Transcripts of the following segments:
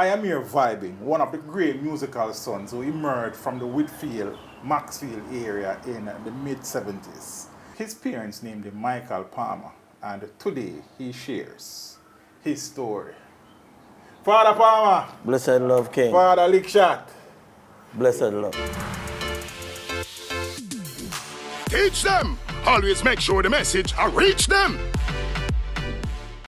I am here vibing, one of the great musical sons who emerged from the Whitfield, Maxfield area in the mid-70s. His parents named him Michael Palmer, and today he shares his story. Father Palmer. Blessed love, King. Father Lickshot. Blessed love. Teach them. Always make sure the message reach them.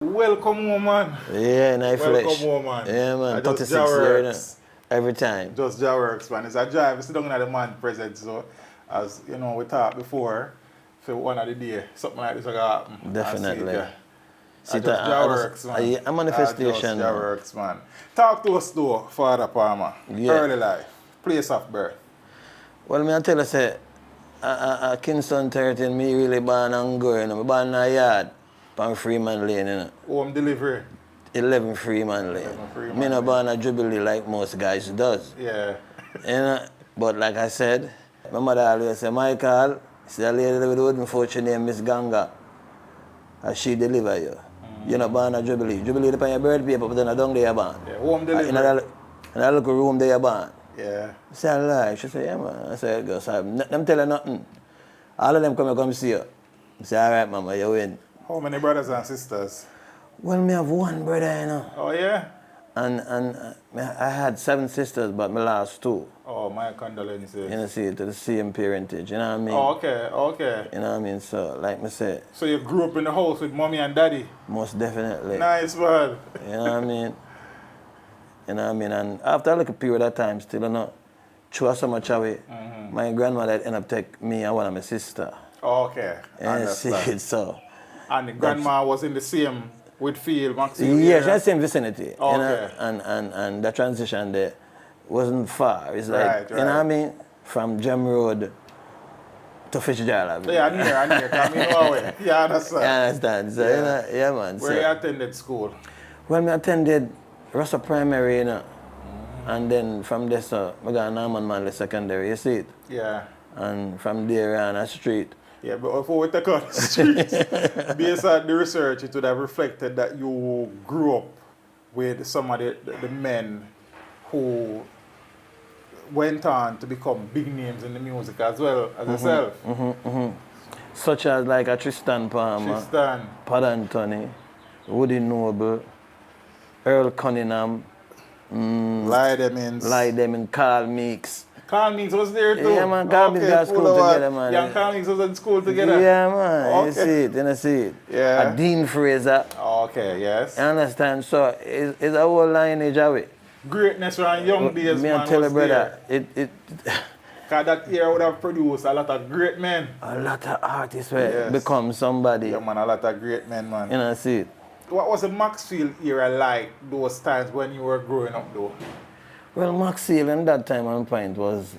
Welcome home, man. Yeah, nice flesh. Welcome home, man. Yeah, man. 36 Jah years works. every time. Just Jah works, man. It's a drive. It's down at the man present, so as you know, we talked before, for one of the day, something like this will happen. Definitely. See, just Jah works, man. A manifestation. Just Jah works, man. Talk to us though, Father Palmer. Yeah. Early life, place of birth. Well, me I tell you, say, Kingston 13, me really born and growing. I born in a yard on Freeman Lane, you know. Home delivery. 11 Freeman Lane. 11 Freeman Me no Lane. born a Jubilee like most guys does. Yeah. You know, but like I said, my mother always say, Michael, see a lady with the wooden fortune she named Miss Ganga. And she deliver you. You're not born a Jubilee. Jubilee depend on your birth paper, but then I don't there born. Yeah. Home delivery. In that little room there born. Yeah. I say, I lie. She say, yeah, man. I say, go, so them tell her nothing. All of them come see you. I say, all right, mama, you win. How many brothers and sisters? Well, me have one brother, you know. Oh, yeah? And I had 7 sisters, but my last 2. Oh, my condolences. You know, see, to the same parentage, you know what I mean? Oh, okay, okay. You know what I mean? So, like me say, So you grew up in the house with mommy and daddy? most definitely. Nice, man. You know what I mean? You know what I mean? And after a little period of time, still, you know, through so much away, my grandmother ended up taking me and one of my sister. Oh, okay. And see it, so. And the grandma was in the same Whitfield, Maxfield Yeah, area? she's in the same vicinity. Oh, you know? okay. And the transition there wasn't far. It's like, Right, you know what I mean? From Gem Road to Fitzgerald Avenue. Yeah, I near. Come in our way. Yeah, I understand. You understand? So, Yeah. you know, yeah, man. Where So, you attended school? well, I attended Russell Primary, you know. And then from there, so, I got Norman Manley Secondary, you see it? Yeah. And from there on a street. Yeah, but before we take out the streets, based on the research, it would have reflected that you grew up with some of the men who went on to become big names in the music as well as yourself. Such as like a Tristan Palmer, Tristan. Pat Anthony, Woody Noble, Earl Cunningham, Lie Deming, Carl Meeks. Carl Meeks was there too? Yeah, man, Carl Meeks got school together, man. Yeah, Carl Meeks was in school together? Yeah, man, Okay. you see it. Yeah. A Dean Fraser. Okay, yes. You understand? So it's a whole lineage of it. Greatness around young days, Me man, and tell was you, brother, there. it Because that era would have produced a lot of great men. a lot of artists will Yes. become somebody. Yeah, man, a lot of great men, man. You know, see it. What was the Maxfield era like those times when you were growing up, though? Well, Maxfield in that time and point was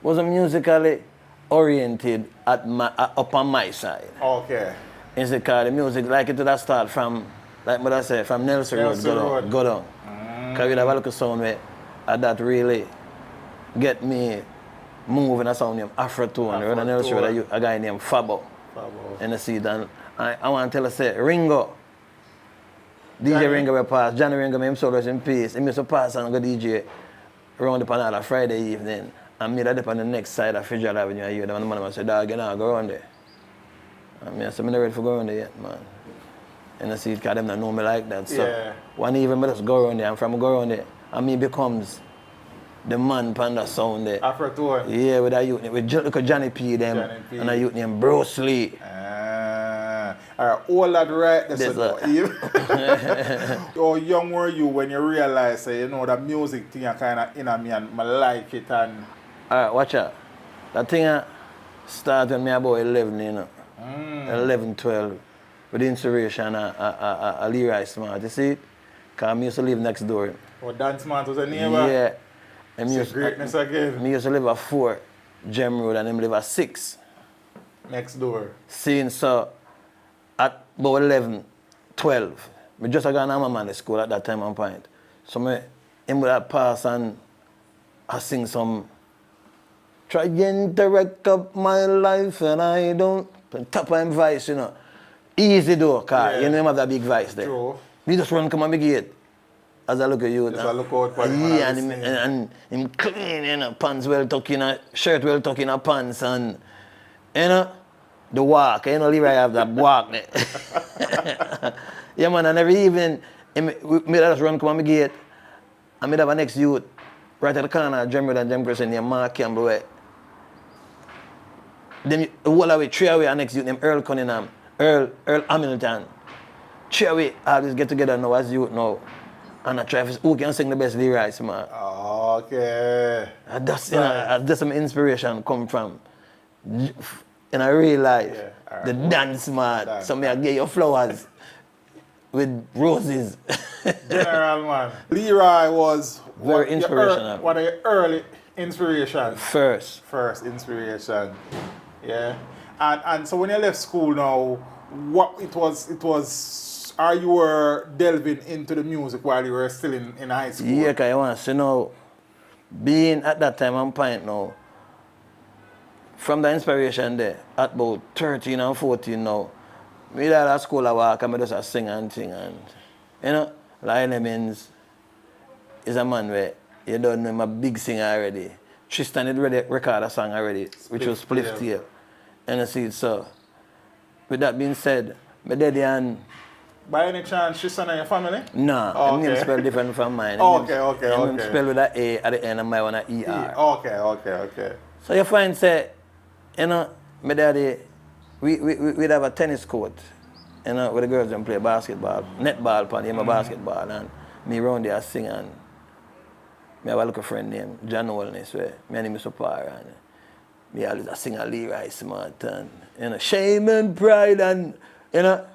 a musically oriented at up on my side. Okay. It's because the music, like it would have start from, like what I said, from Nelson Road, go down. Because we have a little sound where that really get me moving a sound named Afro-tone. Afro on Nelson Road, a guy named Fabo. And I see that. I want to tell you, say, Ringo. DJ Ringo will pass. Johnny Ringo, him so rest in peace. He used to pass and go DJ around the panel Friday evening. And me that on the next side of Fitzgerald Avenue, I hear them, and the man would say, dog, you know, go around there. And I said, I'm not ready for go around there yet, man. And I see it, because them don't know me like that. So Yeah. one evening, I just go around there, and from go around there, and me becomes the man panda sound there. Afro-tone? Yeah, with a youth, with Johnny P. them, Johnny P. and a youth named Bruce Lee. All right, all that right there. Yes, How young were you when you realized, say, you know, that music thing kind of in me and I like it and... All right, watch out. That thing started when me about 11, you know. 11, 12. With the inspiration of Leroy Smart, you see it? Because I used to live next door. Oh, Dance Man was a neighbor? Yeah. It's greatness again. Me used to live at 4 Gem Road and him live at 6. Next door. Seeing so, at about 11, 12, I just got to my school at that time on point. So him would have pass and I sing some trying to wreck up my life and I don't top of him voice, you know. Easy though, car. You know him have that big voice there. True. Me just run come on my gate. as I look at you. Just a look out for him. Yeah, and him clean, you know, pants well tucked in, shirt well tucked in, pants, and, you know, the walk. You know, Leroy have that walk there. Yeah, man, and every evening, me just run come on my gate, and me have a next youth, right at the corner, Jim Red and Jim Grayson, named Mark Campbell, where them whole away, 3 away, and next youth named Earl Cunningham, Earl Hamilton. 3 away, I just get together now as youth now. And I try to who can sing the best lyrics, man. Okay. That's, you know, that's some inspiration come from in a real life. Yeah, right. The dance, man. So me I get you flowers with roses. General, man. Leroy was very inspirational. One of your early inspirations. First Inspiration. Yeah. And so when you left school now, what it was, are you were delving into the music while you were still in high school? Yeah, because you want to know, being at that time on point now, from the inspiration there, at about 13 and 14 now, me that at school I walk and I just sing and sing and, you know, Lionel Means is a man where you don't know him a big singer already. Tristan had already recorded a song already, which was Spliff Tail. And you see, so, with that being said, my daddy and... By any chance, Tristan and your family? No, oh, his name spelled different from mine. Okay. Spelled with an A at the end and my one an ER. Okay. So you find, say, you know, my daddy, we'd have a tennis court, you know, where the girls them play basketball, netball, pan, him a basketball, and me round there sing, and me have a little friend named John Holness, where me and him is so far, and me always sing a Leroy Smart, and, you know, shame and pride, and, you know.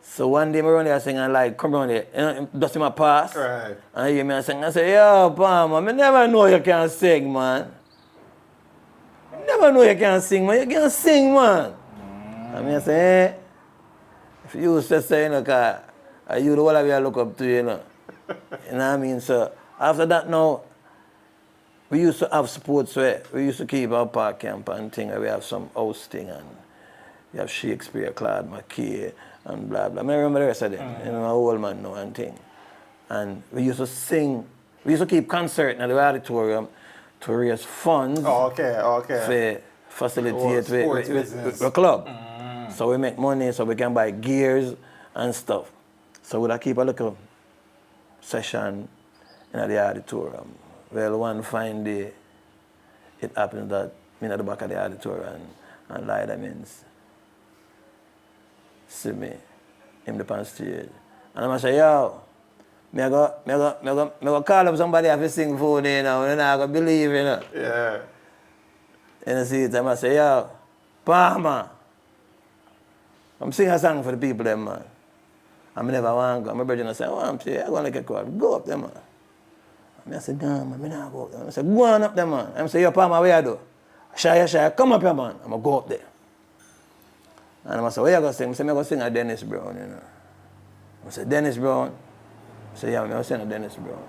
So one day I run there sing and like, come around there, you know, dust in my pass, right. And I hear me sing, I say, yo, Palmer, I never know you can sing, man. Never know you can sing, man. You can sing, man. And I say, eh, if you used to say, you know, because you the one of you look up to, you know. You know what I mean? So after that now, we used to have sports where we used to keep our park camp and thing, and we have some house thing, and we have Shakespeare, Claude McKay, and blah, blah. I remember the rest of them, you know, my old man now and thing. And we used to sing, we used to keep concerts in the auditorium to raise funds for facilitate with the club. So we make money so we can buy gears and stuff. So we'll keep a little session in the auditorium. Well, one fine day, it happens that me at the back of the auditorium and Lyda Means see me in the pan stage. And I'm say, yo, me go call up somebody have to sing for me, you know, and I go believe, you know. Yeah. And I see it, I say, yo, Palmer, I'm singing a song for the people them, man. I never want to go. My brother say, oh, I'm going to like a crowd. Go up there, man. I say, damn, man, I not go up there. I say, go on up there, man. I say, yo, Palmer, where you do? Shy, come up here, man. I'm going to go up there. And I say, where you going to sing? I say, I'm going to sing a Dennis Brown, you know. I say, Dennis Brown? I say, yeah, I'm going to sing a Dennis Brown.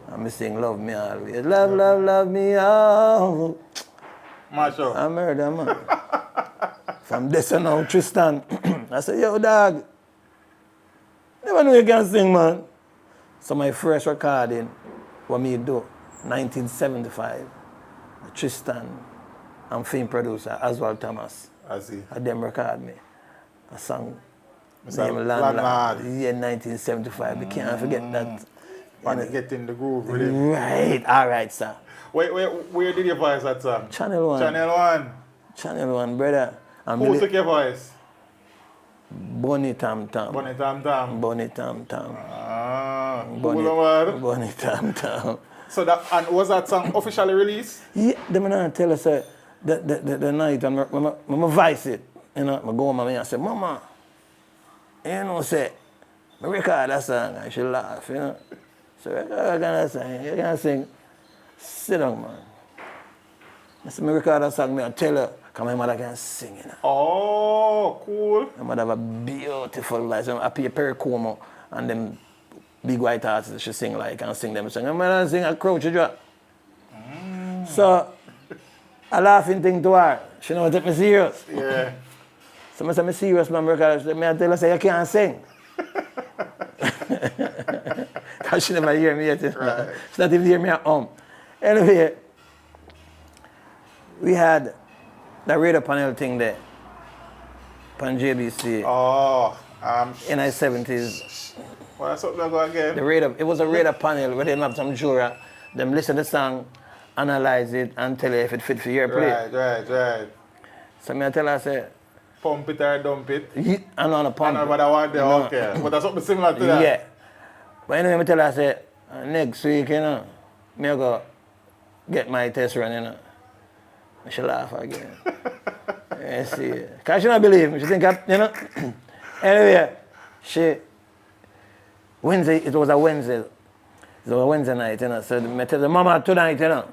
And I sing, love me always. Love me all. Macho. I murder, man. From this and now, Tristan. I say, yo, dog. Never know you can sing, man. So my first recording, what me do, 1975, Tristan and film producer, Oswald Thomas. I see. And them record me a song named Landlord. Yeah, 1975. We can't forget that. Want to get in the groove with it. Right, all right, sir. Where did you voice that song? Channel 1. Channel 1, brother. And who took your voice? Bonnie Tam Tam. Bonnie Tam Tam. Bonnie Tam Tam. So that, and was that song officially released? Yeah, them and tell us the night and I voice it. You know, I go home and I say, Mama, you know, say, I record that song and she laugh, you know. So I can sing, you can sing. Sit down, man. I said, I record that song, I tell her, because my mother can sing, you know. Oh, cool. My mother have a beautiful voice. I pay Pericoma and them big white artists she sing like and sing them song. My mother sing a crouch drop. So, a laughing thing to her. She never take me serious. Yeah. So I say, I'm serious, man, because I tell her, say, you can't sing. Because she never hear me yet. Right. She not even hear me at home. Anyway, we had the radar panel thing there. On JBC. Oh, in the 70s. Well, that's what we go again. The radar, it was a radar panel where they have some juror. Them listen to the song, analyze it, and tell you if it fit for your play. Right. So I tell her, I say, pump it or dump it. I know the pump. I know what I want there, No. okay. But that's something similar to that. Yeah. But anyway, I tell her, I say, next week, you know, me go get my test run, you know. She laugh again. You see. Because she don't believe me. She think, you know. Anyway, Wednesday, it was a Wednesday. It was a Wednesday night, you know. So I tell the mama tonight, you know.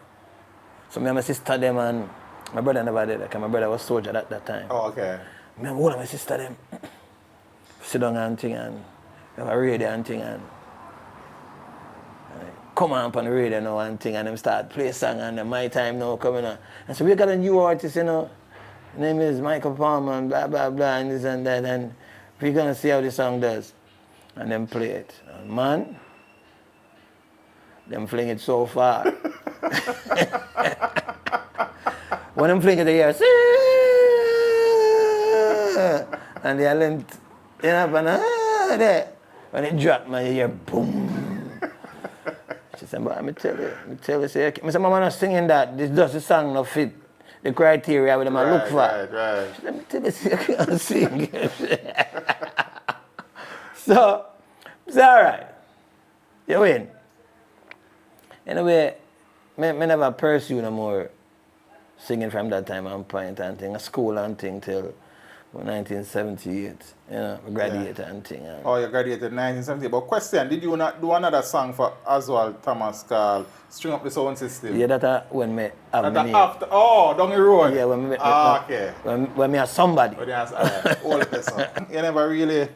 So me and my sister them and my brother never did that because my brother was soldier at that time. Oh, okay. Me and all of my sister them sit down and thing and have a radio and thing and come on the radio now and thing and them start play song and then my time now coming on. And so we got a new artist, you know. His name is Michael Palmer and blah blah blah and this and that and we're gonna see how the song does. And then play it. And man, them fling it so far. When them fling it, they hear, and they are length, you know, and there. When it drop, man, you hear boom. She said, but me tell you, say, I said, Mama not singing that. This does the song not fit the criteria with them I look for. Right. She said, me tell you, say, I can't sing. So, it's all right. You win. Anyway, me never pursue no more singing from that time on point and thing, a school and thing till 1978. You know, I graduated and thing. And oh, you graduated in 1978. But question, did you not do another song for Oswald Thomas called String Up the Sound System? yeah, that's when me have me. After, oh, down the road? Yeah, when me, okay. When me have somebody. When you have, all of this. You never really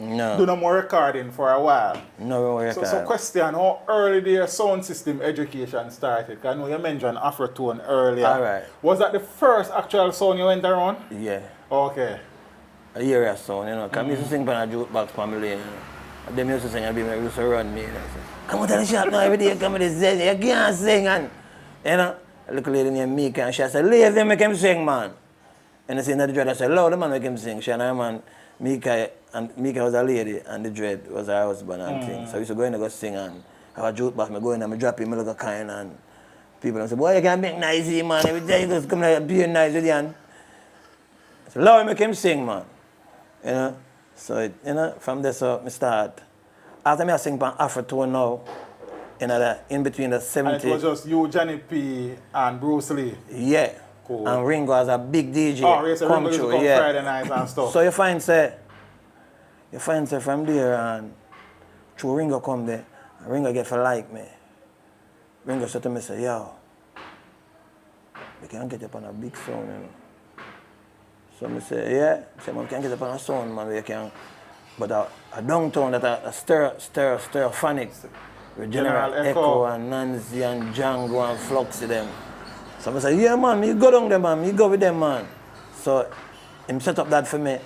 No. do no more recording for a while. No more recording. So question, how early did your sound system education started? Because I know you mentioned Afrotone earlier. All right. Was that the first actual sound you went around? Yeah. Okay. A year or so, you know. Because I used to sing on a jukebox family, you know. Them used to sing, I used to run me. You know. Come out to the shop now every day, come to the sing, you can't sing. And, you know, a little lady named Mika, and she said, leave them, make him sing, man. And I said, the dread, I said, loud, the man make him sing. She and I, man, Mika was a lady, and the dread was her husband and things. So I used to go in and go sing, and have a jukebox, I go in and I drop him, I look a kind, and people say, boy, you can't make noisy, man. Every day you just come like be nice with you. And I said, Lord, make him sing, man. You know? So, you know, from there, so I start. After I sing on Afrotone now, in between the 70s. And it was just you, Johnny P, and Bruce Lee? Yeah. Cool. And Ringo as a big DJ. Oh, yes, Ringo used to come yeah. Friday nights and stuff. So you find, say, from there, and through Ringo come there, and Ringo get for like me. Ringo said to me, say, yo, we can get up on a big sound, you know. So I say, yeah. I say, man, we can get up on a sound, man, we can. But a downtown that a stereophonic with General Echo and Nancy and Django and Fluxy them. So I say, yeah, man, me go down there, man, me go with them, man. So him set up that for me,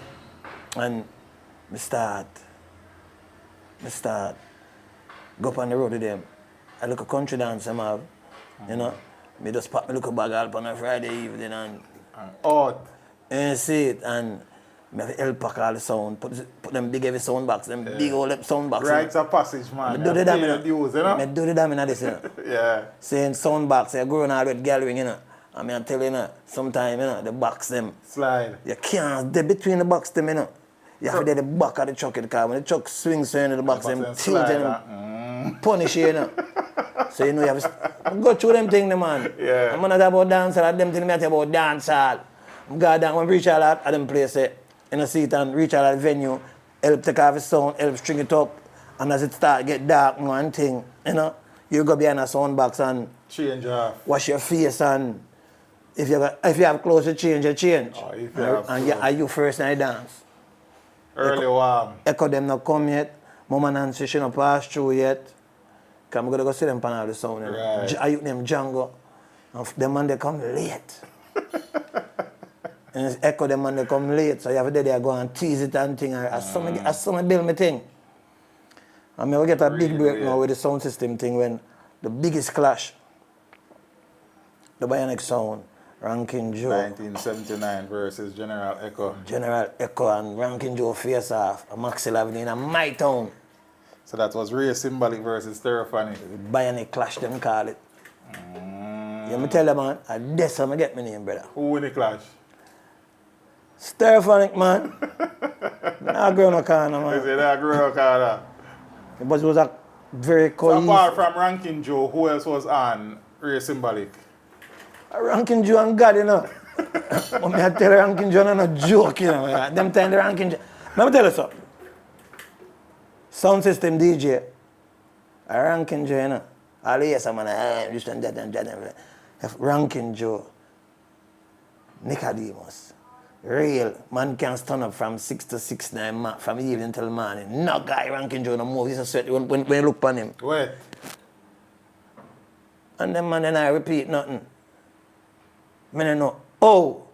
and me start go up on the road with them. I look a country dance them have, you know. Me just pop me look a bag up on a Friday evening and and see it, and me have to help pack all the sound, put them big heavy sound box, them big old sound box. Rites of passage, man. Me do the damn you know? do the damn in this, you know. Yeah. Saying sound box, you're growing all with gallery, you know. And me tell you, sometimes, you know, the box them. Slide. You can't, they between the box them, you know. You have to do the back of the truck in the car. When the truck swings so into the box, them tilt and punish you, you know. So, you know, you have to go through them things, man. Yeah. I'm not about dancehall, them things me about dancehall. I'm going down, when we reach all at them place, in a seat and reach all at the venue, help take off the sound, help string it up, and as it start get dark, one thing, you know, you go behind a sound box and change off. Wash your face, and if you have clothes to change, you change. Oh, if you have and are you first and you dance. Early warm. Echo them not come yet. Mama Nancy she not pass through yet. Cause I'm gonna go see them pan out the sound. Right. I use them Django. And them man they come late. And Echo them man they come late. So you have a day they go and tease it and thing. I saw me build me thing. I mean, we get a big break now with the sound system thing when the biggest clash, the Bionic Sound, Ranking Joe. 1979 versus General Echo. General Echo and Ranking Joe face off at Maxwell Avenue in my town. So that was Ray Symbolic versus Stereophonic. Bionic clash, them call it. Yeah, me tell you, man, that's how I get my name, brother. Who win the clash? Stereophonic, man. I grow no corner, man. They say that grew no corner. But it was a very cohesive. So apart from Ranking Joe, who else was on Ray Symbolic? Ranking Joe and God, you know. But me I tell you, Ranking Joe not a joke, you know. Them time the Ranking Joe. Let me tell you something. Sound system DJ. A Ranking Joe, you know. All the yes, man, just and that. Ranking Joe. Nicodemus. Real. Man can stand up from 6 to 6, 9, from evening till morning. No guy Ranking Joe no more. He's a sweat when you look upon him. Wait. And then man and I repeat nothing. I know, oh,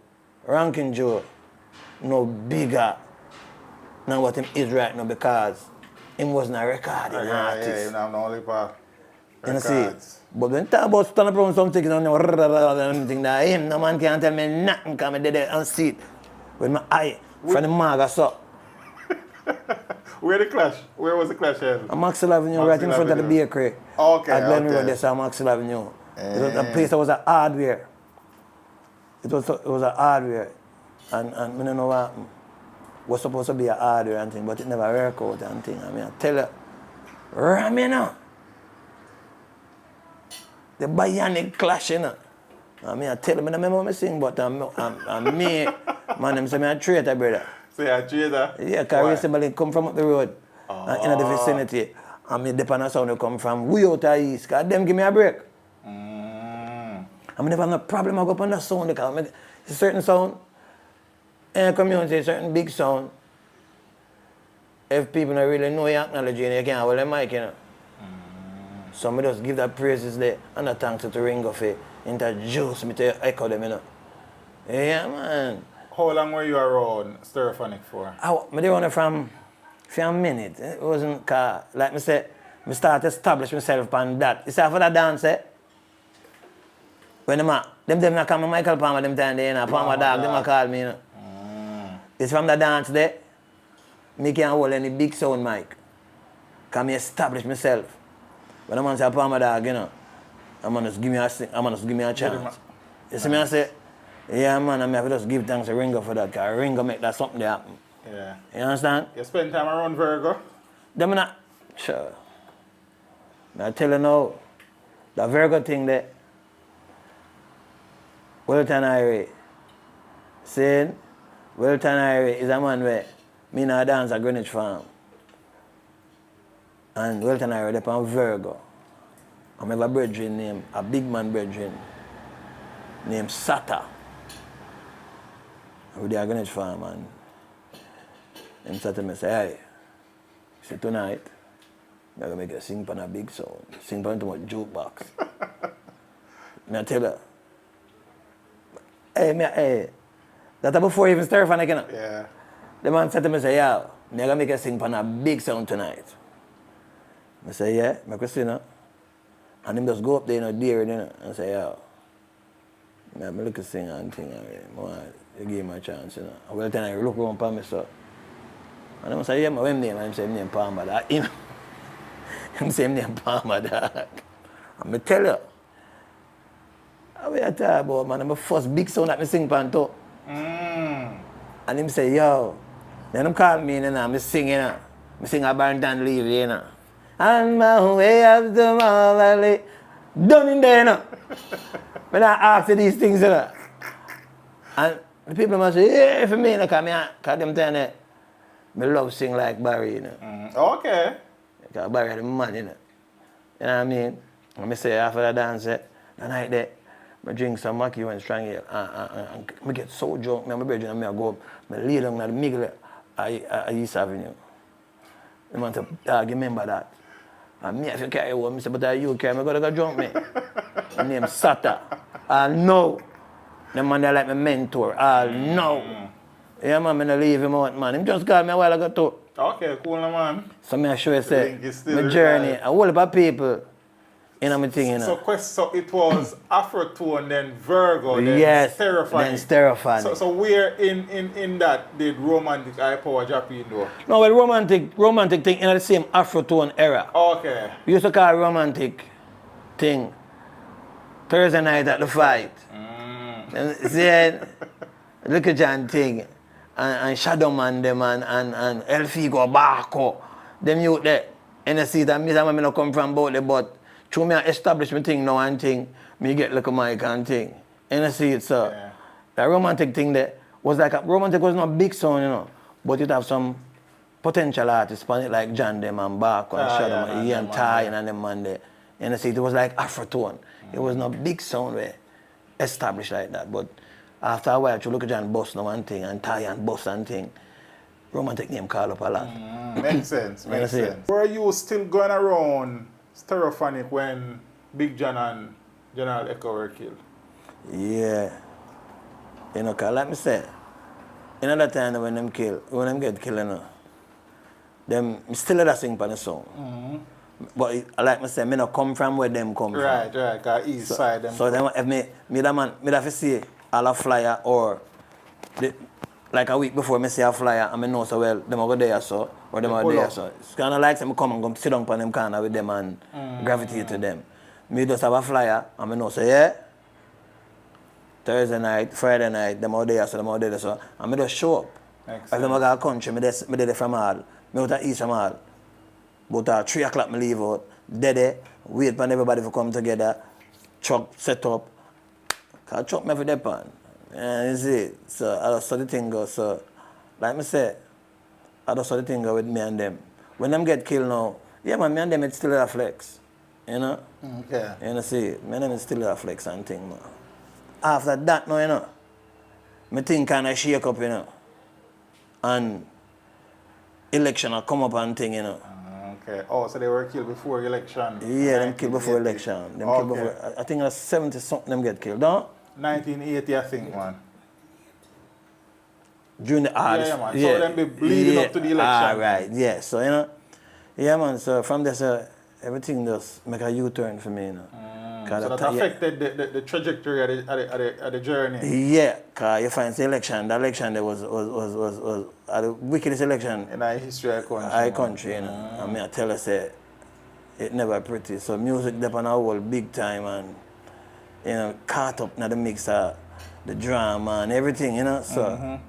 Ranking Joe no bigger than what him is right now because him wasn't a recording artist. Yeah, him have no only part. You know see? But when talk about stand up around something and anything that him, no man can't tell me nothing because I did it and see it with my eye from the mag I saw. Where the clash? Where was the clash held? On Maxwell Avenue, right in front of the bakery. Okay, at Glen Road, there's Maxwell Avenue. It was a place that was a hardware. It was a hardware. And I don't know what happened. It was supposed to be a hardware and thing, but it never worked out and thing. I mean, I tell you, Ramina, the Bionic clash, you know. I mean, I tell you, I don't remember what I sing, but I'm me, man, them say I'm a traitor, brother. Say a traitor? Yeah, because recently come from up the road, in the vicinity. And me depend on sound come from way out of east, because them give me a break. I never have no problem I go up on the sound because it's a certain sound in a community, a certain big sound. If people don't really know you acknowledge you, you can't hold the mic, you know. So I just give that praises there and a thanks to Ringo for introduce me to echo them, you know. Yeah, man. How long were you around Stereophonic for? I was around from a minute. It wasn't car. Like I said, I started to establish myself on that. You see, for that dance, when them not call me Michael Palmer them time there, you know, Palmer dog, them call me, you know. It's from the dance there, me can't hold any big sound mic. Because I establish myself. When a man say Palmer dog, you know, I'm gonna just give me a chance. You see me I say, yeah man, I have to just give thanks to Ringo for that, because Ringo make that something happen. Yeah. You understand? You spend time around Virgo? Them not, sure. I tell you now, the Virgo thing there, Wilton Irie. Saying, Wilton Irie is a man where me now dance at Greenwich Farm. And Wilton Irie is on Virgo. I have a brethren named, a big man brethren, named Sata. I was at Greenwich Farm and him said to me, say, hey, see tonight, I'm going to make you sing on a big sound. Sing on too much jukebox. I tell her, hey, that's before even Stereophonic, you know? Yeah. The man said to me, say, yo, I'm going to make you sing on a big sound tonight. I say, yeah, I'm going to sing, and him just go up there, you know, dear, you know, and say, yo, I'm look at sing and thing, you give me a chance, you know. Well, then I look around for me, so. And I say, yeah, my name, and I say, name Palmer, dog. Him say, name Palmer, dog. And I tell you, what you talk about, man? I'm the first big sound that I sing pan too. And him say, yo, then him call me, you know, I sing, you know. I sing a Barrington Levy, you know. On my way up to my valley, done in there, you know. When I ask you these things, you know. And the people must say, yeah, for me, you know, because them tell me, I love sing like Barry, you know. Okay. Because Barry the man, you know. You know what I mean? And I say, after the dance, the night there, I drink some Mackie and strong ale. And I get so drunk, my brother and I go up, I lay down in the middle of East Avenue. The man said, dog, remember that. And me, if you carry one, I say, but you carry me, I go drunk me. His name Sata. I know. The man that like my mentor. I know. Yeah, man, I leave him out, man. Him just called me a while ago too. Okay, cool, man. So I show you say, link is still my journey, alive. a whole lot of people in my thing, you know. So it was Afro-tone, then Virgo, then Yes, Stereophonic. then Stereophonic. So where in that did romantic high power drop in though? No, well, romantic thing in the same Afro-tone era. Okay. We used to call romantic thing Thursday night at the fight. And see, look at John thing. And Shadow Man them and El Figo Barco. Them youth there. And I see that me not come from both the but through me I establish my thing now and thing, me get like a mic and thing. And I see it so Yeah. that romantic thing there was like romantic was not big sound, you know. But it have some potential artists on it like John them and Barco and Shadow Man, Ian Ty and them man there. And I see it was like Afro-tone. It was not big sound where established like that. But after a while, you look at John Boss now and thing, and Ty and Boss and thing, romantic name call up a lot. Makes sense, makes see. sense. Were you still going around Stereophonic when Big John and General Echo were killed? Yeah. You know, cause like me say, another time when them get killed, you know, them still let us sing for the song. But like me say, me not come from where them come from. Right, cause east side them. So then if me have to see all a flyer or like a week before me see a flyer and I know so well them are go there so or them are there so. It's kinda like say me come and go sit down on them corner with them and gravitate to them. Me just have a flyer and I know so yeah. Thursday night, Friday night, them out there so and I just show up. If them go to country, me there from all. Me out to east from all. But 3 o'clock me leave out, there, wait for everybody to come together, truck set up. Cause truck me for the pan. And you see, so I just saw the thing go, so like me say, I just saw the thing go with me and them. When them get killed now, yeah man, me and them it's still a flex. You know? Okay. You know see, me and them it's still a flex and thing man. After that now, you know, me think kinda shake up, you know. And election will come up and thing, you know. Okay. Oh, so they were killed before election? Yeah, them killed before election. Them killed before, I think 70 something them get killed, no? 1980, I think, man. During the Yeah, man. So them be bleeding up to the election. Ah, right, yeah. So, you know, yeah, man, so from there, so everything just make a U-turn for me, you know. So that affected the trajectory of the journey? Yeah, because you find the election there was the wickedest election in our history of country. Our country, you know. I mean, I tell you, say, it never pretty. So music dep on our whole big time and, you know, caught up in the mix of the drama and everything, you know. So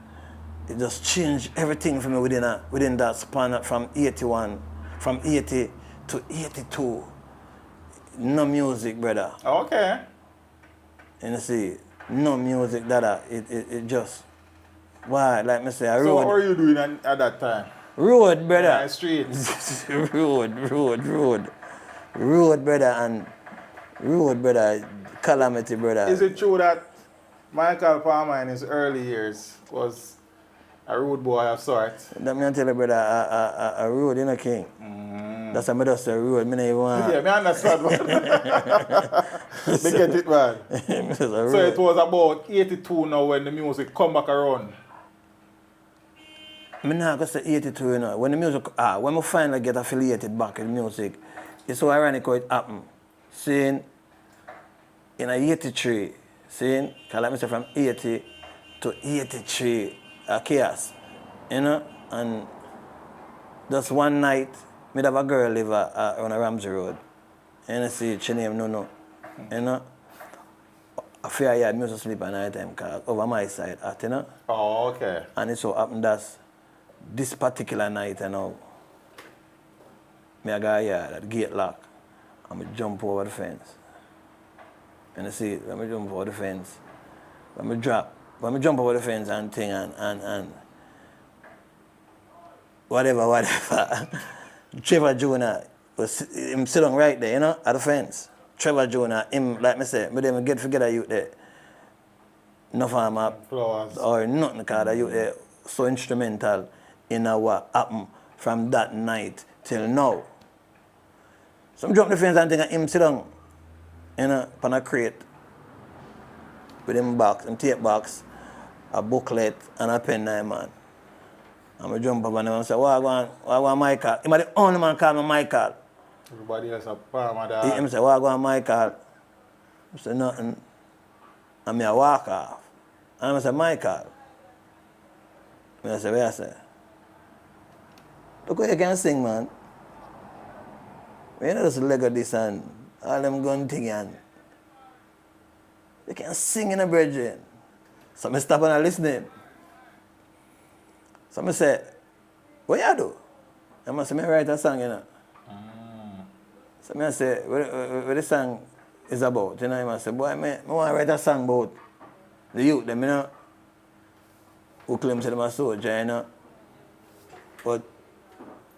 it just changed everything for me within that span from 80 to 82. No music, brother. Okay. And you see, no music, that it just, why? Like me say, I So road. what were you doing at that time? Road, brother. Yeah, streets. road, brother, and road, brother, calamity, brother. Is it true that Michael Palmer in his early years was a road boy of sorts? That me tell you, brother, a road, you know, king. That's why I just say road, me not even want. Yeah, me understand, man. They get it, man. So it was about 82 now when the music come back around. I'm not going to say 82, you know. When the music, when I finally get affiliated back in music, it's so ironic how it happened. Seeing in a 83, seeing, because like I said, from 80 to 83, chaos, you know, and just one night, me have a girl live on a Ramsey Road, and I see she name No, you know. I fear I had music sleep at night time, because over my side, you know. Oh, okay. And it so happened that this particular night, you know, me I got here at gate lock, and I jump over the fence. And I see, when I jump over the fence, when I jump over the fence and thing and whatever. Trevor Jr. was him sit down right there, you know, at the fence. Trevor Jr., him, like me say, but then get forget you there. No farm up or nothing, because that you there so instrumental in what happened from that night till now. So I jump the fence and think him sit down, you know, on a crate with him box, him tape box, a booklet and a pen, man. I'm a jump up and I say, what I want Michael? He's the only man call me Michael. Everybody else a Palmer dog. He say, what I want Michael? I say, nothing. And I walk off. And I say, Michael. I say, what I say? Look what you can sing, man. You know just leg of this and all them gun thing and you can sing in a brethren. So I stop and I listening. So I say, what you do? I say, I write a song, you know. So I say, what the song is about? You know, I say, boy, I want to write a song about the youth, them, you know, who claim to them a soldier, you know. But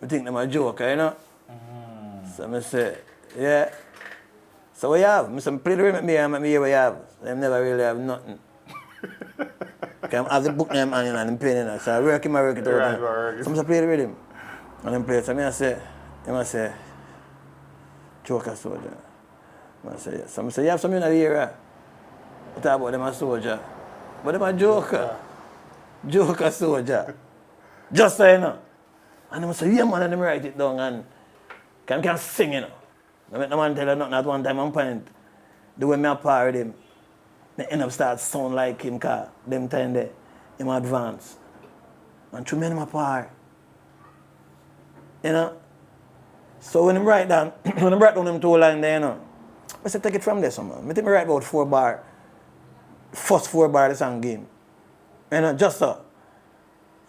I think them a joker, you know. So I say, yeah. So what you have? I say, play the rhythm with me and let me hear what you have. They never really have nothing. Because I have the book name and I'm playing it. So I work it out. So I say, play the rhythm. And then play it. So I say, joker soldier. I say, yes. So I say, you have something in the area. I talk about them a soldier. But them a joker. Joker soldier. Just so you know. And I say, yeah man, and them write it down and I can sing, you know. I make no man tell her nothing at one time on point. The way I par with him, they end up start sound like him because them time there, him advance. And through me and him par. You know? So when him write down, when him write down them 2 lines there, you know, I said take it from there, so man. I think I write about 4 bar. First 4 bar the song game. You know, just so.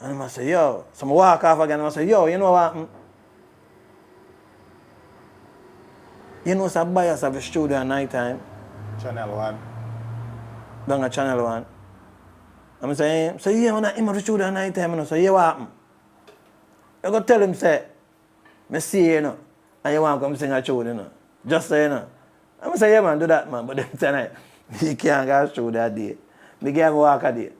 And I say, yo. So I walk off again and I say, yo, you know what happened? You know, some bias have a studio at night time. Channel 1. Down at Channel 1. I'm saying, so yeah, when I have a studio at night time, I say, yeah, what happened? I go tell him, say, I see you know, and you want to come sing a tune, you know. Just so you know. I'm say, yeah, man, do that, man. But then tonight, you can't go through that day. I can't go walk a day.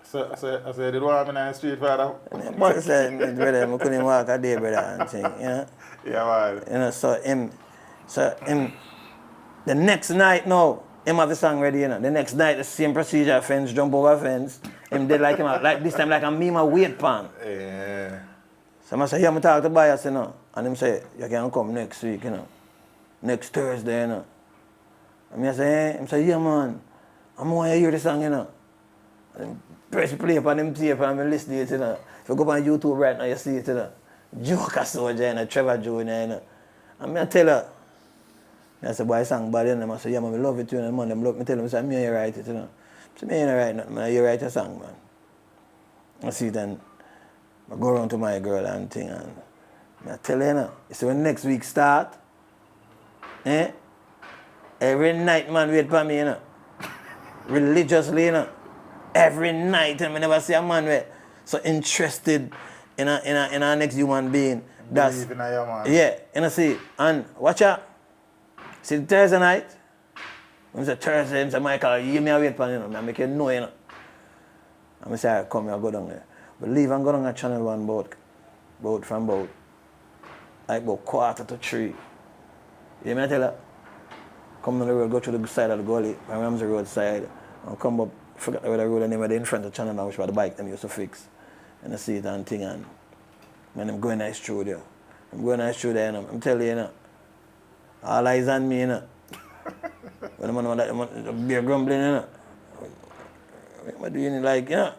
So I said, did one in the street, father? I said, brother, I couldn't walk a day, brother, and thing, you know. Yeah, man. You know, so him, the next night now, him have the song ready, you know. The next night, the same procedure, fence, jump over fence. Him did like him, like this time, like a me, my weight pan. Yeah. So I say, yeah, I talk to bias, you know. And him say, you can come next week, you know. Next Thursday, you know. And I say, him say, yeah, man. I want to hear the song, you know. And press play upon them tape and I listen to it, you know. If you go on YouTube right now, you see it, you know. Joker soldier, you know, Trevor Jr., you know. And I tell her, I say, boy, song bad, you know. I say, yeah, man, I love it, you know, man. I tell him, I say, me, you write it, you know. I say, me, you write nothing, man. You write a song, man. I see it and I go around to my girl and thing and I tell her, you know, you see when next week start, every night, man, wait for me, you know. Religiously, you know. Every night, and I never see a man where so interested in a next human being. That's believe in a young man. Yeah, and I see, and watch out. See Thursday night, when I say Thursday, I say, Michael, you give me a wait for you know, I make you know, you know. And I say, I come here, I go down there. But leave and go down at Channel 1 from about 2:45. You hear me I tell her? Come down the road, go through the side of the gully, from Ramsey Road side, and come up, forget where the road and they in front of Channel 1, which was the bike them used to fix. And I see it and thing and when I'm going to the studio. I'm going to the studio, you know, I'm telling you, you know, all eyes on me, you know. When I'm on that, be grumbling, you know. What am I doing, like, you know?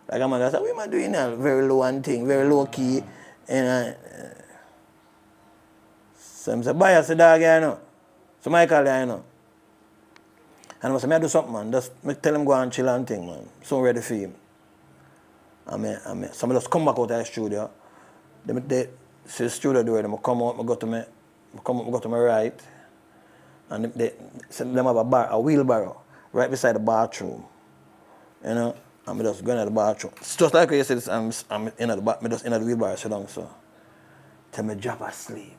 Like a man, I said, what am I doing now? Very low and thing, very low key. And so I'm saying, bias the dog, you know. So Michael, you know. And I said, I do something, man. Just tell him go and chill and thing, man. So ready for him. So I just come back out of the studio. They see the studio door, they come out, I go to my right. And they have a wheelbarrow right beside the bathroom. You know? I'm just going to the bathroom. It's just like you said, I'm in the bath, I'm just in the wheelbarrow, sit down, so. Till me drop asleep.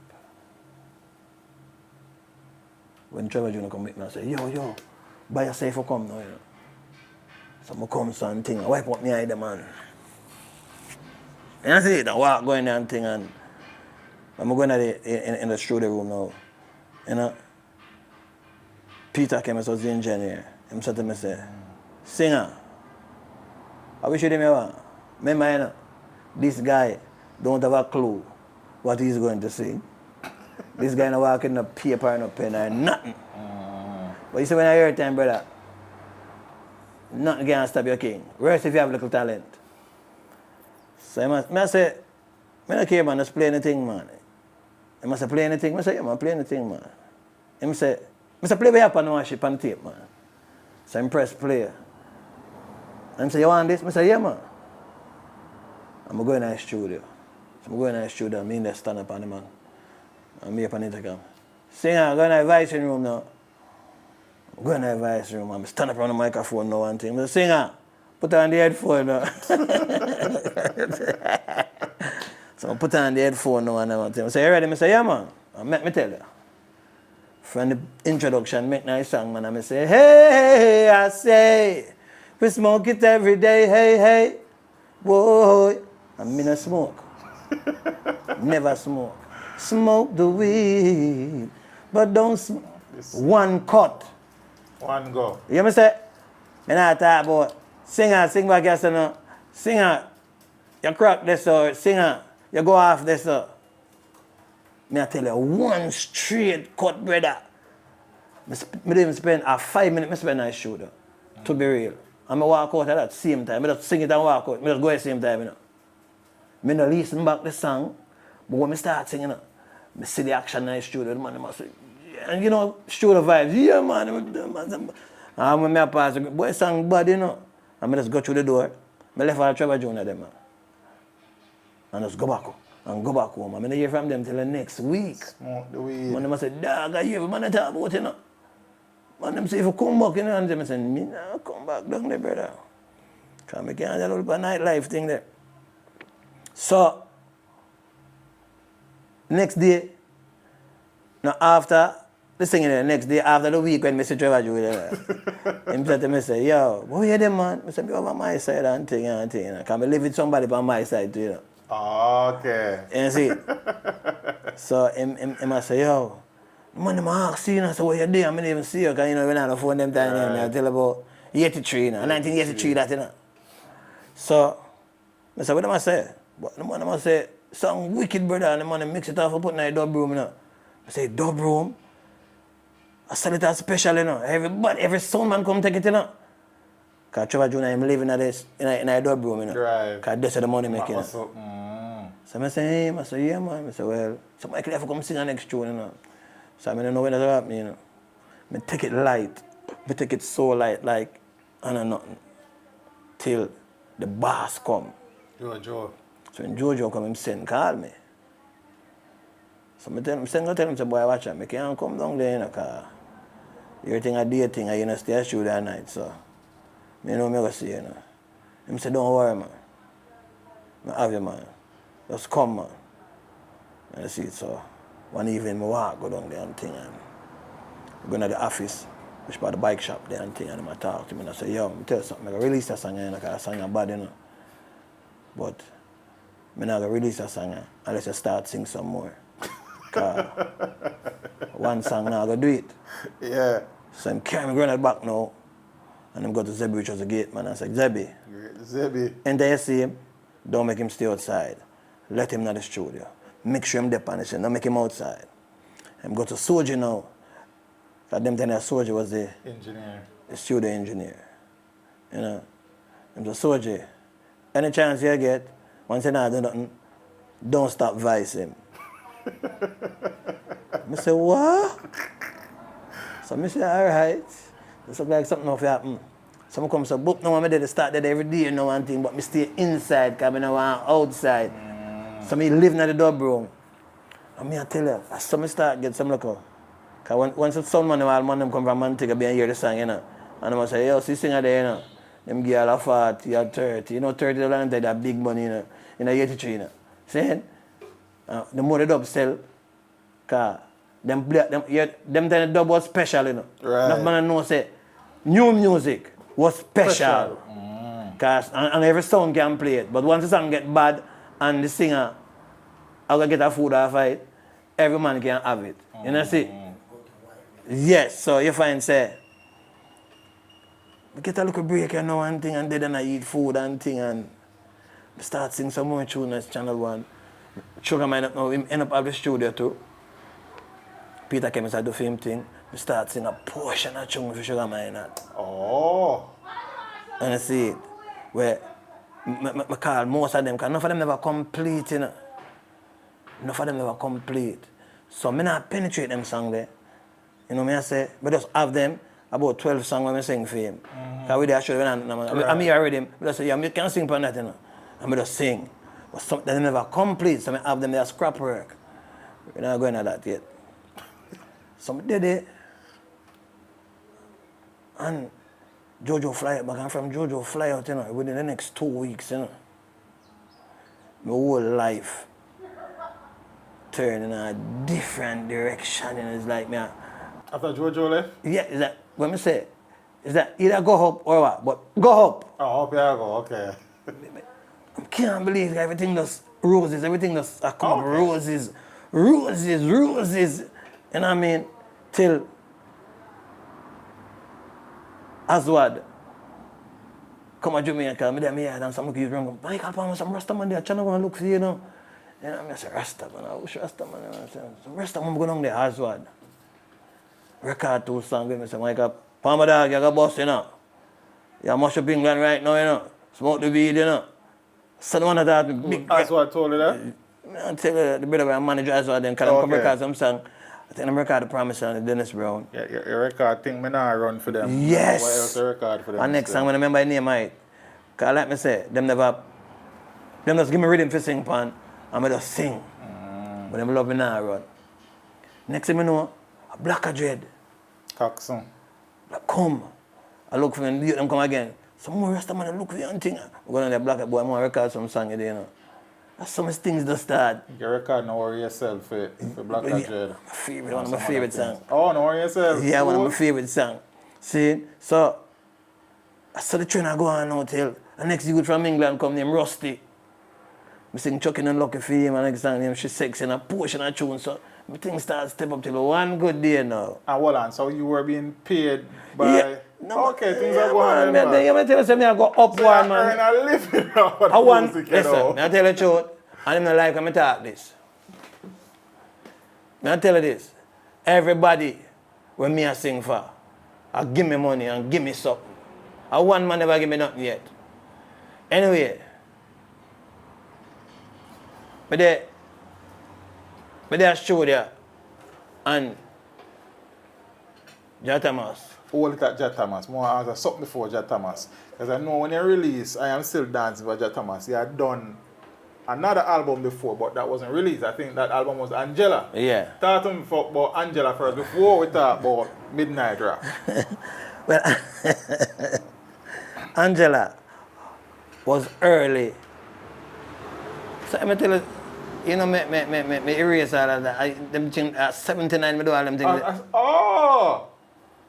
When Trevor Jr. come meet me, I say, yo, by yourself you come now, you know. So I come son thing, I wipe up my eye, man. And I see it, I walk going there and thing, and I'm going in the studio room now. You know, Peter came as the engineer. He said to me, say, singer, I wish you didn't remember, you know. this guy don't have a clue what he's going to sing. This guy not walking no paper and no pen or nothing. But you see when I hear time, brother, nothing can stop your king. Worse if you have little talent. So I say, I don't care, man, just play anything, man. I must play anything. I say, yeah, man, play anything, man. I say, play by up and worship and tape, man. So I press play. And I say, you want this? I say, yeah, man. I'm going to the studio. So I'm going to the studio, I'm in there, stand up on the man. I'm here on the intercom. Singer, I'm going to the advising room now. I'm going to the advising room. I'm stand up on the microphone now and thing. I say, singer, put on the headphone now. So I put on the headphone now and everything. I say, you ready? I say, yeah, man. And let me tell you. From the introduction, make nice song, man. And I say, hey, I say, we smoke it every day, hey, hey. Whoa, I'm in a smoke. Never smoke. Smoke the weed, but don't smoke. One cut. One go. You hear me say? I not talk about singer, sing back here, no. Singer, you crack this or singer, you go off this or. I tell you, one straight cut, brother. I don't even spend 5 minutes, I spend on the shoulder. To be real. And I walk out at that same time. I just sing it and walk out. I just go at the same time, you know. I don't listen back the song, but when I start singing, I see the action in the studio, the man must say, yeah. And you know, studio vibes, yeah, man. And when I pass, boy, song bad, you know. And I just go through the door. I left all Trevor Jr. them, man. And just go back home. And go back home. I'm going to hear from them till the next week. Smoke the weed. Man, them say, dog, I hear you, man, I talk about it, you know. Man, them say, if you come back, you know, and them say, me nah, come back down there, brother. Because I can't do a little nightlife thing there. So, next day, now after, the singing the next day, after the week when I see Trevor Joe there, he said to me, say, yo, what you them, man? I said, I'm on my side and thing, you know. Can I live with somebody on my side too, you know. Okay. You see? So, he must say, yo, man, I'm asking you, so what you doing? I didn't even see you, because, you know, when I phone them time, right. I tell about 83, you know, 1983, that, you know. So, I said, what am I say? But the man must say, some wicked, brother, and the man mix it off and put in a dub room, you know. I say, dub room? I sell it as special, you know. Every sound man come take it, you know. Because Trevor Jr. I'm living in a dub room, you know. Right. Because that's the money making, you know. So I say, hey, I say, yeah, man. I say, well, somebody could have to come sing the next tune, you know. So I don't know when that's happening, you know. I take it light. I take it so light, like, I don't know nothing. Till the boss come. Jojo. So when Jojo come, him send, call me. So I tell him, say, boy, watch out. I can't come down there, you know, because everything I do, thing, I stay at studio that night, so I know me go see, you know. Him say, don't worry, man. I have you, man. Just come, man. And I see it, so one evening, I walk, go down there and thing, and I go to the office, which by the bike shop there and thing, and I talk to me, and I say, yo, let me tell you something, I'm going to release that song, you know, because that song is bad, you know. But I'm not going to release that song unless I start sing some more. Because one song now, I'm going to do it. Yeah. So I'm carrying my granite back now, and I'm going to Zebby, which was the gate, man. I said, Zebby. Zebby. Enter you see him, don't make him stay outside. Let him in the studio. Make sure him there on the scene, don't make him outside. I'm going to Soji now. At them time, Soji was the studio engineer. You know, I'm the Soji. Any chance you get, once you not do nothing, don't stop vice him. I say, what? So I say, all right. This look like something off happen. So I come say, book now, I did start that every day, you know, one thing, but I stay inside because I don't want outside. So I live in the dub room. And I tell you, so I start get some look. Because once the sound man, all man them come from Manteca and hear the song, you know. And I say, yo, see singer there, you know. Them give all a 40 or 30. You know, 30 dollars take that big money, you know. In 83, you know. See? The more the dub sell, because them time the dub was special, you know. Right. Enough man know say new music was special. Because and every song can play it. But once the song get bad and the singer I get a food off it, every man can have it. You know see? Yes, so you find say we get a little break and know one thing and then I eat food and thing and start singing some more tune as Channel 1. Sugar Man up now, him end up at the studio too. Peter came and do film thing. We start singing a portion of tune for Sugar Man. Oh. And I see it. Where I call most of them, because none of them never complete, you know. None of them never complete. So I not penetrate them songs there. You know what I say? But just have them, about 12 songs when I sing for him. Because we there show I'm here already. I say, yeah, I can sing for that, you know. And I just sing. But some they never complete, so I have them there scrap work. We're not going to that yet. So I did it. And Jojo fly out back, and from Jojo fly out, you know, within the next 2 weeks, you know. My whole life turned in a different direction, and it's like me. After Jojo left? Yeah, is that when I say, is that either go up or what? But go up. Oh, up yeah, go, okay. I can't believe everything does roses, everything does come up roses, roses, roses. You know what I mean? Till Aswad come to Jamaica, me there, me and some kids run, Michael Palmer, some Rasta man there, trying to go and look for you, you know. You know, I say, Rasta man, I wish Rasta man. I say, so Rasta man go down there, Aswad. Record 2 songs with me, say, Michael Palmer dog, you got boss, you know. You mash up England right now, you know. Smoke the weed, you know. So the one that big... Aswad told you that? I tell you, the brother manager Aswad, then can come record some song. I think I'm record The Promise and Dennis Brown. Yeah, your record thing, me not run for them. Yes! What else you record for them? And next time when I remember the name, because like me say, them just give me rhythm for sing pan, and I just sing. But them love me now run. Next thing I know, a Black Dread. Coxon. Like, come. I look for them, them come again. Some more Rasta man, I look for you and thing. I go down there, Black Boy, I want to record some song, you know. That's some things that start. You record No Worry Yourself for Black Dread. My favorite, one of my favorite songs. Oh, No Worry Yourself. Yeah, one of my favorite songs. See, so I saw the train I go on hotel. The next youth from England come named Rusty. I sing Chucking and Lucky for him, and next time name She's Sexy and a portion of tune. So my thing starts step up till one good day now. And hold on, so you were being paid by... Yeah. No, okay, things are going on. Man, I tell you something, I go up so one, man. I living out I want, music, listen, I tell you the truth, and I'm not like I'm talk this. I tell you this, everybody when me I sing for, I give me money and give me something. I one man never give me nothing yet. Anyway, but they show there, and Jah Thomas. Hold it at Jah Thomas. More ask something before Jah Thomas. Because I know when you release, I Am Still Dancing by Jah Thomas, you had done another album before, but that wasn't released. I think that album was Angela. Yeah. Talk to me about Angela first before we talk about Midnight Rap. Well, Angela was early. So I'm tell you, you know, me erase all of that. Them things, 79, me do all them things. Oh!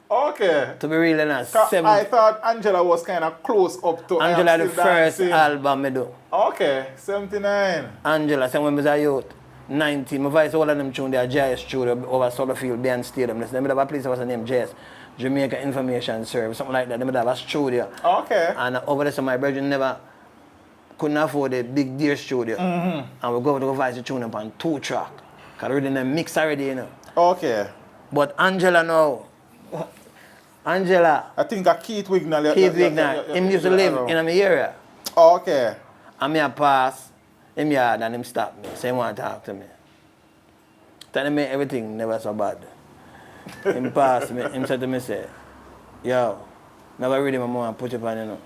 Okay. To be real honest, I thought Angela was kind of close up to Angela the first album me do. Okay, 79. Angela, so when I was a youth, 19, my voice all of them tune there, JS Studio over Sutherfield Band Stadium. They have a place that was named JS, Jamaica Information Service, something like that. They have a studio. Okay. And over there, so my brethren never couldn't afford a big dear studio. And we go to voice the tune up on 2 track. Because we didn't mix already, you know. Okay. But Angela now, Angela. I think that Keith Wignall. Him used to live in my area. Okay. And me a pass him yard and him stop me. Say he want to talk to me. Tell me everything never so bad. Him pass me, him said to me, say, yo, never read him a more and put it on, you know.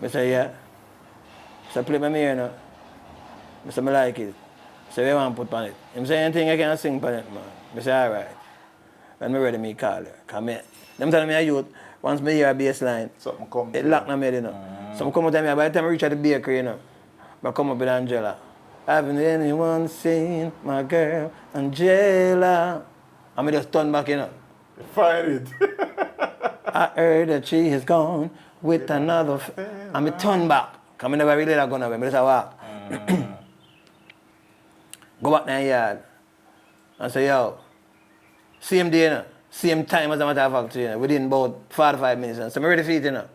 I say, yeah. So play my ear, you know. I say, I like it. So we want to put on it. Him say anything I can sing on it, man. I say, all right. When I ready, me call her. Because them telling me a youth, once I hear a bass line, it locked my head, you know. So I come out to me, by the time I reach at the bakery, you know, I come up with Angela. Haven't anyone seen my girl, Angela? And I just turn back, you know. Find it. I heard that she is gone with another. And I turn back. Because I never really like going away. I just walk. Go back to the yard. And say, yo, same day, you know. Same time as a matter of fact, you know, within about 45 minutes. So I'm ready for it, you know.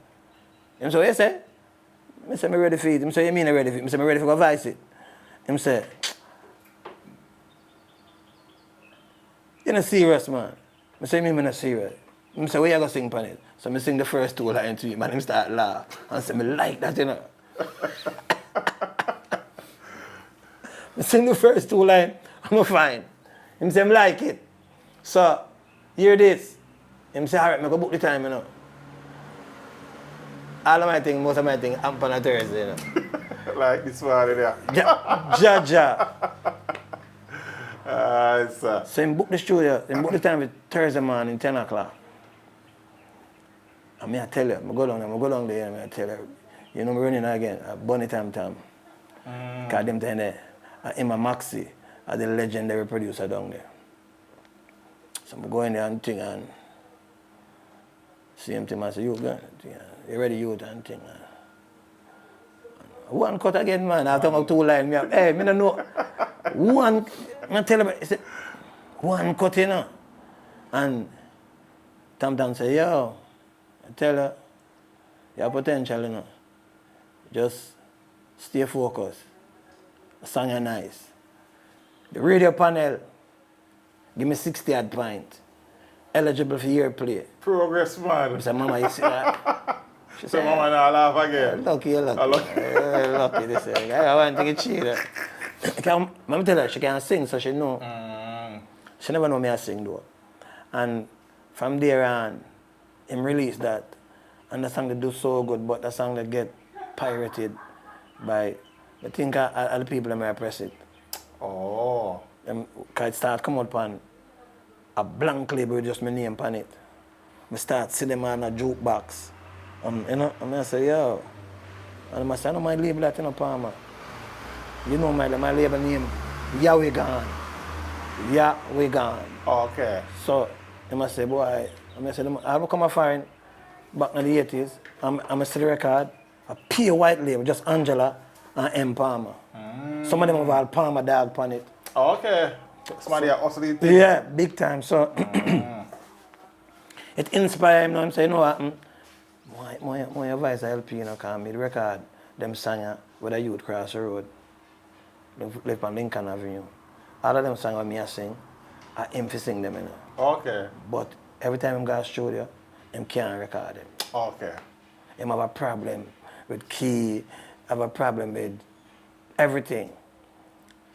And so he say, I say, I'm ready for it. I say, you mean I'm ready for it? I say, I'm ready for go vice it. I say, you're not serious, man. I say, I'm not serious. I say, where you going to sing on it? So I sing the first 2 lines to him and him start laugh. And I say, I like that, you know. I sing the first 2 lines, I'm fine. He say, I like it. So, hear this. He say, all right, I'm going to book the time, you know. All of my things, most of my things, I'm on a Thursday, you know. Like this one there. Ja. Sir. So he booked the studio, he booked the time with Thursday morning, 10 o'clock. And I tell you, I go down there and I tell her, you know, I'm running again, Bunny Tam Tam. Because them time there, Emma Maxi, the legendary producer down there. So I'm going there and thing and see him to I say, you ready you and thing. One cut again, man. After 2 lines, hey, I don't know. One, I tell him, one cut, you know. And Tam Tam say, yo, I tell her, you have potential, you know. Just stay focused. The song is nice. The radio panel, give me 60 odd points. Eligible for year play. Progress, man. I said, Mama, you see that? She So Mama now laugh again. Lucky, you're lucky. Lucky, this thing. I want to get cheated. Mama tell her she can sing, so she know. She never know me I sing, though. And from there on, him released that. And the song that do so good, but the song that get pirated by, I think, all the people that may press it. Oh. Because it start come out upon a blank label with just my name on it. I start seeing them on a jukebox. You know, and I say, yo. And I say, I know my label that, you know, Palmer. You know my label name, Yahweh Gone. Yahweh Gone. Okay. So, I say, boy, I say, I come a foreign back in the 80s. I'm a city record, a pure white label, just Angela and M. Palmer. Some of them have all Palmer dog on it. Okay. Somebody also did. Yeah, big time. So it inspired him. I'm saying, you know what? My advice I help you, you know, because me record them song with a youth cross the road. Live on Lincoln Avenue. All of them songs with me I sing, I aim to sing them, you know. Okay. But every time I go to the studio, I can't record them. Okay. I have a problem with key, I have a problem with everything.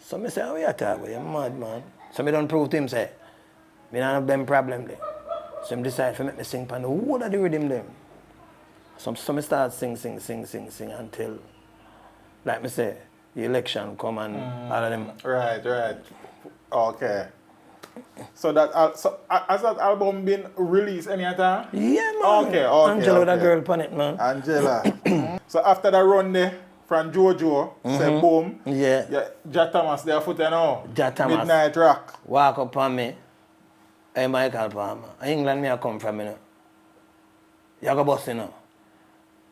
So I say, how you talk about? You're mad, man. So I don't prove to him, say, I don't have them problem there. So I decide to make me sing on the whole of the rhythm them. So I start sing until, like I say, the election come and all of them. Right. Okay. So that so has that album been released any time? Yeah, man. Okay. Angela with a girl on it, man. Angela. So after that run there, from Jojo, say boom. Yeah. Ja Thomas there foot now. Ja Thomas. Midnight Rock. Walk up on me. Hey, Michael Palmer. England me I come from, you know. You go bus, you know.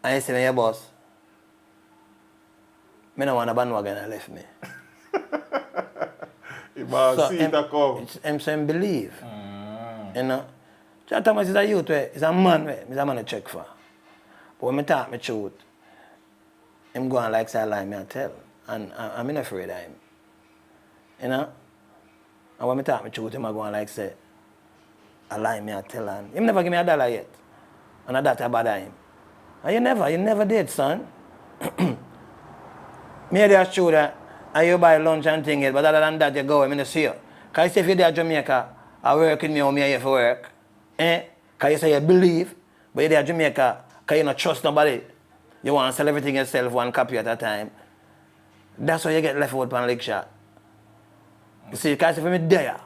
And you see me your bus. I don't want a bandwagon that left me. So see it come. I'm saying believe. You know. Ja Thomas is a youth, he's a man, he's a man to check for. But when I talk my truth, I'm going like say I lie me and tell. And I'm not afraid of him. You know? And when I talk my truth, I'm going like say I lie me and tell. And him never give me $1 yet. And that I bother him. And you never did, son. Me just true that and you buy lunch and things, but other than that you go, I mean see you. Because if you're there in Jamaica, I work with me or me here for work. Because you say you believe, but you're there in Jamaica, because you don't trust nobody. You want to sell everything yourself, one copy at a time. That's why you get left out on leg shot. You see, because if I'm there,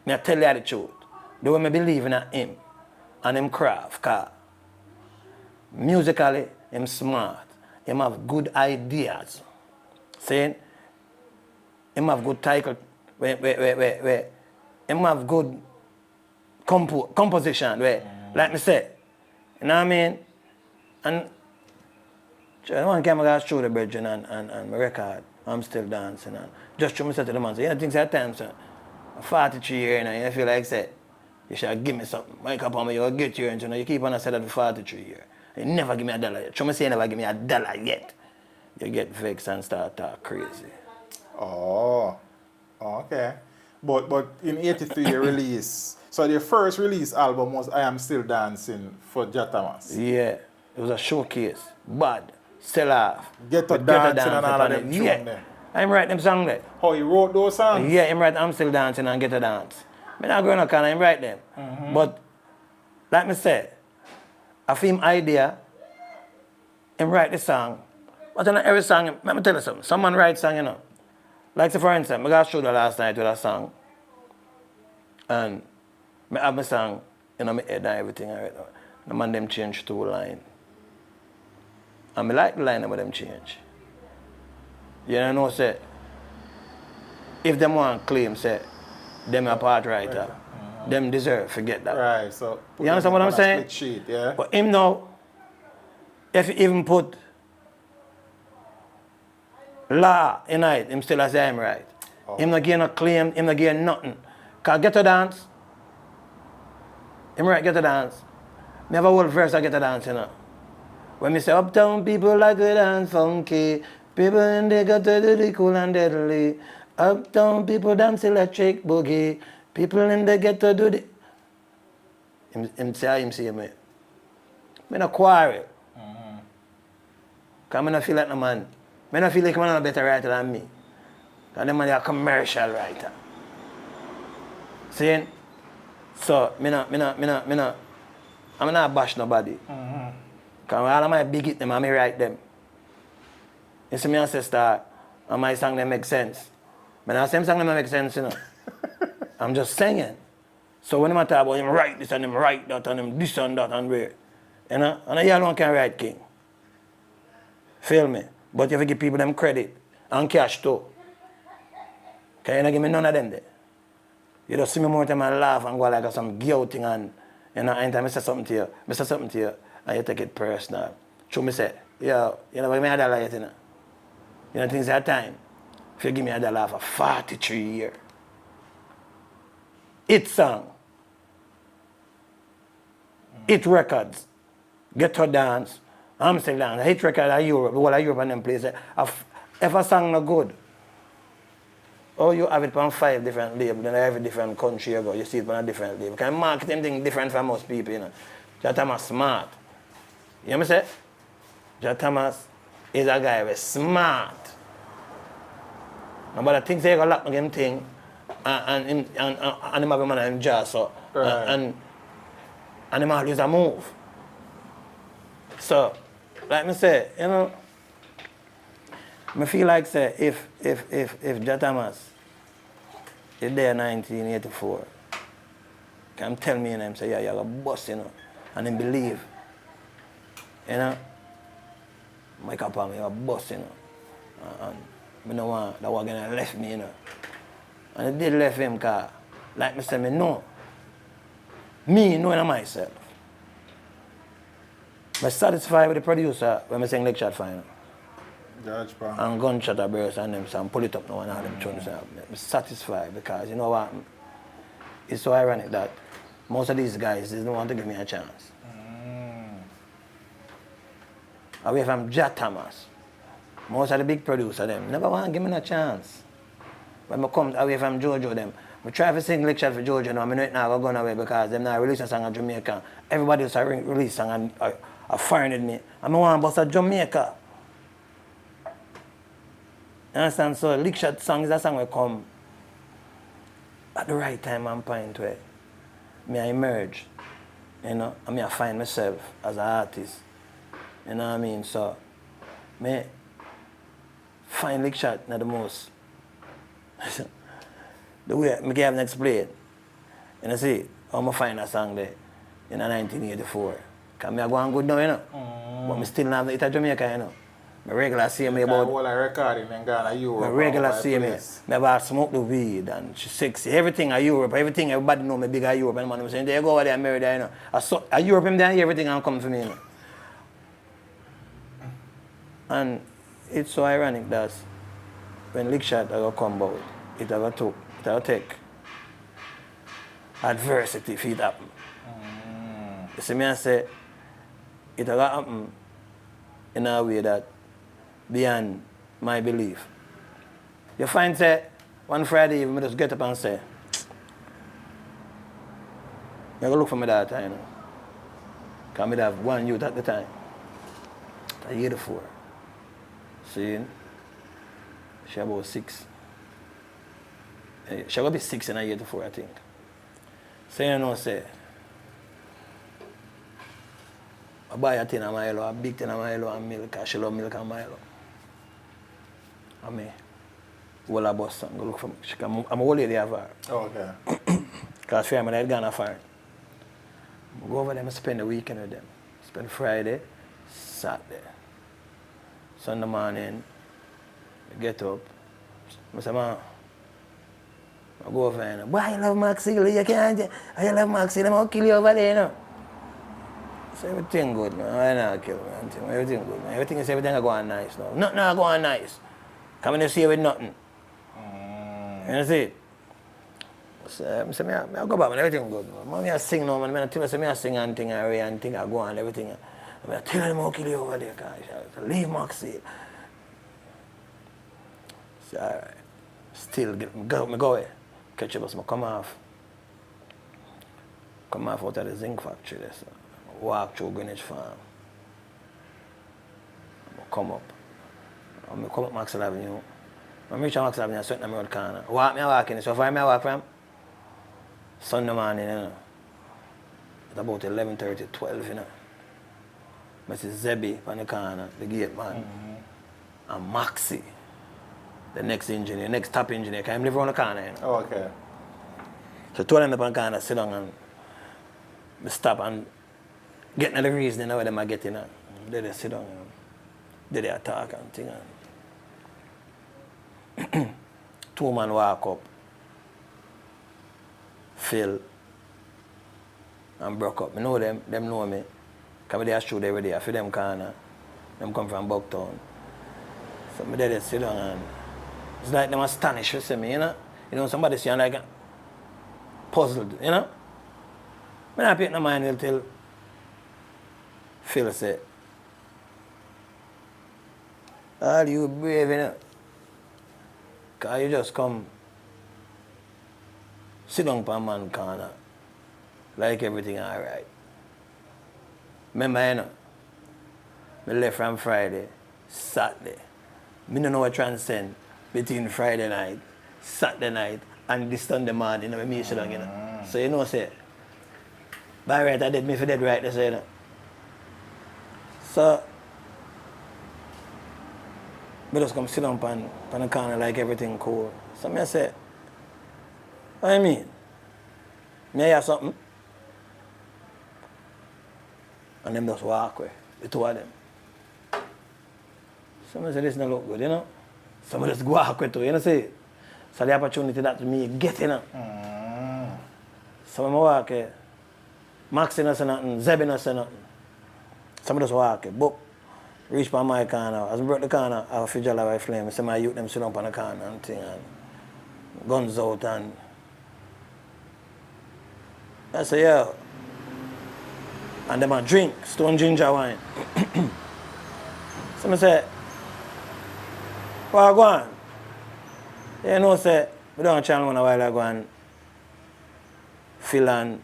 I tell you the truth. The way I believe in him and him craft, because musically, him smart. Him have good ideas. Saying, him have good title. Him have good composition. Like me say, you know what I mean? And one time I got through the bridge and my record, I'm still dancing. And just through me say to the man, so, you know, things at times, I'm 43 years and you feel like say, you should give me something. Michael Palmer, you'll get here and you keep on saying that for 43 years. You never give me a dollar yet. Show me say you never give me a dollar yet. You get vexed and start talk crazy. Oh, okay. But in 83 you release. So your first release album was I Am Still Dancing for Jatamas. Yeah. It was a showcase. Bad. Sell off. Get to dancing and all of them tune there. I'm write them songs there. How you wrote those songs? Yeah, I'm write I'm Still Dancing and Get to Dance. I'm not going to kind of write them. But like me said, I feel idea and write the song. But not every song, let me tell you something. Someone writes song, you know. Like say for instance, I got showed the last night with a song. And I have my song, you know, my head and everything. Right? The man them change 2 lines. And I like the line about them change. You know, say, if them want claim, say, them a part writer, them deserve to get that. Right, so you understand what I'm saying? Split sheet, yeah. But him now, if you even put law in it, him still say I'm right. Him not getting no claim, him not getting nothing. Cause Get to Dance, him right Get to Dance. Me have a whole verse I Get to Dance, you know. When me say uptown people like to dance funky, people in the gutter do the cool and deadly. Uptown people dance electric boogie, people in the ghetto do the. Him say me. Me no quarrel. Cause me no feel like no man. Me no feel like man a better writer than me. Cause them man a commercial writer. See? So me no. I'm not bash nobody. Because all of my big hit them, I may write them. You see me and sister, and my song them make sense. But the same song them make sense, you know. I'm just singing. So when I talk about him write this and him write that and him this and that and where, you know, and you alone can write king. Feel me? But you have to give people them credit and cash too. Can you not give me none of them there? You just see me more time and laugh and go like some gay thing and, you know, anytime I say something to you, and you take it personal. So me say, yo, you never give me a dollar yet, you know. You know, things at time. If you give me a dollar for 43 years. It song. It records. Get to Dance. I'm still dance. Hit record in Europe. The whole of Europe and them places. If a song not good, oh, you have it on 5 different labels, then every different country you go, you see it on a different label. Because marketing thing different from most people, you know. That time I'm smart. You know what I'm saying? John Thomas is a guy who's smart. But the things they got locked on him thing, and him have a man in jaw, so, and him always a move. So, like me say, you know, I feel like say if John Thomas is there in 1984, can tell me and him say, yeah, you're a boss, you know, and him believe. You know, Michael Palmer, you're a boss, you know. And I don't want that wagon left me, you know. And it did left him because, like I said, me know. Me knowing myself. I'm satisfied with the producer when I sing Leg Shot Final. Judge Palmer. And Gunshot a burst and them some pull it up now and all them tunes. I'm satisfied because you know what? It's so ironic that most of these guys they don't want to give me a chance. Away from Jack Thomas, most of the big producers them never want to give me a chance. When I come away from Jojo them, I try to sing lecture for Jojo now, I know it now going away because them now release a song in Jamaica. Everybody else release a song and are firing at me. I want to bust a Jamaica. You understand? So Lick Shot song is a song will come at the right time and point where me I emerge, you know, and I find myself as an artist. You know what I mean? So, me find Lick Shot not the most. The way I can explain. You know, see, how I find a song there in 1984. Because I go on good now, you know. But I still not have it in Jamaica, you know. My regular see me about. All I recording in Ghana, Europe. My regular see me. I about smoke the weed and she's sexy. Everything in Europe, everything everybody know me big in Europe. And man was saying, they go over there and marry there, you know. I Europe him there, everything and come for me, you know. And it's so ironic that when Lick Shot will come out, it will take adversity for it happen. You see me I say, it will happen in a way that beyond my belief. You find that one Friday evening, I just get up and say, I go look for my daughter, you know. Because I have one youth at the time. I year before. See? She about 6. She will be 6 in a year before, I think. So you know, say, I buy a tin of Milo, a big tin of Milo and milk, because she love milk and Milo. I mean, well, I bust and go look for me. I'm a old lady of her. Oh, okay. Because family had gone far. I go over there and spend the weekend with them. Spend Friday, Saturday. Sunday morning, I get up. I say, man, I go over there. Why you love MICHEAL? You can't. You love MICHEAL, I'm going to kill you over there, you know. So everything good, man. Why not kill me? Everything good, man. Everything is go on nice now. Nothing not go on nice. Come in to see you with nothing. You see? So I say, I go back, man. Everything good, man. I sing now, man. I tell you, I sing and thing, and thing, I go on, everything. I tell them I'll kill you over there, guys. Leave MICHEAL. So, all right. Still, go away. Catch a bus, I come off. Come off out of the zinc factory there, so. Walk through Greenwich Farm. I come up. I come up MICHEAL Avenue. I reach MICHEAL Avenue, I sit in the road corner. I walk in. So far, I walk from Sunday morning, you know. It's about 11:30, 12, you know. I see Zebby on the corner, the gate man. And Maxi, the next engineer, next top engineer, because I live around the corner, you know. Oh, okay. So two of them up on the corner, sit down and I stop and getting the reason, you know, where them are getting at. They just sit down, you know. They talk and thing. And 2 man walk up, Phil and broke up. I know them know me. Because they are shoot every day. I feel them corner. Them come from Bucktown. So I did sit down and it's like them astonished to see me, you know. You know, somebody see I'm like puzzled, you know. I don't pay no mind until Phil said, "Are you brave, you know? Because you just come sit down on man corner like everything all right." Remember, you know, I left from Friday, Saturday. I don't know what transcend between Friday night, Saturday night, and this Sunday morning, you know, me sit down, you know. So you know, say, by right, I did me for dead right, they say, you know. So, I just come sit down on the corner like everything cool. So I say, what I mean? Me hear something? And them just walk away, the two of them. Someone say, this doesn't look good, you know? Someone just walk away too, you know, see? So the opportunity that me get, you know? So when I walk here, Maxi not say nothing, Zebby not say nothing. Someone just walk here, boop, reach by my corner. As I broke the corner, I have a fidget light flame. I see my youth them sit up on the corner and thing, and guns out, and I say, yeah. And them a drink stone ginger wine. So I say, what go on? You know, say, we don't channel one a while ago and Phil and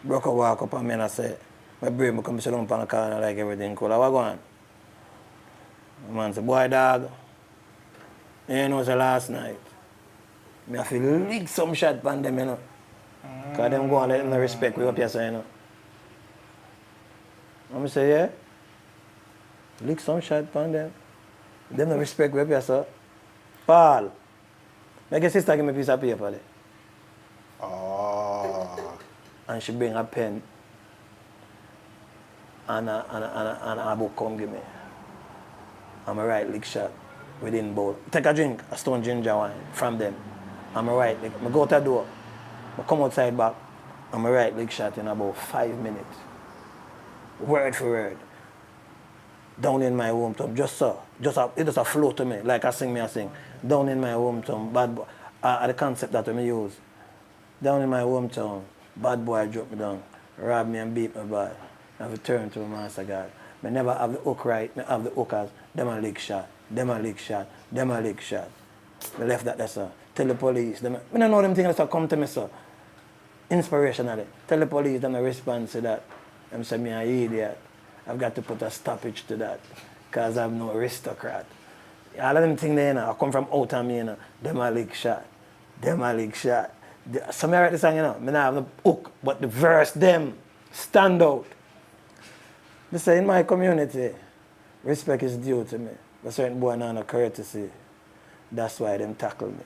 broke a walk up on me and I say, my brain will come sit down on the corner like everything cool. What go on? The man say, boy dog, you know, say last night, I have to lick some shot on them, you know. Because them go and let them no respect we up here, so, you know. I say, yeah, lick some shot on them. Them no respect we up here, so. Paul, make your sister give me a piece of paper there. Oh. And she bring a pen and a book come give me. I'm a right lick shot within bowl. Take a drink, a stone ginger wine from them. I'm a right lick. I go to the door. I come outside back. I'm a right lick shot in about 5 minutes. Word for word. Down in my hometown, just so. It just a flow to me, like I sing. Down in my hometown, bad boy. The concept that we use. Down in my hometown, bad boy drop me down, rob me and beat me by. I have to turn to my master God. I never have the hook right. I have the hookers. Them a lick shot. Them a lick shot. Them a lick shot. I left that there, sir. Tell the police. I don't know them things that come to me, sir. Inspirationally. Tell the police them a response to that. I'm saying me an idiot. I've got to put a stoppage to that. Because I'm no aristocrat. All of them things there, you know, I come from out of me, you know. Them a lick shot. Them a lick shot. Some I write the song, you know. I don't have the hook, but the verse, them, stand out. They say in my community, respect is due to me. But certain boy not no courtesy. That's why them tackle me.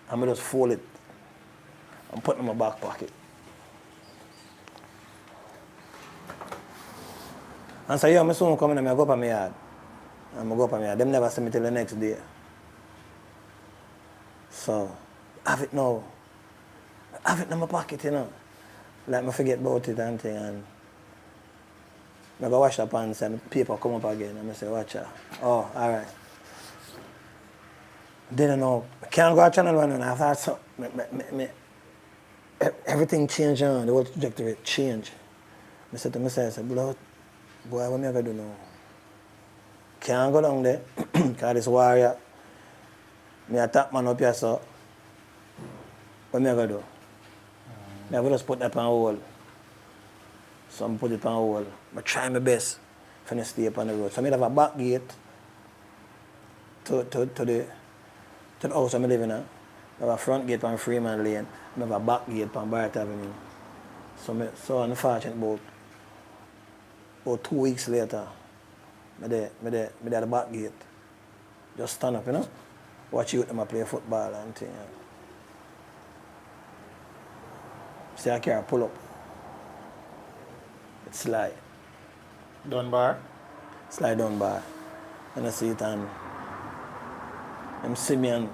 I'm just fold it and put it in my back pocket. And so, I'm soon coming and I go up on my yard. And I go up on my yard. Them never see me till the next day. So, have it now. Have it in my pocket, you know. Like I forget about it and thing. And I go wash the pants and the paper come up again. And I say, watch out. Oh, all right. Didn't know. I can't go to Channel 1 and I thought so. Everything changed on. The whole trajectory changed. I said to myself, I said, blood, boy, what am I going to do now? Can't go down there. Because this warrior, me attack man up here, so what am I going to do? I have to just put that on hold. So I put it on hold. I try my best to stay up on the road. So I have a back gate to the house I'm living in. I have a front gate on Freeman Lane. I have a back gate on Barrett Avenue. So unfortunate about 2 weeks later, I had the back gate. Just stand up, you know. Watch you with them play football and thing. See I can't pull up. It's slide. Dunbar? Slide down bar. And I see it and them see me and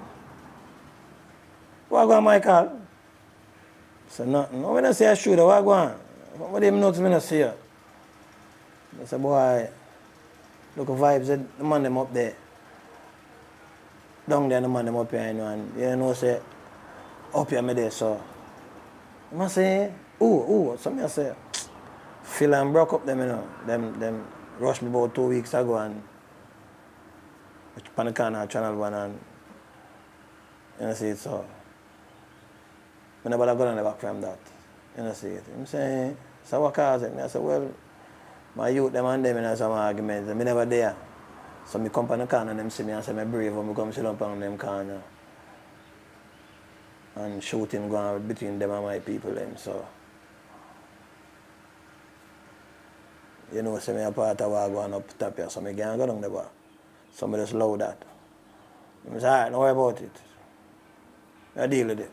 what go on, Michael? So nothing. No, when I say I shoot, what go on? What do you notice when I see you? I say, boy, look at vibes, the man them up there. Down there, the man them up here, you know, and you know, say, up here, me there, so. I say, ooh, so I say, Phil and broke up them, you know, them rushed me about 2 weeks ago and on the corner Channel 1 and you know see it, so I never got on the back from that. You know see it. I'm saying, so what cause it? I said, well, my youth them and them in some arguments, I never there. So I come on the corner and them see me and say I'm brave when I come sit up on them corner. And shooting going on between them and my people them, so you know, say me a part of what going up top here, so I can't go down the bar. So I just allow that. I say, all right, don't worry about it. I deal with it.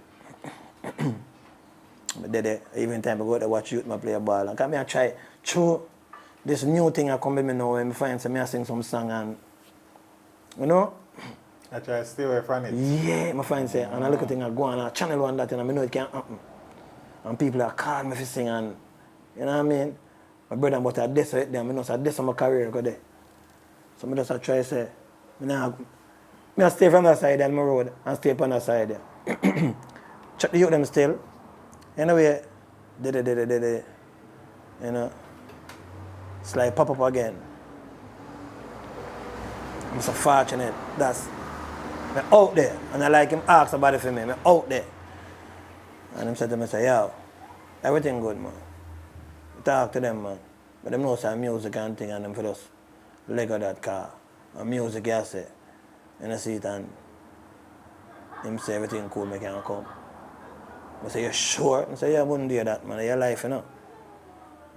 I did it. Even time I go to watch youth, I play a ball. And come here, try, through this new thing I come to me now, when I find some, I sing some song and, you know? I try to stay away from it. Yeah, I find say, and I look at things I go on, I channel one that, and I know it can't happen. And people are calling me for sing and, you know what I mean? My brother and butter, I desperate them, I know, so I desperate my career go there. So I just try to say, I stay from that side on my road and stay on that side there. Check the youth them still. Anyway, you know, it's like pop up again. I'm so fortunate. I'm out there. And I like him ask about it for me. I'm out there. And him said to me, say, yo, everything good, man. Talk to them, man. But them know some music and thing and them for just leg of that car. And music, I say. And I see it and him say everything cool, me can come. I say, you sure? I say, yeah, I wouldn't do that, man. Your life, you know.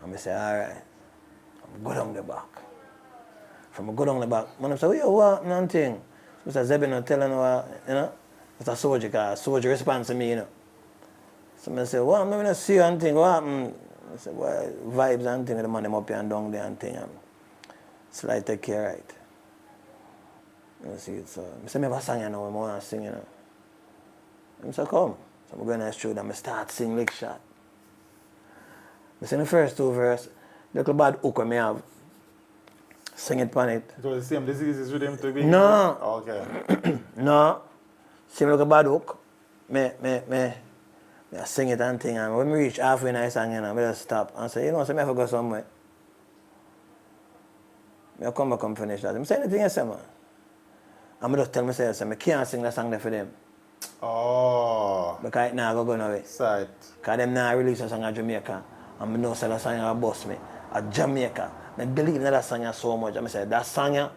And I say, all right. I'm go down the back. From I go down the back, man, I say, yo, what? Nothing. Mr. Zebin telling her, you know, it's a soldier car. Soldier responds to me, you know. So I say, well, I'm not going to see you and thing. What happened? I say, well, vibes and thing, the man them up here and down there and thing. It's like take care, right? You see it, so I say, I have a song, you know, I want to sing, you know. I say, come. So I'm going to show them, I start sing lick shot. I sing the first two verses, little bad hook I have. Sing it on it. It was the same diseases with him to be? No. Okay. No. Same little bad hook. Me I sing it and thing, and when we reach halfway in the song, you know, I just stop and say, you know, so I have to go somewhere. I come back and finish that. I say anything else, man. And I just tell myself, I can't sing that song there for them. Oh. Because it now go away. Sight. Because them now release a song in Jamaica. And I know that song will bust me. At Jamaica. I believe in that song so much. I say, that song,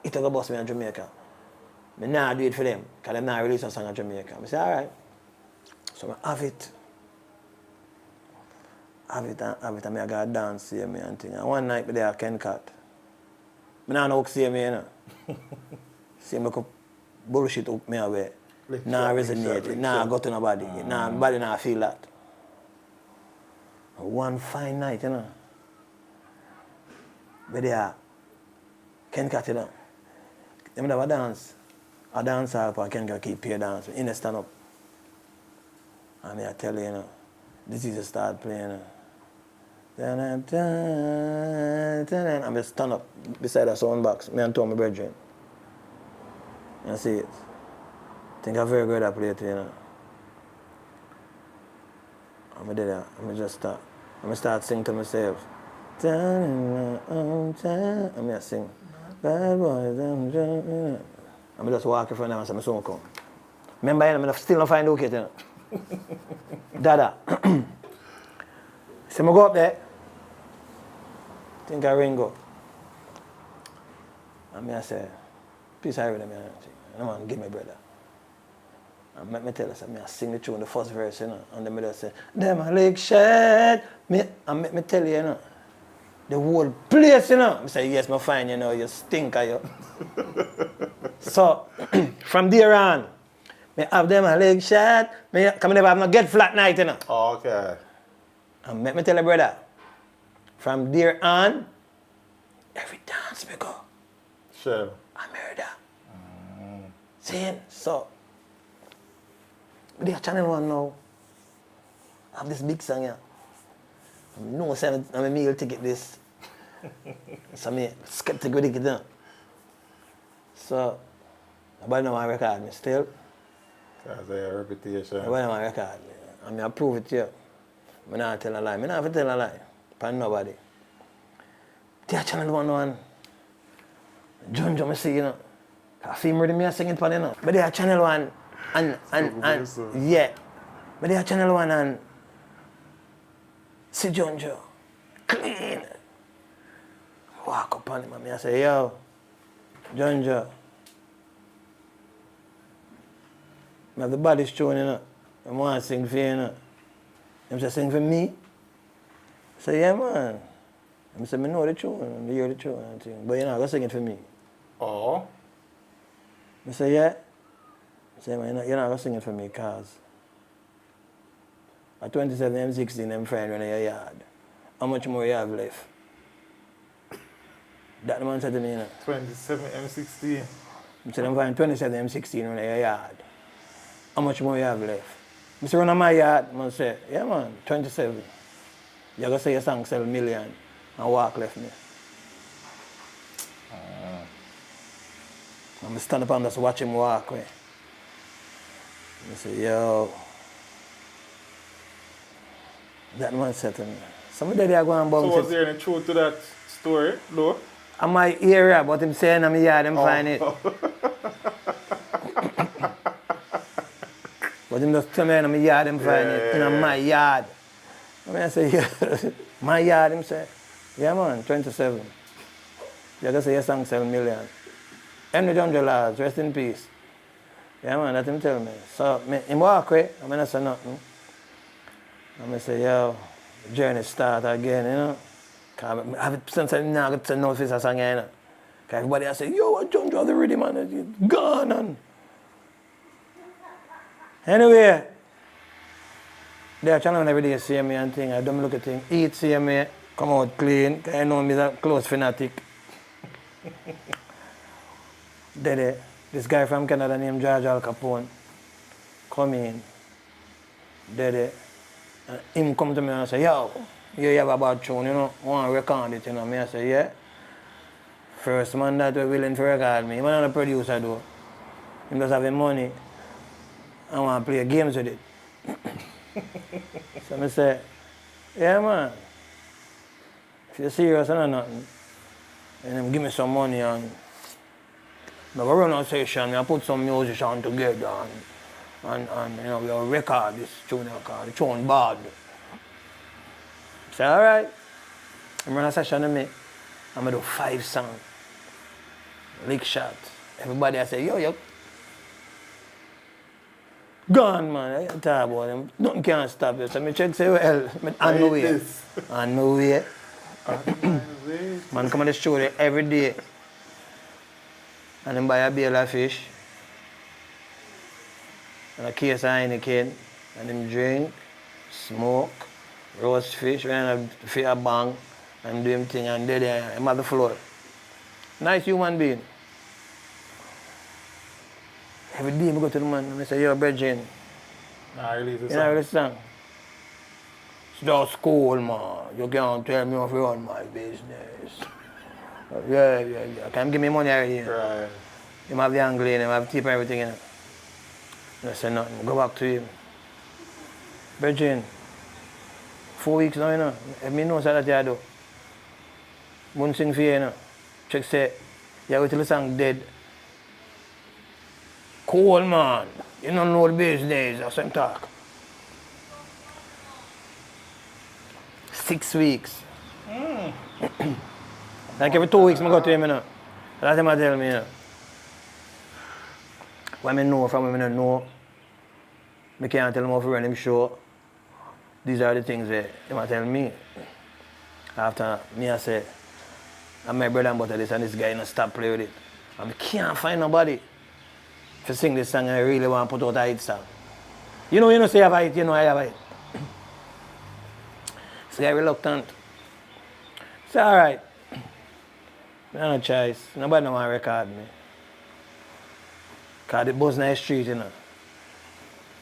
it will bust me in Jamaica. I now do it for them. Because them now release a song in Jamaica. I say, all right. So I have it. And I got to dance, see me and thing. And one night, I there Ken Cat. I don't know how to see me, you know. See me bullshit up me away. Nah resonate. Nah go to nobody. Nah, nobody nah feel that. One fine night, you know. But there, Ken Cat, you know. They have a dance. A dance hall for Ken Cat keep pay dance. In the stand up. And I tell you, you know, this is a start playing, you know. I'm just stand up beside a sound box, me and two of my brethren. You see it? I think I'm very good at playing it, you know. I'm there, I'm just start. I'm start singing to myself. I'm just sing. Bad boys, I'm just walk in front of them and say my song come. Remember, I'm still not find okay, you know. Dada. So I go up there. Think I ring up. And I say, peace I read them. And man, give me brother. And let me tell us, I sing the tune, the first verse, you know. And then I say, them a leg shed. And me tell you, you know, the whole place, you know. I say, yes, I'm fine, you know, you stink, you. So, from there on, me have them a leg shed. Because I never have no get flat night, you know. Oh, okay. And let me tell you, brother, from there on, every dance we go, sure. I murder. See? So, they are Channel 1 now. I have this big song here. No, I'm a meal ticket this. So I'm skeptical with it now. So, nobody know my record me still. That's a reputation. Nobody know my record. I prove it to you. I don't tell a lie. I don't have to tell a lie. Pan nobody. They are Channel 1. John, I see, you know. I feel more than me singing pan, you know. But they are Channel 1 and yeah. But they are Channel 1 and see John Joe. Clean. Walk up on him and I say, yo, John Joe. I have the body showing, you know. I want to sing for you, you know. He said, sing for me? I said, yeah, man. I said, I know the tune, I hear the tune, but you're not going to sing it for me. Oh? I said, yeah. I said, man, you're not going to sing it for me because at 27, M16, I'm frying in your yard. How much more you have left? That the man said to me, you know. 27, M16. I said, I'm frying 27, M16 in your yard. How much more you have left? I said, run on my yard. I said, yeah, man, 27. You're going to say your song sell million and walk left me. I'm stand up and just watch him walk away. I said, yo. That man said to me, somebody there go and bounce. So was there any truth to that story, though? In my area, but him saying in my yard, him find it. But him just tell me in my yard, him find it. In my yard. I say, yeah. My yard, him say, yeah man, 27. You gotta say your song sell million. Henry John Jolars, rest in peace. Yeah man, that him tell me. So him walk away, I mean I say nothing. I say, yo, journey start again, you know. Cause I have since I now get to know if it's a song, you know. Cause everybody I say, yo, John Joe the rhythm man, it's gone on. Anyway, they're trying every day see me and thing. I don't look at things. Eat, see me, come out clean. I know me a close fanatic. This guy from Canada named George Al Capone come in. And him come to me and say, yo, you have a bad tune, you know, I want to record it, you know. Me I say, yeah. First man that was willing to record me. He's not a producer though. He just have the money. I want to play games with it. So I say, yeah man, if you're serious and nothing, and then give me some money and I go run a session, I put some musicians together and you know, we'll record this tune called the tune bad. I say, alright. I run a session with me, I'm gonna do 5 songs. Lick shot. Everybody I say, yo, gone man, I talk about them. Nothing can stop you. So I check say, well, I'm on my way. On my way. Man come on the studio every day. And then buy a bale of fish. And a case of Heineken. And then drink, smoke, roast fish, and a bang. And do him thing and there, I'm at the floor. Nice human being. Every day I go to the man and I say, yo, brethren. Nah, release the You know the song? It's just cool, man. You can't tell me if you run my business. Yeah. Can you give me money already? Right. Him have the angle in him, have tip and everything in it. I say nothing. Go back to him. Brethren, 4 weeks now, you know. If me know that I do. One sing for you, you know. Check say, you go till the song dead. Cool, man. You don't know the business. That's what I'm talking. 6 weeks. Like every 2 weeks, I go to him, you know. That's what he tell me, you know. What I know from him, I don't know. I can't tell him how to run him show. These are the things that he might tell me. After me, I say, I'm my brother and butter this, and this guy not stop playing with it. And I can't find nobody to sing this song and I really want to put out a hit song. You know, say I have a hit, you know I have a hit. This guy reluctant. It's alright. I have no choice. Nobody don't want to record me. Because the buzz in the street, you know.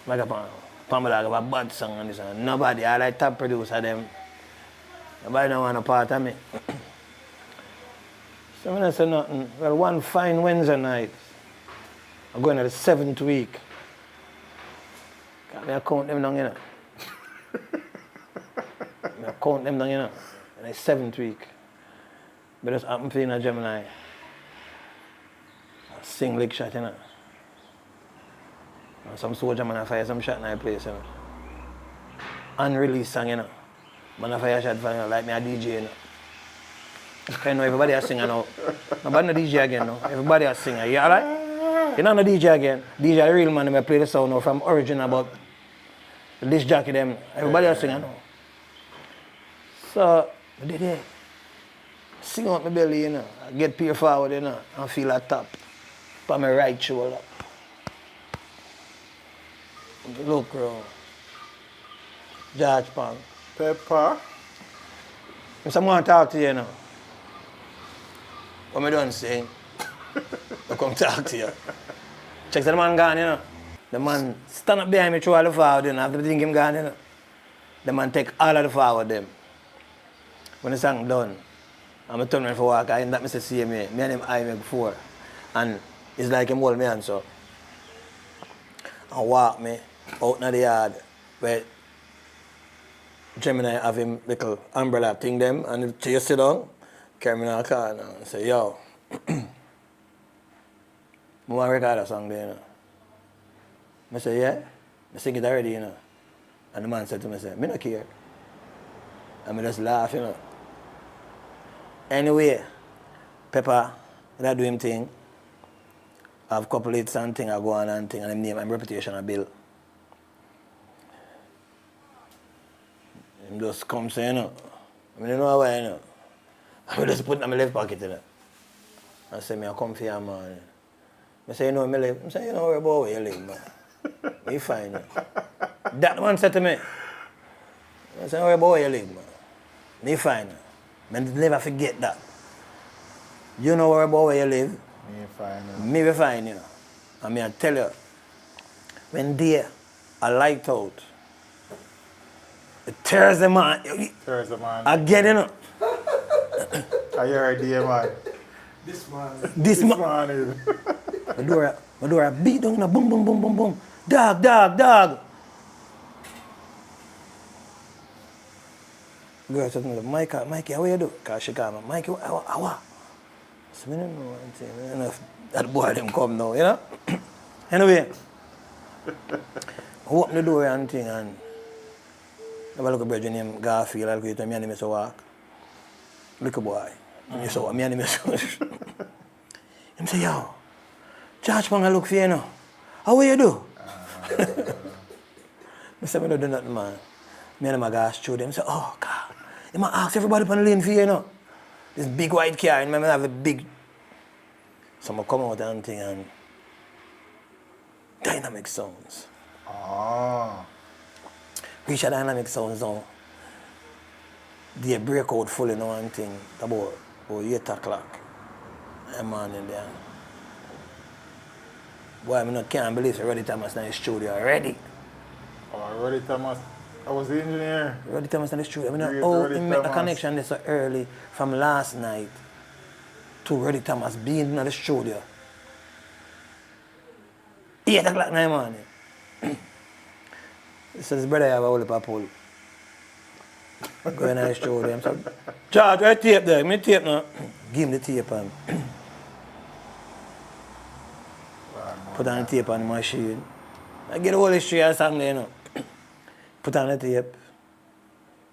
Like a Pamela have a bad song and this and nobody, I like top producer them. Nobody don't want a part of me. So when I say nothing, well, one fine Wednesday night, I'm going to the 7th week. I count them down, you know. I count them down, you know. And the 7th week. But just happen to be in a Gemini. I sing lick shot, you know. And some soldier man I fire some shot in my place, you know. Unreleased song, you know. Man I fire shot for, you know, like me a DJ, you know. You know, everybody a singer now. Nobody no DJ again now. Everybody a singer. You alright? You know no DJ again. DJ a real man, they play the sound now from original about the disc jockey them. Everybody a singer now. So, I did it. Sing out my belly, you know. I get peer forward, you know, and feel a tap. On my right shoulder. Look, bro. George Pang. Pepper. If someone talk to you, you know. When I done sing, I come talk to you. Check the man gone, you know. The man stand up behind me through all the forward, you know. After the thing him gone, you know. The man take all of the forward them. When the song done, I'm turn around for walk, I end up Mr. see me and him eye me before. And it's like him hold me hand so. And walk me out in the yard where Gemini have him little umbrella thing them and you sit down. Carry me in the car now and say, yo, I want to record a song there, you know. I say, yeah? I sing it already, you know. And the man said to me, I don't care. And I just laugh, you know. Anyway, Pepper, that do him thing. I have a couple hits and thing, I go on and thing, and him name and reputation I build. Him just come say, you know. I don't know why, you know. I just put it in my left pocket, you know. I say, I come for you, man. I say, you know, I say, you know, where about where you live, man. You fine, you know. That man said to me, I say, where about where you live, man. You fine, you know. I never forget that. You know where about where you live? Me fine, you know. Me be fine, you know. And I tell you, when there, a light out, it tears the man. There's a man. Again, you know. Are you already there, man? This man is. my door beat down, boom, boom, boom, boom, boom. Dog. Girl said to me, Mikey, how you do? Because she called me, Mikey, how? So I don't know anything. I don't know if that boy them come now, you know? Anyway, I open the door and thing and I have a little brother named Garfield, I'll go to me and him used to walk. Little boy. And you saw me and him used to Him say, yo, George Pang, I look for you now. How you do? I said, I don't do nothing, man. Me and him go through them. I say, oh, God. He might ask everybody on the lane for you, you know. This big white car, and I have a big... So I come out and thing and... Dynamic sounds. Ah. Reach a dynamic sounds now. They break out fully now and thing. About 8 o'clock. I'm morning there. Boy, I can't believe so Roddy Thomas in the studio already. Oh, Roddy Thomas. I was the engineer. Roddy Thomas in the studio. I mean, how he make a connection this so early from last night to Roddy Thomas being in the studio. 8 o'clock in the morning. So his brother have a whole heap of pull. Go in the studio. I'm saying, George, where tape there? Give me tape now. Give him the tape and put on the tape on the machine. I get the whole history of the song there, you know. Put on the tape.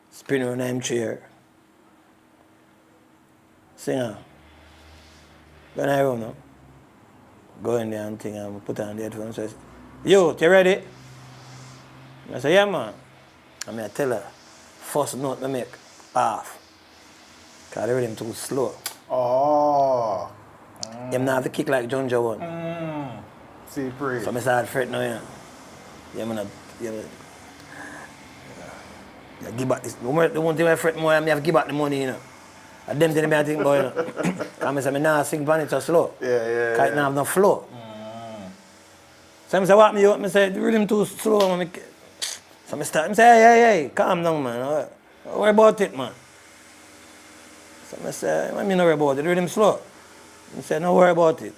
Spin around the chair. Sing on. Go in the room now. Go in there and thing and put on the headphones and say, yo, you ready? I say, yeah, man. I tell her, first note I make, off. Because the rhythm too slow. Oh. Him not have to kick like John Joe one. See, pray. So I start fretting now, you know. Yeah, man, give back this. The one thing I fret more, I have to give back the money, you know. And them things I think about, you know. Because I say, I now sing pan it so slow. Yeah. Because it don't have no flow. So I say, what me out? I say, the rhythm too slow. So I start, I say, hey, calm down, man. Don't worry about it, man. So I say, what me not worry about it? The rhythm slow. I say, don't worry about it.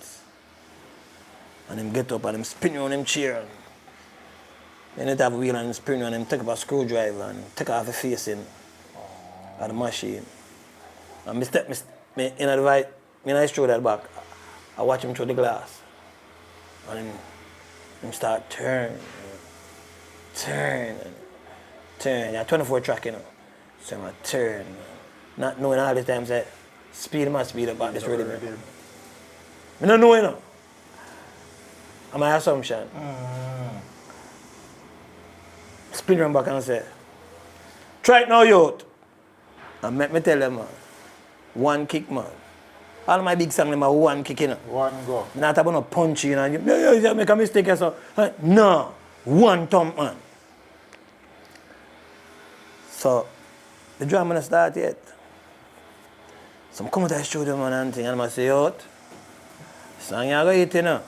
And him get up and him spin on him chair. Then he have a wheel and him spin on him, take up a screwdriver and take off the facing of the machine. And me step in the throw that back. I watch him through the glass. And him start turn. Yeah, 24 track, you know. So I turn. Not knowing all the time, say, speed up back this rhythm. I don't know, you know. And my assumption. Spin around back and say, try it now, youth. And make me tell them, man, one kick, man. All my big songs, them are one kick, you know. One go. Not about no punch, you know. You make a mistake, so. No, one thump, man. So, the drama not start yet. So, I come to the studio, man, and thing, and I say, youth, song you go eat, you know.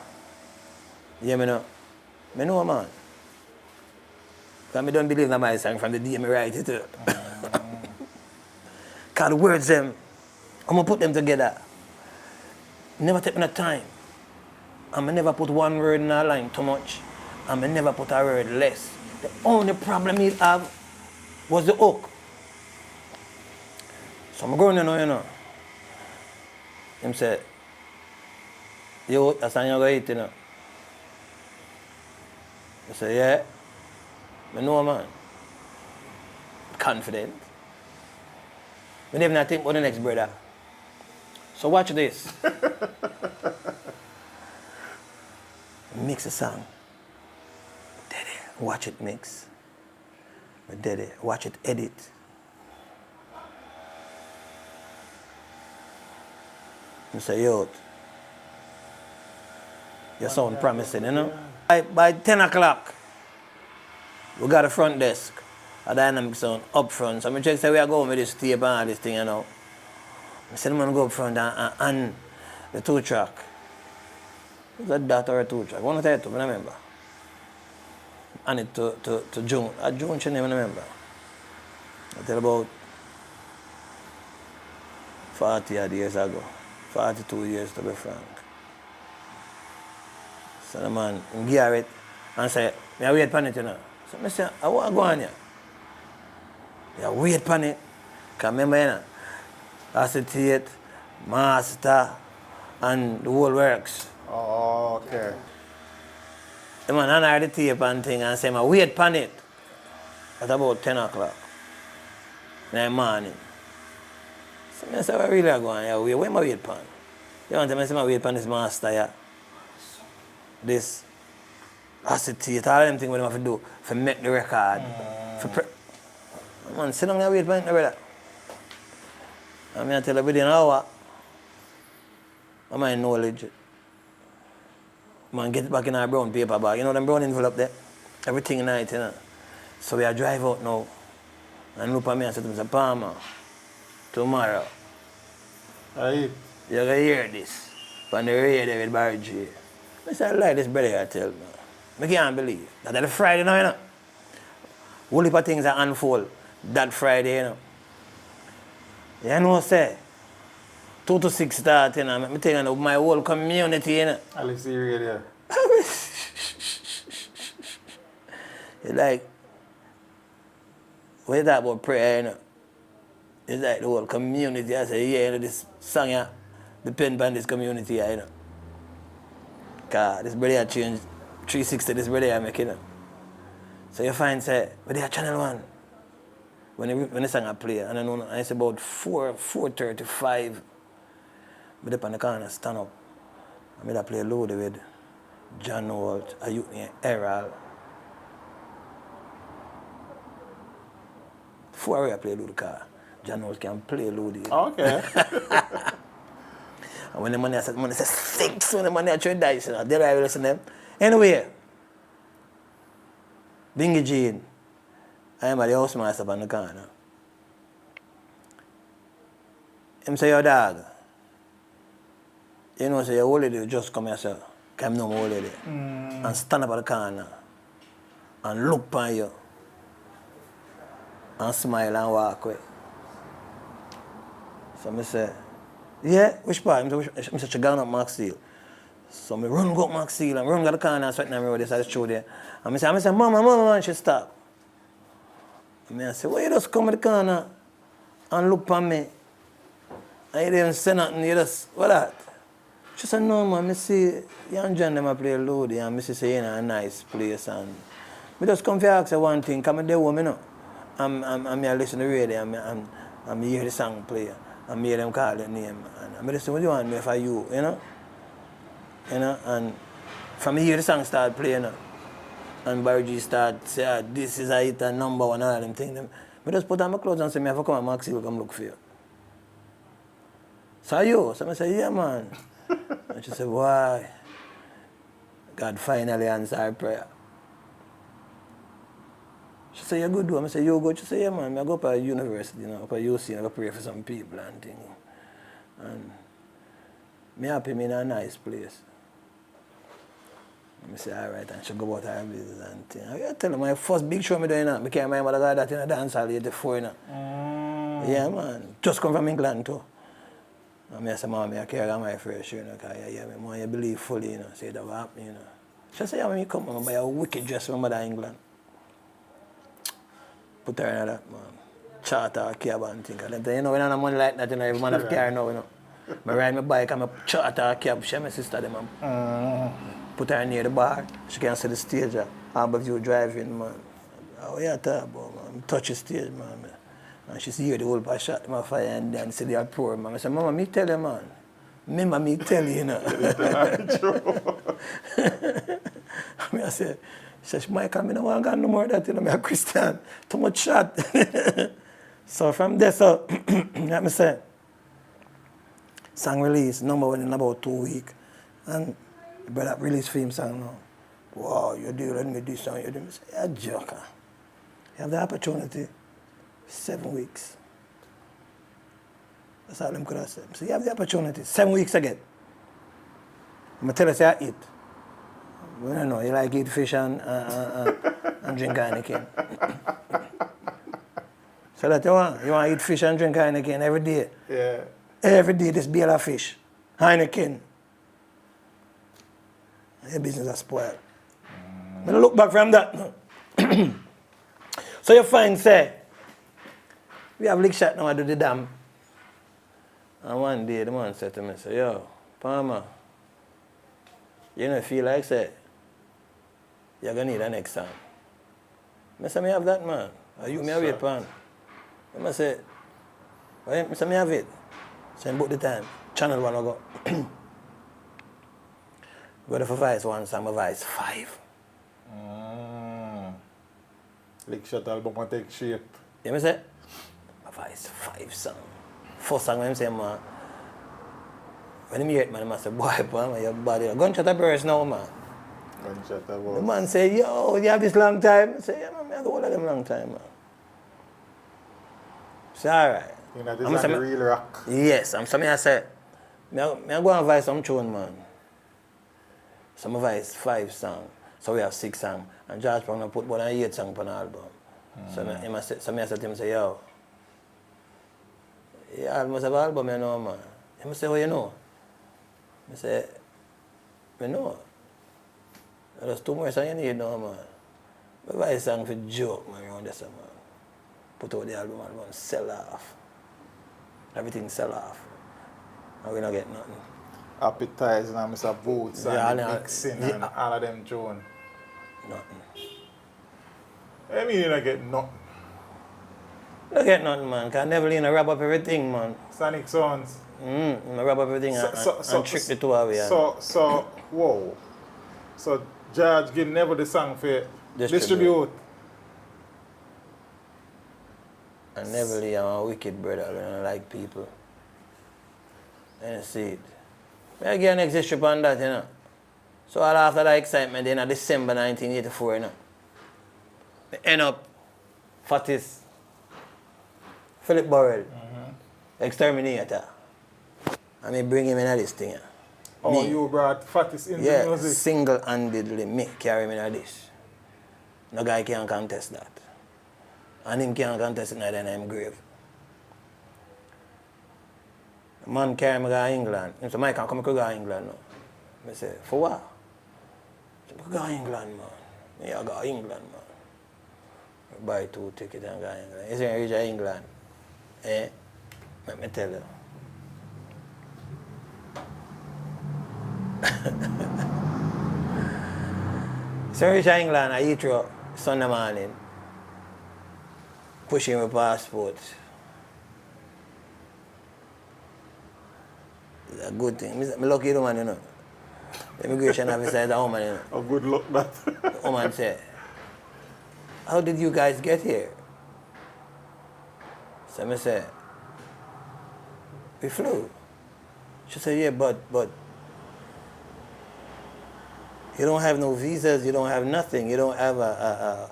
Yeah, me know. Me know, man. Because I don't believe in my song from the day I write it. Because the words, I'm going to put them together. Never take me no time. And I never put one word in a line too much. And I never put a word less. The only problem he have was the hook. So I'm going to know, you know. Him say, yo, that's how you're going to eat, you know. I say, yeah. I know, man. Confident. I never not think about the next brother. So watch this. Mix a song. Daddy, watch it mix. Daddy, watch it edit. I say, yo, your sound promising, you know? By 10 o'clock, we got a front desk, a dynamic sound up front. So I check say we are going with this tape and all this thing, you know. I said, I'm going to go up front and the 2-track. Was that that or a 2-track? One of the two, I remember. And it to June. June, she never remember. I tell about 40 odd years ago. 42 years to be frank. So the man, he gear it and say, I wait for it, you know. So I say, I want to go on here. I wait for it. Because remember, you know, acetate, master, and the whole works. Oh, okay. The man honor the tape and thing and say, I wait on it at about 10 o'clock in the morning. So I say, what really are going on? Where am I wait on? You want to say, I wait on this master here? This acetate, all them things what they have to do to make the record. Man, sit down and wait on it, brother. I'm going to tell you within an hour, I'm my knowledge. Man, get it back in our brown paper bag. You know them brown envelope there? Everything in it, you know. So we are drive out now and look at me and say to Mr. Palmer, tomorrow, Aye. you're going to hear this on the radio with Barry J. I said, I like this brother I tell me. I can't believe. That's Friday now, you know. Whole heap of things that unfold that Friday, you know. You know what I say? 2 to 6 start, you know. I'm telling you, my whole community, you know. Alex, you radio. It's like, when you talk about prayer, you know, it's like the whole community. I say, yeah, you know, this song here depends on this community, you know. Because this brother changed 360, this brother I make, you know. So you find, say, but they are Channel 1. When the song I play, and I know it's about 4:35. But up on the corner, stand up. I play loaded with John Holt, a youth named Errol. 4 hours I play loaded car. John Holt can play loaded. Okay. And when the money says 6, when the money I try dice, you know, they're right listen to them. Anyway, Bingy Jean, I am at the house master on the corner. Him say, your dog. You know, say, your old lady just come here, sir. Come no more old lady. And stand up at the corner. And look upon you. And smile and walk away. So I say, yeah, which part? I say, she gone up Maxfield. So I run go up Maxfield and run to the corner and sweating on the road. I show there. And I say, mama, and she stop. And I say, why you just come to the corner and look upon me? And you didn't say nothing, you just, what that? She said, no, man, I see you and John them play loaded, and I say, you're in a nice place. And I just come to ask you one thing, come there home, you know. I'm here listen to the radio, I'm hear the song play, I'm hear them call the name. And I say, what do you want me for you, you know? You know, and from here the song start playing, and Barry G start say, this is a hit and number one, and all them things. I just put on my clothes and say, I have to come and Maxie will come look for you. So you? So I say, yeah, man. And she said, why? God finally answered her prayer. She said, you're good, though. I said, you good? She said, yeah, man. I go up at university, you know, up at UC, and I go pray for some people and things. And I'm happy I'm in a nice place. I say, all right, and she go about her business and things. I tell her, my first big show I'm doing, I can't remember the guy that in a dance hall 84, you know. Yeah, man. Just come from England, too. And I said, Mom, I carry my first show, you know, because I believe fully, you know, say that will happen, you know. She said, yeah, when you come, I buy a wicked dress from Mother England. Put her in that, man. Charter a cab and things. And then, you know, when I have money like that, you know, every man have car now, you know. I ride my bike and I charter a cab. She and my sister, them, put her near the bar. She can see the stage, Harbour View driving, man. Oh, yeah, talk about, man. Touch the stage, man. And she see the whole part shot my fire and then see they are poor, man. I said, Mama, me tell you, man. Remember me tell you, you know. I said, she said, Michael, I don't want to no more of that, you know, I'm a Christian. Too much shot. So from there, so, let me say, song release, number 1 in about 2 weeks. And the brother released film song now. Wow, you're doing this song, you're doing this. You're a joker. You have the opportunity. 7 weeks. That's all I'm gonna say. So you have the opportunity. 7 weeks again. I'm gonna tell you, say I eat. Well, I know, you like eat fish and drink Heineken. So that you want to eat fish and drink Heineken every day. Yeah. Every day this beer of fish. Heineken. Your business is spoiled. But look back from that. So you find, say, We have lick shot now, I do the dam. And one day the man said to me, say, yo, Palmer, you know, feel like, say, you're going to need a next song. I said, me have that, man. Are you, me have it, pan. I said, well, I said, me have it. So I book the time. Channel 1 I go. Go to for Vice 1 song, my Vice 5. Lick shot album will take shape. You know what I say? My Vice 5 song. First song when I say, man, when I hear it, man, I say, boy, Palmer, your body. Gunshot a burst now, man. Gunshot a burst. The man say, yo, you have this long time? I say, yeah, man, I have all of them long time, man. Say, all right. You know, this is the real rock. Yes, I'm something I say, I go and Vice some tune, man. Some Vice 5 song. So we have 6 songs. And George Brown put one 8 songs on the album. So I said to him, say, yo, yeah, I must have an album, you know, man. He must say, oh, you know? I say, I know. There's 2 more songs you need, no, man. But Vice song for joke, man, around this, man. Put out the album, sell off. Everything sell off. And we don't get nothing. Appetizing and Mr. Boots and mixing and all of them tune. Nothing. I mean you don't get nothing. Don't get nothing, man. Cause I never lean to wrap up everything, man. Sonic Sounds. I wrap up everything and trick the 2 away. So, whoa. So George give never the song for distribute. I never leave. I'm a wicked brother. I don't like people. And see it. I get an exit trip on that, you know. So all after that excitement, in December 1984, you know. I end up Fatis, Philip Burrell, Exterminator. And me bring him in this thing. Oh, me. You brought Fatis into the music? Yeah, single-handedly, me carry him in this. No guy can contest that. And him can't contest it, then I'm grave. The man carry me to England. He said, Mike, come to go to England now. I said, for what? I said, go to England, man. Yeah, I go to England, man. I buy 2 tickets and go to England. He said, reach England. Let me tell you. So I reach England, I eat through Sunday morning. Pushing my passport. It's a good thing. I'm lucky man, you know. The immigration officer is a woman, you know. Oh, good luck, that. The woman said, how did you guys get here? So I said, we flew. She said, yeah, but you don't have no visas, you don't have nothing, you don't have a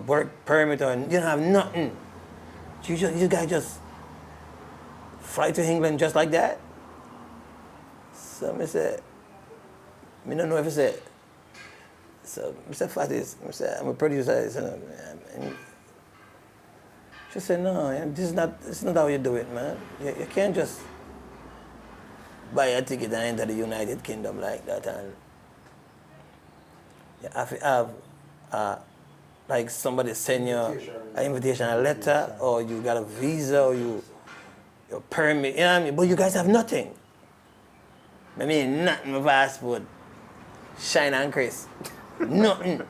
work permit, or you don't have nothing. You guys just fly to England just like that? So I said, I don't know if I said. So I said, Fatis, I said, I'm a producer. She said, no, this is not how you do it, man. You can't just buy a ticket and enter the United Kingdom like that. And you have to have like somebody send you an invitation, a letter, or you got a visa, or your permit, you know what I mean? But you guys have nothing. I mean, nothing, my passport. Shine and Chris. Nothing.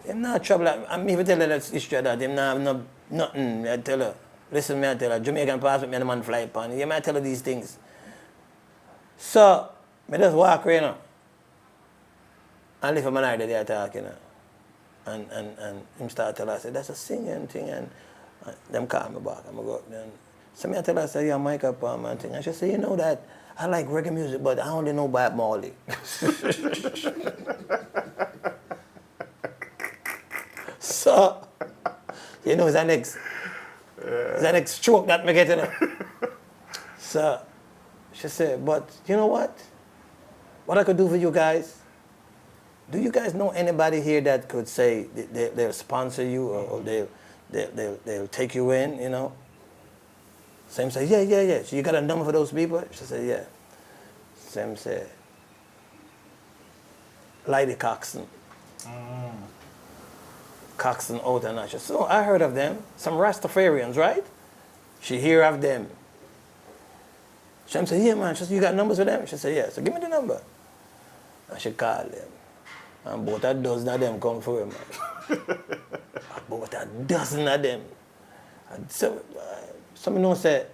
I'm not trouble. I'm even telling that history that I'm not have nothing. I tell her, listen, me I tell her, Jamaican passport, me and the man fly upon. You might tell her these things. So, I just walk around, you know, and leave my night there talking, you know. And him start tell her, I said, that's a singing thing, and them call me back, I'm go up there. So I tell her, I say, yeah, Michael Palmer and thing. And she say, you know that I like reggae music, but I only know Bob Marley. So, you know, it's the next stroke that me get, you know. So, she said, but you know what? What I could do for you guys, do you guys know anybody here that could say they'll sponsor you or they'll take you in, you know? Sam said, yeah. So you got a number for those people? She said, yeah. Sam said, Lady Coxon. Coxon out and that. She said, oh, I heard of them. Some Rastafarians, right? She hear of them. She said, yeah, man. She said, you got numbers with them? She said, yeah. So give me the number. And she called them. And about a dozen of them come for her, man. About a dozen of them. And so, some know say,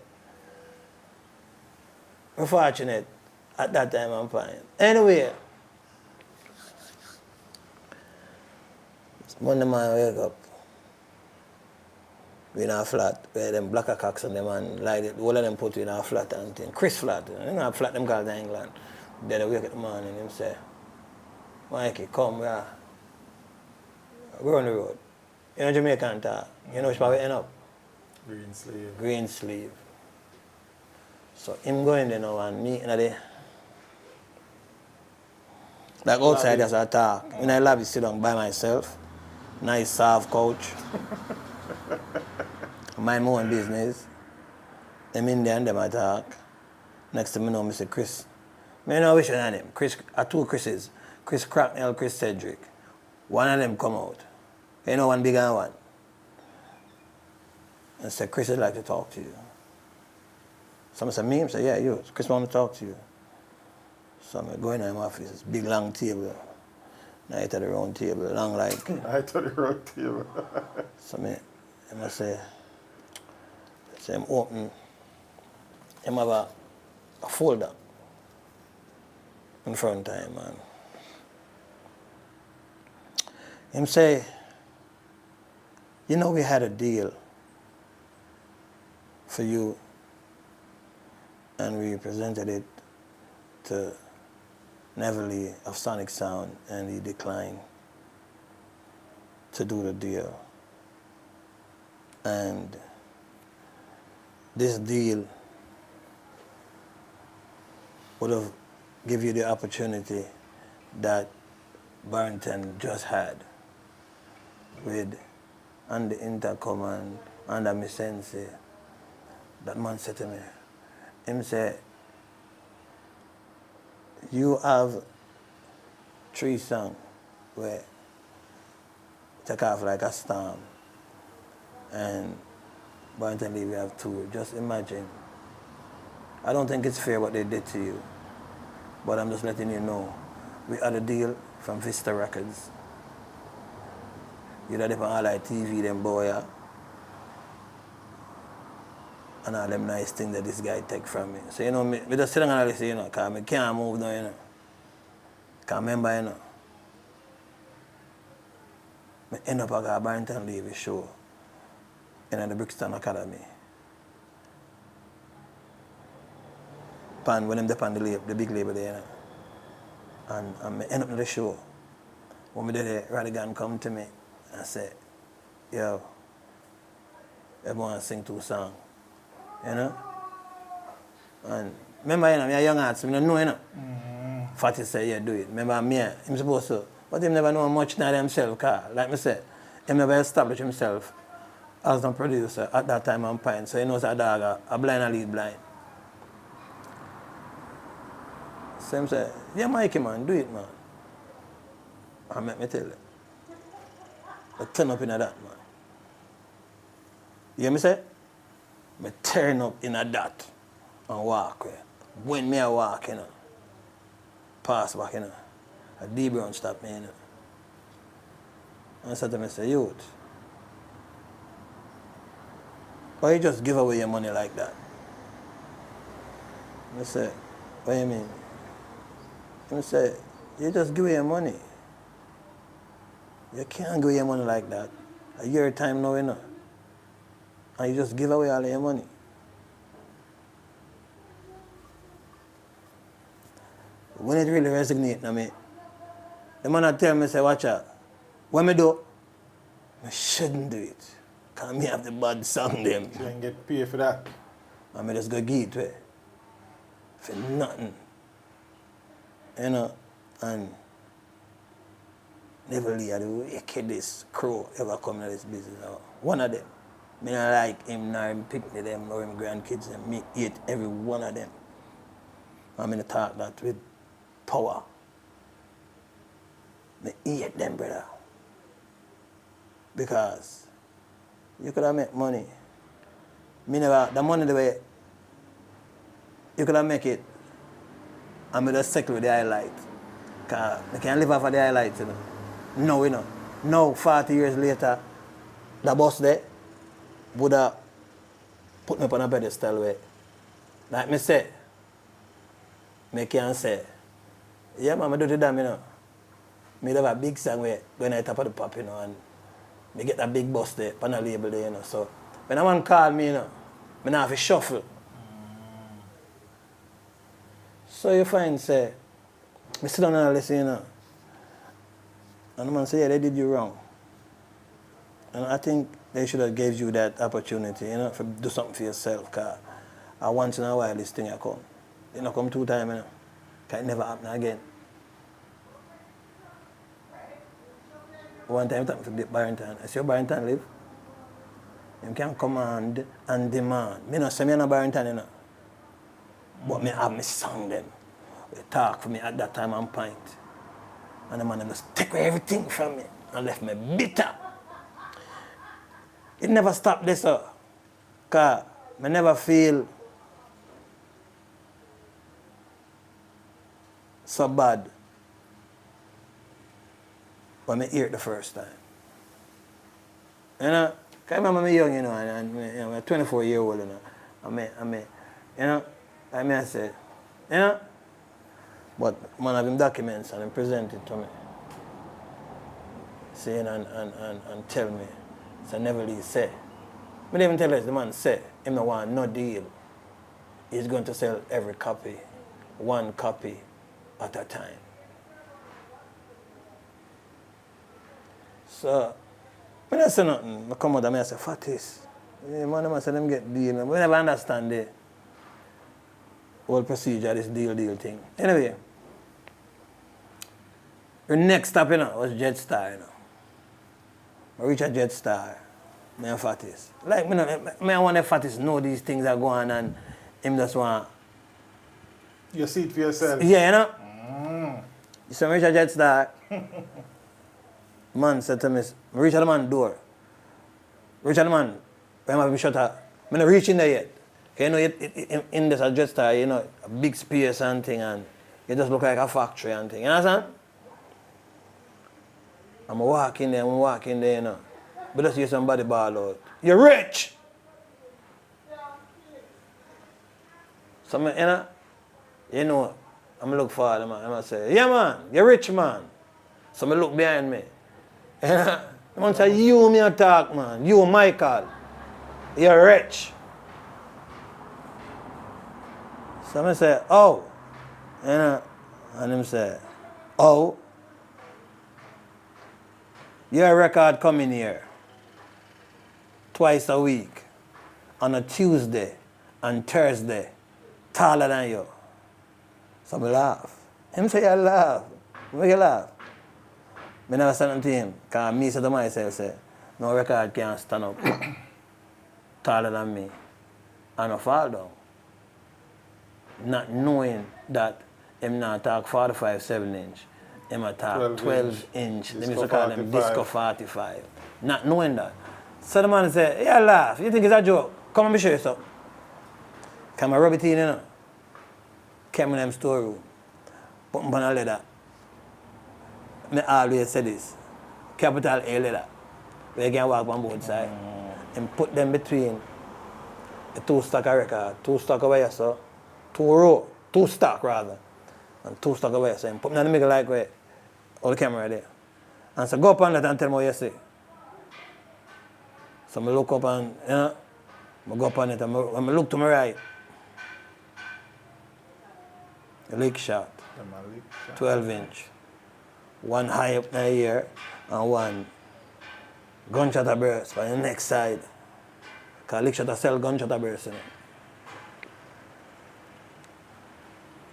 we're fortunate at that time I'm fine. Anyway, Monday morning wake up. We in a flat where them black cocks and them and like it, all of them put in a flat and thing. Chris flat, you know a flat them called in England. Then I wake up in the morning him say, Mikey, come, we are on the road. You know Jamaican talk. You know which part we end up? Green sleeve. Green sleeve. So him going there now and me in the like outside as I talk. In the lobby sit down by myself. Nice soft couch. Mind my own business. Them in there and them I talk. Next thing I know, I say Chris. I know which one of them. Chris, two Chris's. Chris Cracknell, Chris Cedric. One of them come out. You know one big and one. And say, Chris would like to talk to you. Someone said, me? I say, yeah, you. Chris want to talk to you. So I go in my office. It's a big long table. Night at the round table, long like. Night at the round table. So I say, I'm open. I have a folder in front of him, man. Him say, you know we had a deal for you and we presented it to Neverly of Sonic Sound and he declined to do the deal. And this deal would have given you the opportunity that Barrington just had with on the intercom and under my sensei. That man said to me, him said, you have 3 songs where take off like a storm and Barrington Lee we have 2. Just imagine. I don't think it's fair what they did to you, but I'm just letting you know. We had a deal from Vista Records. You know, they on all like TV, them boy, yeah? And all them nice things that this guy take from me. So, you know, me just sit down and listen, you know, because I can't move now, you know. Because remember, you know, I end up at Barrington Levy show in the Brixton Academy. When them up on the big label there, you know. And I end up in the show. When we did it, Radigan come to me and say, yo, everyone sing 2 songs. You know? And remember, you know, I'm a young artist, I don't know, you know. Fatty said, yeah, do it. Remember, I'm supposed to. But he never know much now himself, because, like I said, he never established himself as a producer at that time on Pine. So he knows a dog, a blind and lead blind. So he said, yeah, Mikey, man, do it, man. And let me tell you. I turn up in that, man. You hear me say? I turn up in that and walk. When me I walk, you know, pass back, you know, a D-Brown stop me, you know. And I said to me, say, youth, why you just give away your money like that? I said, what do you mean? I said, you just give away your money. You can't give away your money like that. A year time now, you know. And you just give away all of your money. When it really resonates on me, the man tell me, say, watch out. What me do? I shouldn't do it. Because me have the bad song them. You can get paid for that. And I just go give it for nothing. You know, and never leave the wickedest crow ever come to this business. One of them. Me not like him, nor him picnic them, nor him grandkids, them. Me hate every one of them. I'm going to talk that with power. Me hate them, brother. Because you could have made money. Me never, the money the way, you could have make it, and me just settle with the highlight. Because I can't live off of the highlights, you know. No, you know. Now, 40 years later, the boss there would have put me on a pedestal where, like me say, me can say, yeah, man, I do the damn, you know. Me have a big song where when I top of the pop, you know, and me get a big boss there, on a label there, you know. So, when a man call me, you know, me not have to shuffle. So you find, say, me sit down and listen, you know. And the man say, yeah, they did you wrong. And I think they should have gave you that opportunity, you know, to do something for yourself. Because once in a while this thing I come. It not come 2 times, you know. Because it never happen again. One time it happened to Barrington. I see Barrington live. You can command and demand. Me not say me no Barrington, you know. But me have me song them. They talk for me at that time on point. And the man just take away everything from me and left me bitter. It never stopped this, sir. Because I never feel so bad when I hear it the first time. You know, because I remember me young, you know, and you know, I'm 24-year-old, you know. You know, I say, you know, but man have him documents and him present it to me. Saying and tell me. So never really say. I didn't even tell us the man say, him no want no deal. He's going to sell every copy, 1 copy at a time. So, when I say nothing, I come out and I say, Fatis. Yeah, man, I say them get deal. We never understand the whole procedure, this deal thing. Anyway, the next stop, you know, was Jetstar, you know. I reach a Jetstar, me and Fatis. Like, me I want the Fatis know these things are going on and him just want... You see it for yourself? Yeah, you know? So I reach a Jetstar. Man said to me, I reach the man door. Reach the man, when I have shut up. I'm not reaching there yet. You know, in this Jetstar, you know, a big space and thing, and it just look like a factory and thing. You understand? I'm walking there, you know. But just hear somebody bawl out. You're rich! So, you know, I'm look forward, man. I'm say, yeah, man, you're rich, man. So, I look behind me. The man say, you, me talk, man. You, Michael. You're rich. So, I say, oh. You know, and him say, oh. Your record coming here twice a week on a Tuesday and Thursday, taller than you. So I laugh. Him say, I laugh. Make you laugh. I never said nothing to him, because me said to myself, say, no record can't stand up taller than me and I fall down. Not knowing that him not talk 45 7-inch. Him attack 12 inch. They used to call them Disco 45. Not knowing that. So the man say, yeah, laugh. You think it's a joke? Come and be show you something. Come and rub it in, you know. Came in them storeroom. Put him on a leather. I always say this. Capital A leather. Where you can walk on both sides. And put them between the 2 stack of record. 2 stack over here, so 2 row. 2 stack rather. And 2 stack over here. So and put me in the middle like where. All the camera there. And so go up on that and tell me what you see. So I look up and, you know, I go up on it and I look to my right. A lick shot. 12 inch. 1 high up in the ear and 1 gunshot a burst on the next side. Because lick shot a sell gunshot a burst in it.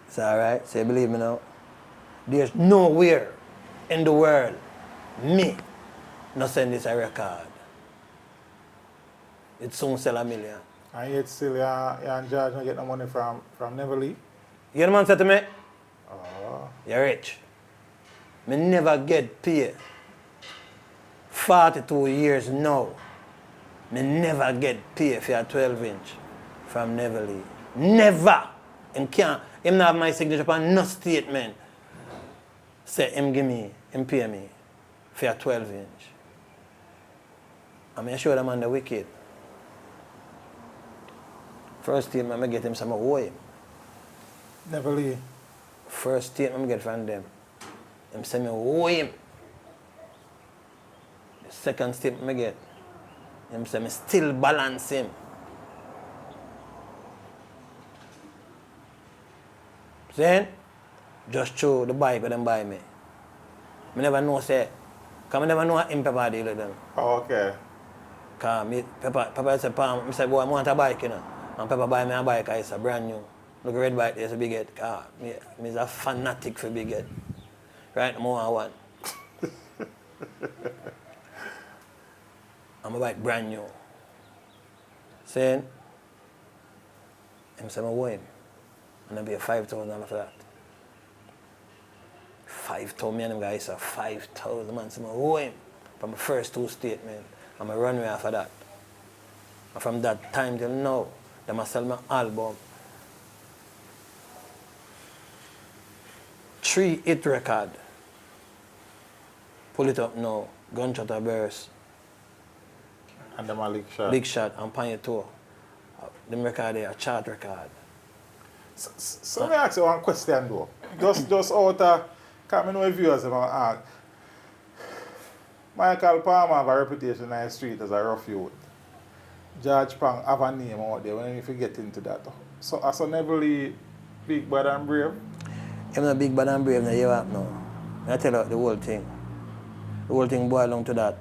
It's alright, so you believe me now? There's nowhere in the world me not send this a record. It soon sell $1 million. And yet still you're in charge and get the money from Never Leave? You know the man said to me? Oh. You're rich. Me never get paid 42 years now, me never get paid for a 12-inch from Neverly. Never. Him can't. Him not have my signature upon no statement. Say him pay me for a 12-inch. I'm sure the man the wicked. First statement I get him some owe him. Neverly. First statement I get from them. Him say me owe him. The second statement I get, him say me still balance him. Then, just show the bike with them buy me. I never know say, because I never know him Pepper deal with them. Oh, okay. Because Pepper say, Palm, I say, boy, I want a bike, you know. And Pepper buy me a bike, it's a brand new. Look, red bike, there's a big head. I'm a fanatic for big head. Right, more I want. I'm a bike brand new. Saying, him say, I owe him. And I'll be a $5,000 for that. 5,000, me and them guys are 5,000, man. So I owe him from my first two statements. I'm a runway after that. And from that time till now, they must sell my album. 3 hit record. Pull it up now. Gunshot a Burst. And them a Lick Shot. Big Shot and Pioneer Tour. Them record there, a chart record. So let me ask you one question though. Just out of, because I know the viewers are going to ask. Michael Palmer have a reputation in the street as a rough youth. George Pang have a name out there when you get into that. So as a Neverly big, bad and brave? I'm not big, bad and brave, now you have no. I tell you the whole thing. The whole thing boils down to that.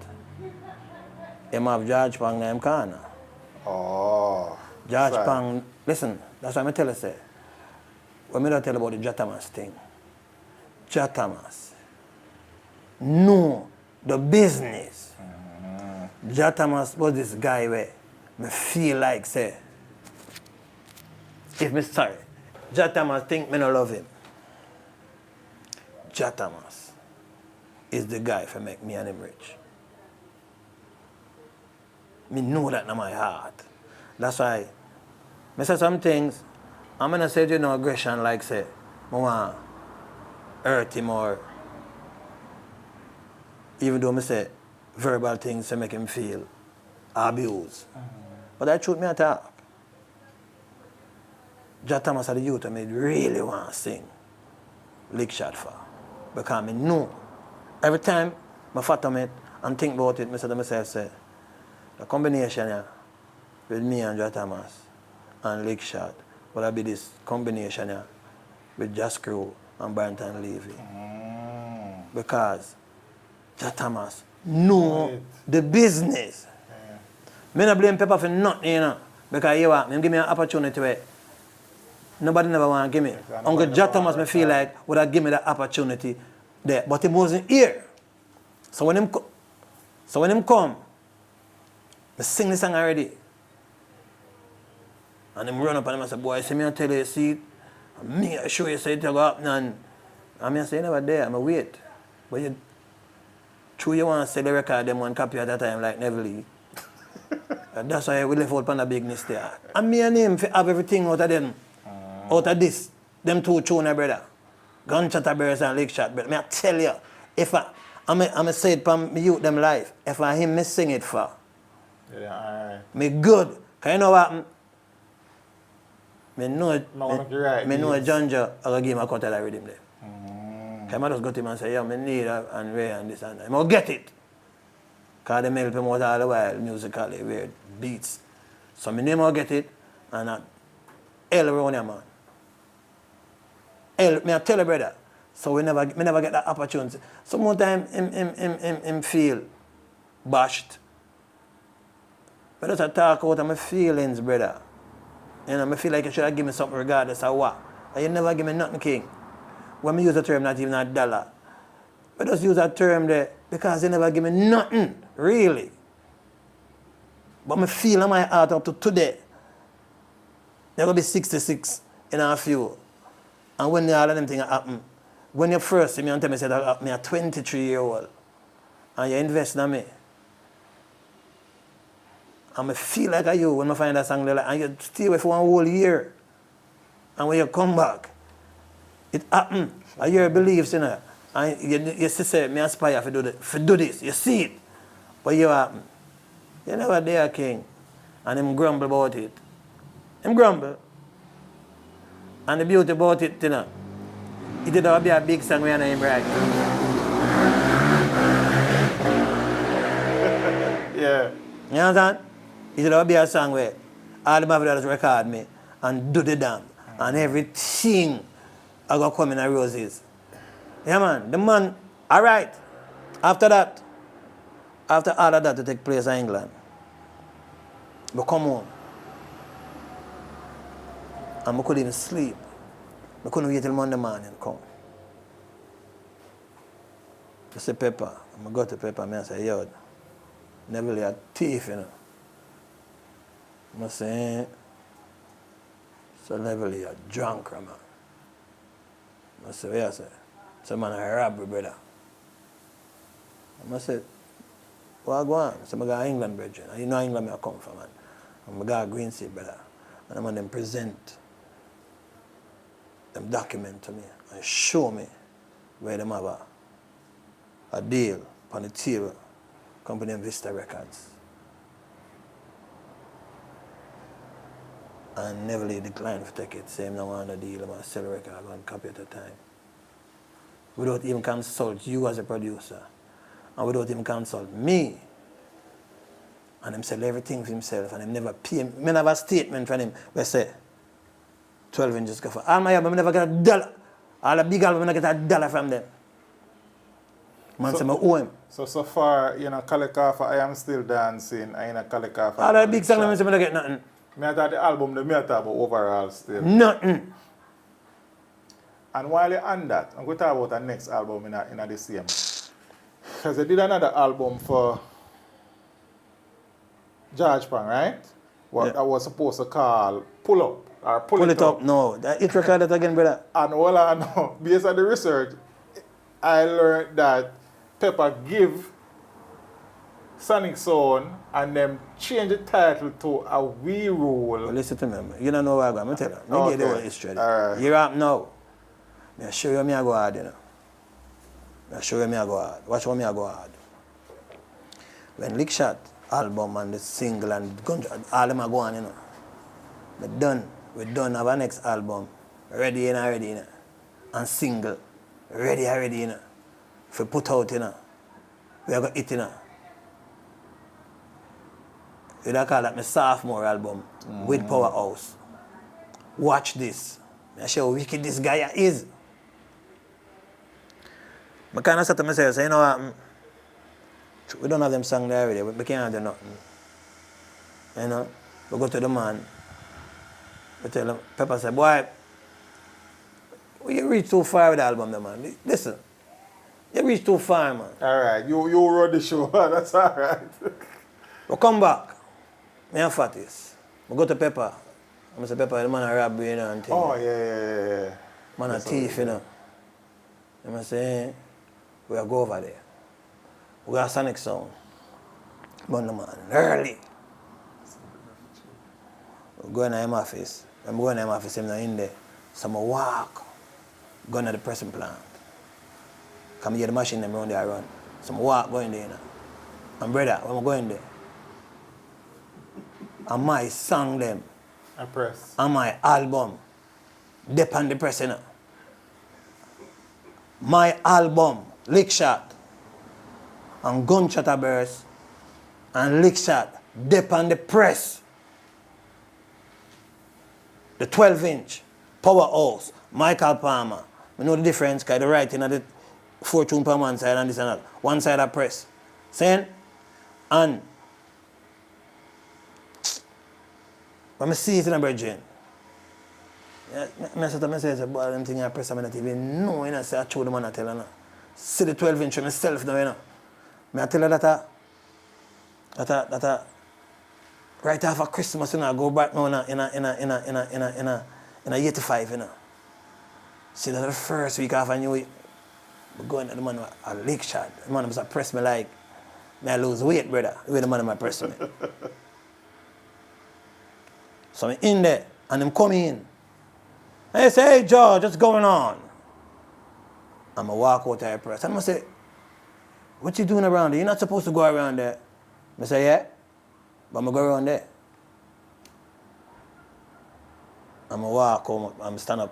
Him have George Pang in him corner. Oh. George sorry. Pang, listen, that's what I tell you, say. When I tell you about the Jatamas thing, Jatamas know the business. Jatamas was this guy where me feel like, say, if me sorry, Jatamas think me no love him. Jatamas is the guy for make me and him rich. Me know that in my heart. That's why I say some things, I'm going to say to no aggression like say, I want to hurt him or even though I say verbal things to make him feel abused. But that truth me attack. Jah Thomas are the youth I really want to sing Lick Shot for. Because I know every time I fathom it and think about it, I say to myself, say, the combination here with me and Jah Thomas and Lick Shot will be this combination here with Just Crew and Brenton Levy. Because Jah Thomas know the business. I don't blame Pepper for nothing, you know. Because you want, give me an opportunity where nobody never want to give me. Uncle Jah Thomas, I feel like would have given me that opportunity there. But he wasn't here. So when him come, I sing the song already. And him run up and I say, boy, see me and tell you, see, me I show you say it go up and I say, you never there, I'm wait. But you true you want to sell the record them one copy at that time like Neverly. That's why we left out on the bigness there. And me and him have everything out of them. Out of this. Them two tune brother. Gunshot a Burst and Lick Shot, brother. I tell you, if I'm say it from me youth them life, if I him me sing it for. Yeah, Me good. Cause you know what? Me know John Joe, I will give him a cut of that rhythm there. Cause I just go to him and say, yeah, I need that and Ray and this and that. I'll get it. Because they help him out all the while, musically, weird beats. So my name will get it, and I hell around here, man. Hell, I tell you, brother. So we never get that opportunity. Some more time, him feel bashed. But just talk out of my feelings, brother. You know, I feel like you should have given me something regardless of what. And you never give me nothing, King. When I use the term, not even $1. But just use that term there because they never give me nothing, really. But I feel in my heart up to today, they're going to be 66 in a few. And when all of them things happen, when you first see me and tell me, say, I'm a 23-year-old, and you invest in me, And I feel like you when I find that song there, and you stay away for 1 whole year. And when you come back, it happen. And your beliefs, you know. And you say, me aspire to do this. You see it. But you happen. You never there, King. And him grumble about it. Him grumble. And the beauty about it, you know, it did not be a big song when him right. Yeah. You understand? It did not be a song where all the Mavidas record me and do the damn. And everything I got come in a roses. Yeah, man. The man, all right. After that, after all of that to take place in England, but come home. And I couldn't even sleep. I couldn't wait till Monday morning to come. I say, Pepper. I go to Pepper and I say, yo, never really a thief, you know. I say, so never really a drunk, man. I say, yeah, I say, some man a robbery, brother. And I said, what go on? So I go to England, brother. And you know England I come from, man. And I go to Green Sea, brother. And I'm going to present them document to me and show me where them have a deal on the table, company Vista Records. And Neverly declined to take it, saying no want a deal, I'm going to sell a record, I'm going to copy at a time. Without even consult you as a producer, and without even consult me. And him sell everything for himself, and him never pay him. I have a statement from him where say, 12 inches go for all my album, I never get $1. All the big album, I get $1 from them. Man say, I owe him. So far, you know, Kalika for I Am Still Dancing, I know Kalika for... All the big songs, I say, I get nothing. I thought the album, the talk about overall still. Nothing. And while you're on that, I'm going to talk about the next album in the same. Because they did another album for George Pang, right? What I was supposed to call Pull Up. Or Pull It Up. No. It recorded again, brother. And all I know, based on the research, I learned that Pepper give Sonic Sound and them change the title to A We Rule. Well, listen to me. You don't know what I'm going to tell you. Okay. Give you the whole history. Right. You're up now. I show you me I go hard, you know. I show you me I go hard. Watch how me I go hard. When Lick Shot album and the single and all them are going, you know. But done. We done have our next album. Ready, you know. And single. Ready, you know. For put out, you know. We are going to hit, you know. We don't call that my sophomore album with Powerhouse. Watch this. I show how wicked this guy is. I kind of said to myself, so you know what? We don't have them songs there already. We can't do nothing. You know? We go to the man. We tell him, Pepper said, boy, you reach too far with the album, man. Listen. You reach too far, man. All right. You wrote the show. That's all right. We come back. Me and Fatis. We go to Pepper. I say, Pepper, the man a robbery, you know, and thing. Oh, yeah. Man a thief, you know. I say, we'll go over there. We got Sonic Sound. Monday morning, early. We go in the office. When we go in the office, I'm not in there. So I walk. Go into the pressing plant. Come hear the machine them around there run. So I walk, go in there, you know. And brother, when I go in there, and my song them, I press. and my album, dip on the press, you know. My album, Lick Shot, and Gunshot a Burst, and Lick Shot, dip on the press. The 12-inch, Powerhouse, Michael Palmer. We know the difference, because the writing of the 4 tune per one side and this and that. One side of press. Saying? And when I see it in a virgin, I said to myself, boy, them things I press, I'm not even know, you know, say I show the man I tell her, no. See the 12-inch myself now, you know. I tell her that right after Christmas, you know, I go back now in a 85, you know. See that the first week after New Year, I go into the man with a Lick Shot. The man was press me like, I lose weight, brother. The way the man press me. So I'm in there, and I'm coming in. And they say, hey, George, what's going on? I'm going to walk out to the press. I'm going to say, what you doing around there? You're not supposed to go around there. I say, yeah, but I'm going to go around there. I'm going to walk home, I'm stand up.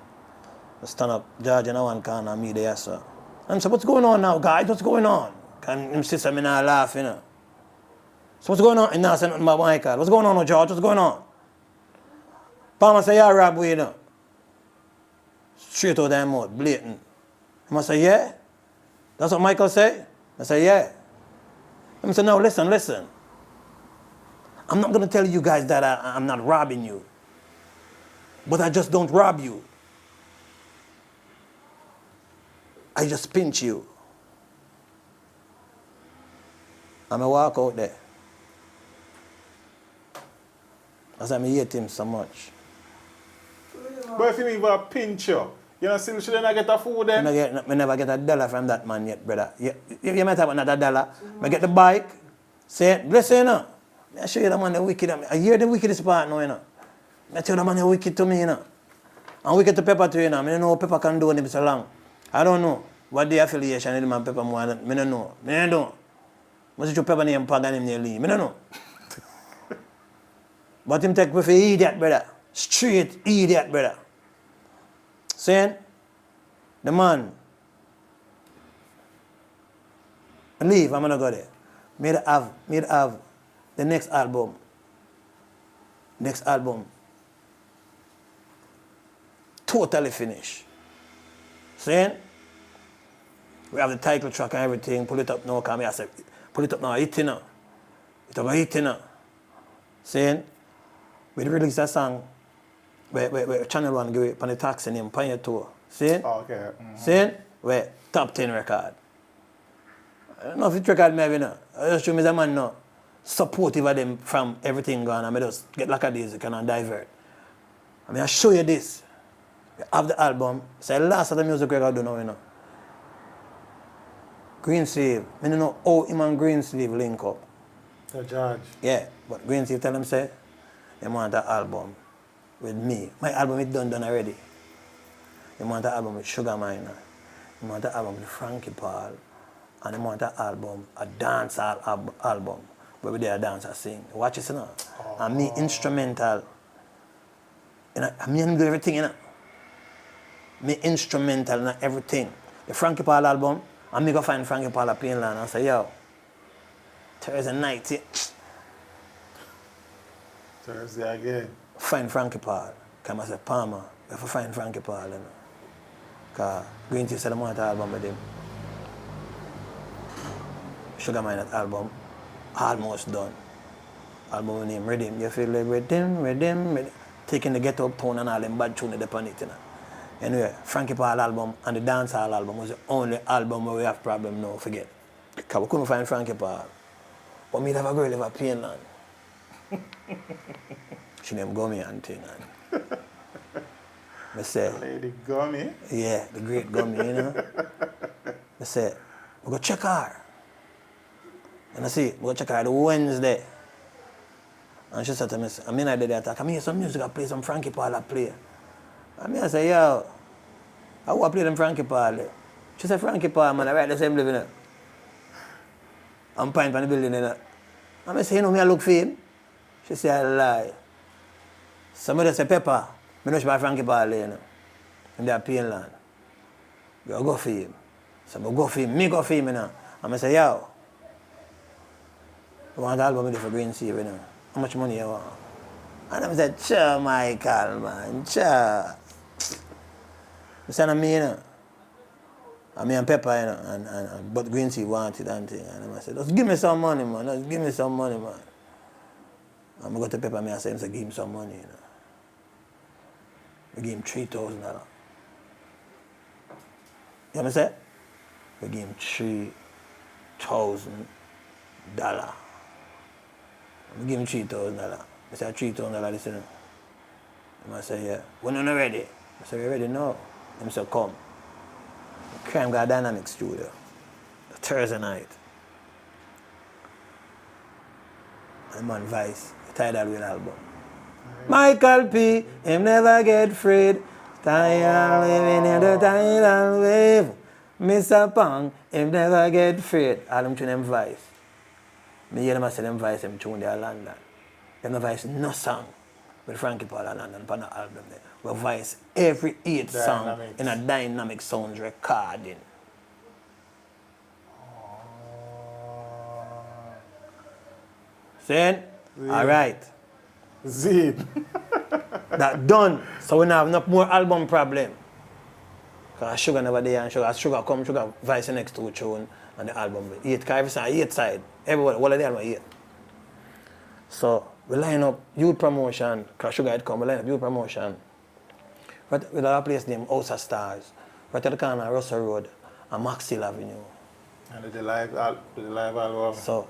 I stand up, George in one corner, and me there, so. I'm saying, what's going on now, guys? What's going on? And him sister, me not laugh, you know. So what's going on? And now say nothing about Michael. What's going on, George? What's going on? Palmer say, yeah, Rob, you know. Straight out their mouth, blatant. I say, yeah? That's what Michael say? I say, yeah. I say, no, listen. I'm not going to tell you guys that I'm not robbing you. But I just don't rob you. I just pinch you. I'm going to walk out there. That's why I hate him so much. But if you even pinch you know, still shouldn't get a food then? I never get $1 from that man yet, brother. You might have another $1. I get the bike. Say, listen, you know. I show you the man the wicked. I hear the wickedest part now, you know. I tell the man the wicked to me, you know. And wicked to Pepper too, you know. I don't know what Pepper can do when him so long. I don't know what the affiliation of the man Pepper more than. I don't know. I don't know. Must you Pepper name Pagan him near Lee? I don't know. But him take me for idiot, brother. Straight idiot, brother. Saying, the man, leave, I'm gonna go there. Made have the next album. Totally finished. Saying, we have the title track and everything, pull it up now, come here, I said, pull it up now, hit it now. It's about hit now. Saying, we release that song, where Channel 1 give it on the taxi name, Pioneer Tour. See? Oh, okay. Mm-hmm. See? Where top 10 record. I don't know if it's record maybe now. I just show me the man now. Supportive of them from everything gone. I mean, just get like a days, you cannot divert. I mean, I show you this. You have the album. Say last of the music record I do now, you know. Green Sleeve. I don't know how him and Green Sleeve link up. The George. Yeah, but Green Sleeve tell him say, they want an album with me. My album is done already. They want an album with Sugar Minor. They want an album with Frankie Paul. And they want an album, a dance album, where we did a dance and sing. Watch this, you know. Oh. And me instrumental. You know, I mean, do everything, you know. Me instrumental in everything. The Frankie Paul album, and me go find Frankie Paul at Plainland and say, yo, Thursday night, yeah. Thursday again. Find Frankie Paul. Come I say, Palmer, we have to find Frankie Paul, you know. Because Green Tea said I want an album with him. Sugar Minor album, almost done. Album with him, Rhythm. You feel like Rhythm. Taking the Get Up Tone and all them bad tunes upon it, you know. Anyway, Frankie Paul album and the Dancehall album was the only album where we have problem now, forget. Because we couldn't find Frankie Paul. But me have a girl live at Plainland. She named Gummy and thing. I say, Lady Gummy? Yeah, the great Gummy, you know. I said, we go check her. And I see, we go check her the Wednesday. And she said to me, I mean, I did that. I hear some music, I play some Frankie Paul, I play. I say, yo, I want to play them Frankie Paul. She said, Frankie Paul, man, I write the same living. I'm paying for the building, you know. I say, you know, me, I look for him. She said, I lie. Somebody say, Pepper, I know she buy Frankie Paul, you know. In their Plainland. You go for him. So I go for him, me go for him, you know. I say, yo, you want the album for Green Sea, you know. How much money you want? And I said, sure, Michael, man, sure. I said, I'm me, you know. And me and Pepper, you know, but Green Sea wanted and thing. And I said, just give me some money, man. Just give me some money, man. And I go to Pepper, and I say, give him some money, you know. We give him $3,000. You know what I say? We give him $3,000. We give him $3,000. I said, $3,000, listen. And I say, yeah. When you're not ready? I said, you ready now? He said, come. Crime got Dynamic Studio. Thursday night. And man Vice, the Tidal Wheel album. Michael P. Him never get afraid. Tired living in the tidal wave. Mr. Pong, him never get afraid. All them tune them voice. Me hear them say them voice them tune their London. Them no voice no song with Frankie Paul and London on the album there. We voice every 8 song in a dynamic sounds recording. Saying? Alright. Zed. That done. So we don't have no more album problem. Because Sugar never there and Sugar come, Sugar voice the next 2 tune and the album. 8, because every side, 8 side. Everybody, all of the album 8. So we line up youth promotion, because Sugar had come, we line up youth promotion. Right, with a place named House of Stars. Right at the corner of Russell Road and Maxwell Avenue. And the live album. So,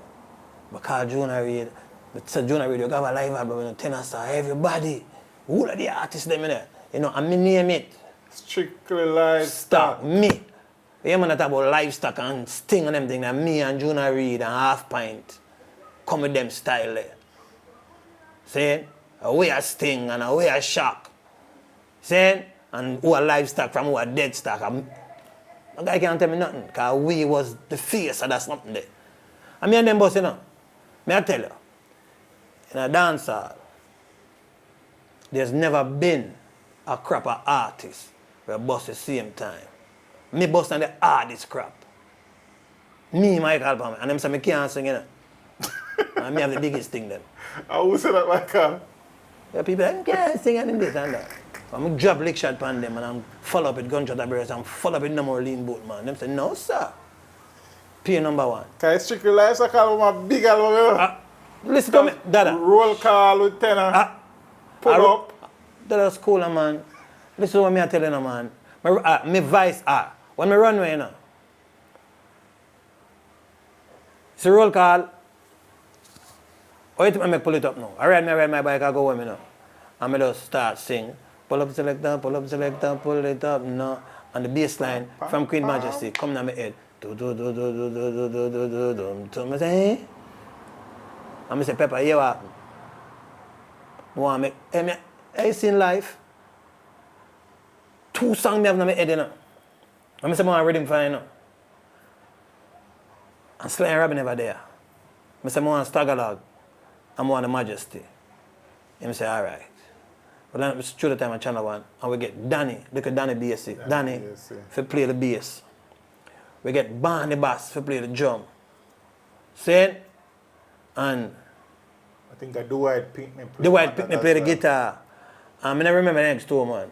we call Junior Reid. We said Junior Reid, you have a live album in Tennessee, everybody. Who are the artists them in there? You know, and me name it. Strictly Livestock. Me. You man that talk about Livestock and Sting and them thing, and me and Junior Reid and Half Pint come with them style there. See? We are Sting and we are Shock. See? And who are Livestock from who are Dead Stock. A guy can't tell me nothing, because we was the face of that something there. And me and them boss, you know, may I tell you, in a dance hall, there's never been a crap of artist where boss the same time. Me boss on the hardest crap. Me, Michael Palmer, and them say me can't sing, you know. And me have the biggest thing then. Who said that, Michael? Yeah, people say, can't sing and this and that. I'm drop lick shot pan them and I'm follow up with gunshot abreast and follow up with no more lean boat, man. Them say, no, sir. P number 1. Because Strictly Livestock album, a big album, you know? Listen to me, Dada. Roll call with tenor. Pull up. That's cool, man. Listen to what I tell you, man. My voice, when I run away, you know. It's a roll call. Wait till I pull it up now. I ride my bike, I go home, you know. And I just start sing. Pull up selector, pull it up, no. And the bass line from Queen Majesty come down my head. I say, hey? And I say, Pepper, you what? I want to make, hey, seen life. 2 songs I have in my head, you know. And I say, I read him fine, you know. And Sly and Robbie never there. I say, I want Staggerlog. I want the Majesty. He say, all right. But then it's through the time on Channel 1, and we get Danny, look at Danny bass. Danny, to play the bass. We get Barney Bass to play the drum. See? And I think I Dwight Pinkney play the guitar. And I never remember the next 2, man.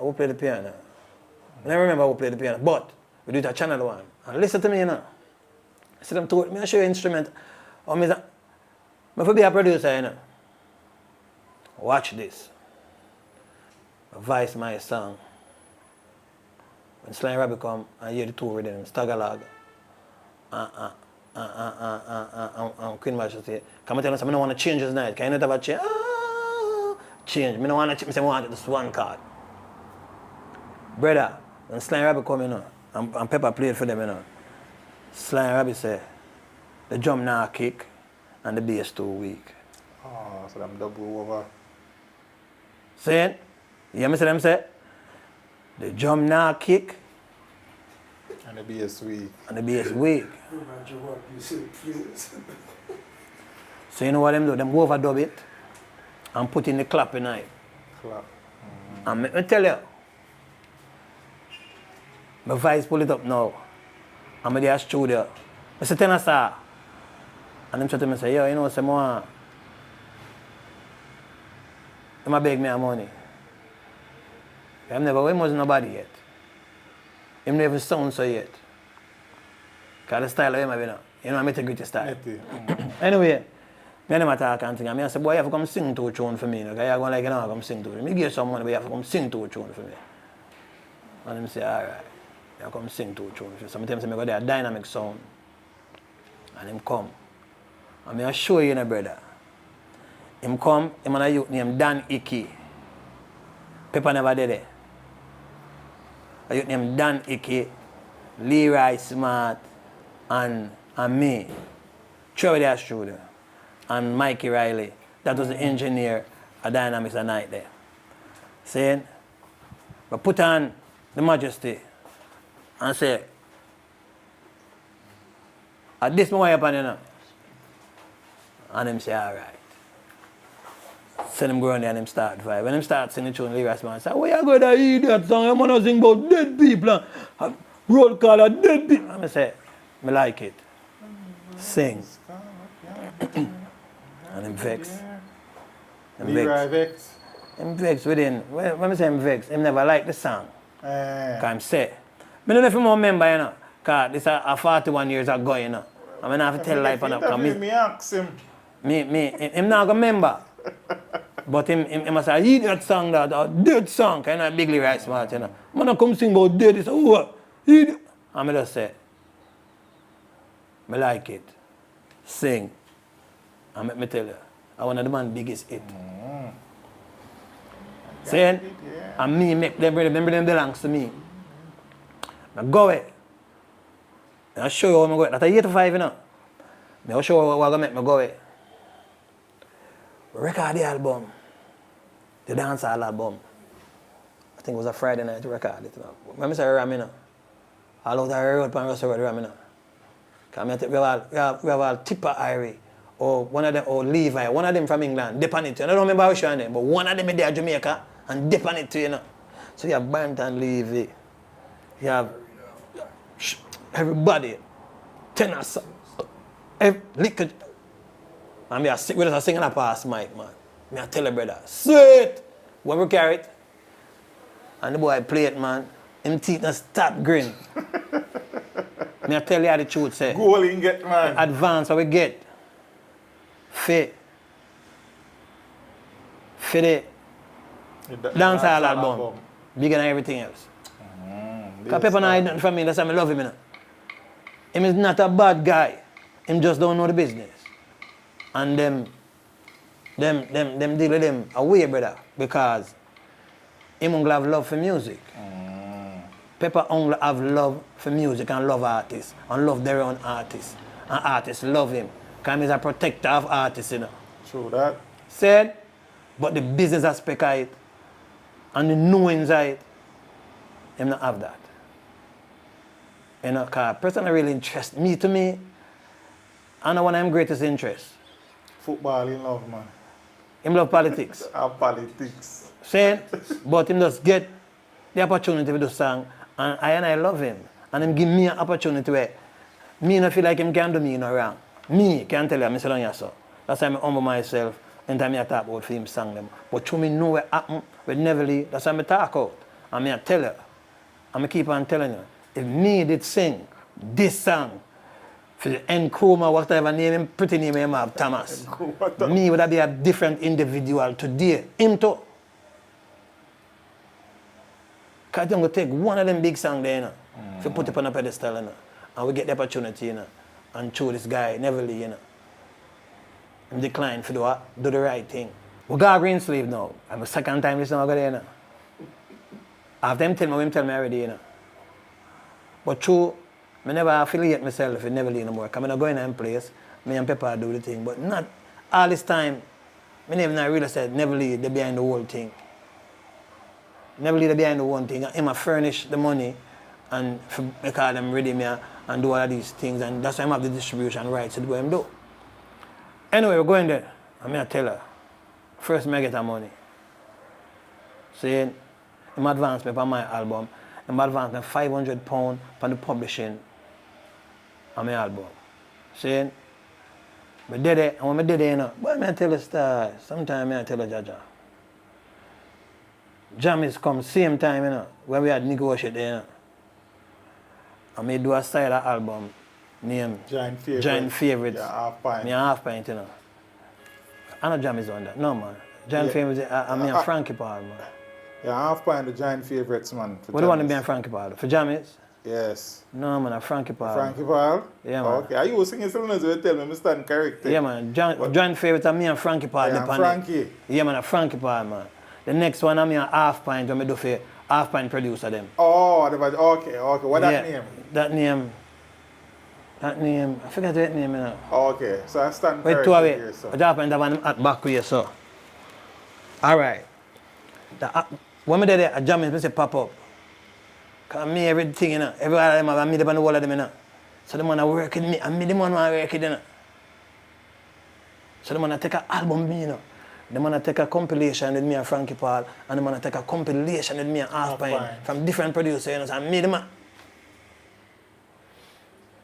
I will play the piano. I never remember who played the piano. But we do it at Channel 1. And listen to me, you know. I said, I show you an instrument. I be a producer, you know. Watch this. I voice my song. When Sly and Robbie come and hear the 2 rhythms, Staggerlog and Queen Majesty, come and tell us I don't want to change this night. Can you not have a change? Change. I don't want to change. I want this 1 chord. Brother, when Sly and Robbie come, you know, and Pepper played for them, you know, Sly and Robbie say, the drum now kick and the bass too weak. Oh, so them double over. Saying? You hear me say them say? The drum now kick. And the bass weak. And the bass weak. Imagine what you said, please. So you know what them do? Them go overdub it and put in the clap in it. Clap. And let me tell you, my voice pull it up now. I'm in the studio. I say, Tennessee. And them try to me say, yo, you know, say more. They beg me money. I've never went with nobody yet. Him never sound so yet. Because the style of him, you know, I'm integrity style. Anyway, me and him talk and thing. And I say, boy, you have to come sing 2 tunes for me. Because you're going like, you know, come sing 2 tunes. Me give you some money, but you have to come sing 2 tunes for me. And him say, all right. You come sing 2 tunes for me. Sometimes I go there, dynamic sound. And him come. And I show you, brother. Him come, him and a youth named Dan Icky. Pepper never did it. A youth named Dan Icky, Leroy Smart, and me. 3 of their studio. And Mikey Riley. That was the engineer a dynamics a night there. Saying, but put on the Majesty and say, at this moment upon you know. And him say, all right. Send him go on there and him start vibe. When him start singing the tune, lyrics man say, where you go to hear that song? I'm gonna sing about dead people and roll call of dead people. And I say, I like it. Sing. And him vex. Him vex within. When I say him vex, him never like the song. Because him say. I don't know if you remember, you know. Because this is 41 years ago, you know. I mean, I have to tell life on that. Me ask him. Him not gonna remember. But him must say, he that song that, a dead song, kind of bigly right smart, you know. Man, I come sing about dead, he say, oh, he and I just say, I like it. Sing. And let me tell you, I one of the man's biggest hit. Saying, and me make them belongs to me. I go away. I'll show you how I go away. That's a 8 to 5, you know. I'll show you how I make me go away. Record the album. The dancehall album. I think it was a Friday night to record it. When I say Ramina, all out the road pan Russell Road Ramina. Because we have all Tipper Irie, or one of them, or Levi, one of them from England, dip on it. I don't remember which one, but one of them in there Jamaica, and dip on it too, you know. So you have Bant and Levy. You have everybody. Tenors. Liquor. And me a sick with us singing a past mic, man. Me a tell a brother, sweet! When we carry it, and the boy play it, man, him teeth not stop grin. Me a tell you how the truth say. Goal in get, man. Advance what we get. Fit the dancehall album. Bigger than everything else. Because people not hide nothing from me, that's why I love him, you know. Him is not a bad guy. Him just don't know the business. And them deal with them away, brother, because him only have love for music. People only have love for music and love artists and love their own artists. And artists love him. Because he's a protector of artists, you know. True that. Said, but the business aspect of it and the knowings of it, him not have that. You know, because person really interest me to me, I know one of my greatest interests. Football in love, man. Him love politics. Politics. Saying, but him just get the opportunity to do song, and I love him. And him give me an opportunity where me not feel like him can do me no wrong. Me can tell you, I'm sitting here so. That's why I humble myself and time I talk about for him song them. But through me know what happened with Neverly, that's why I talk out. And I tell you, and I keep on telling you, if me did sing this song, for the Nkrumah, whatever name, pretty name him have, Thomas. Me would be a different individual today. Him too. Because I'm going to take one of them big songs there, you know, if you put it on a pedestal, you know, and we get the opportunity, you know, and show this guy, Neverly, you know. Him decline for do the right thing. We got a green sleeve now. I'm the second time this song I go there, you know. After him tell me already, you know. But true, I never affiliate myself with Neverly no more. Because I don't go in any place, me and Pepper do the thing. But not all this time, I never not really said Neverly, they behind the whole thing. Neverly, they behind the one thing. Him a furnish the money and because them ready me and do all of these things. And that's why I have the distribution rights to do what I'm do. Anyway, we're going there. I'm going to tell her. First, I get her money. Saying, him advance me for my album. Him advance me £500 for the publishing of my album. Saying, I did it, and when I did it, you know, but I tell a story. Sometimes I tell a Jaja. Jammies come same time, you know, when we had negotiated, you know. And I do a side of album named Giant Favorites. Yeah, Half Pint. Me a Half Pint, you know. I know Jammies on that. No, man. Giant Favorites, I mean Frankie Paul, man. Yeah, Half Pint, the Giant Favorites, man. What do you want to be on Frankie Paul? For Jammies? Yes. No, man, a Frankie Paul. Frankie Paul? Yeah, man. Okay, are you singing something else you tell me? I stand correct. Yeah, man. Giant Favorites are me and Frankie Paul. Yeah, and Frankie. Yeah, man, a Frankie Paul, man. The next one I'm a Half Pint when I do for Half Pint producer them. Oh, okay. What that name? That name, I forget that name, you know. Okay, so I stand Wait, corrected two away. here, so. But Half Pint have one at back way, so. All right. When I did it, I jam it, I say pop up. Because me everything, you know. Every one of them, I meet up on the wall of them, you know. So the man I work with me, and me the man I work with, you know. So the man I take an album with me, you know. The man I take a compilation with me and Frankie Paul, and the man I take a compilation with me and Half-Pine from different producers, you know. So I me the man.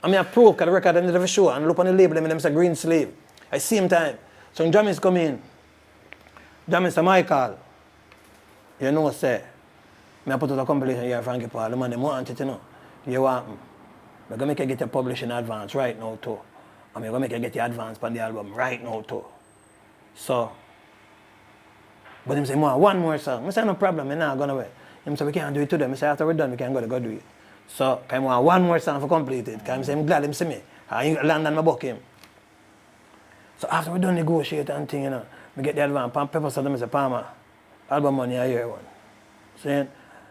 And I prove because the record I never show and look on the label them say Green Slave. At the same time. So when Jammys come in, Jammys say Michael, you know say, I put out a compilation here Frankie Paul, the man them want it, you know. You want me. I'm going to make you get your publishing advance right now too. And I'm going to make you get your advance on the album right now too. So, but him say, one more song. I say, no problem, I'm not going to wait. Him say, we can't do it today. I say, after we're done, we can go do it. So, I want one more song for completed. Because I'm glad him see me. I land on my book him. So after we done negotiate and thing, you know, we get the advance. Pepper said to me, say, Palmer, album money I hear one. Saying,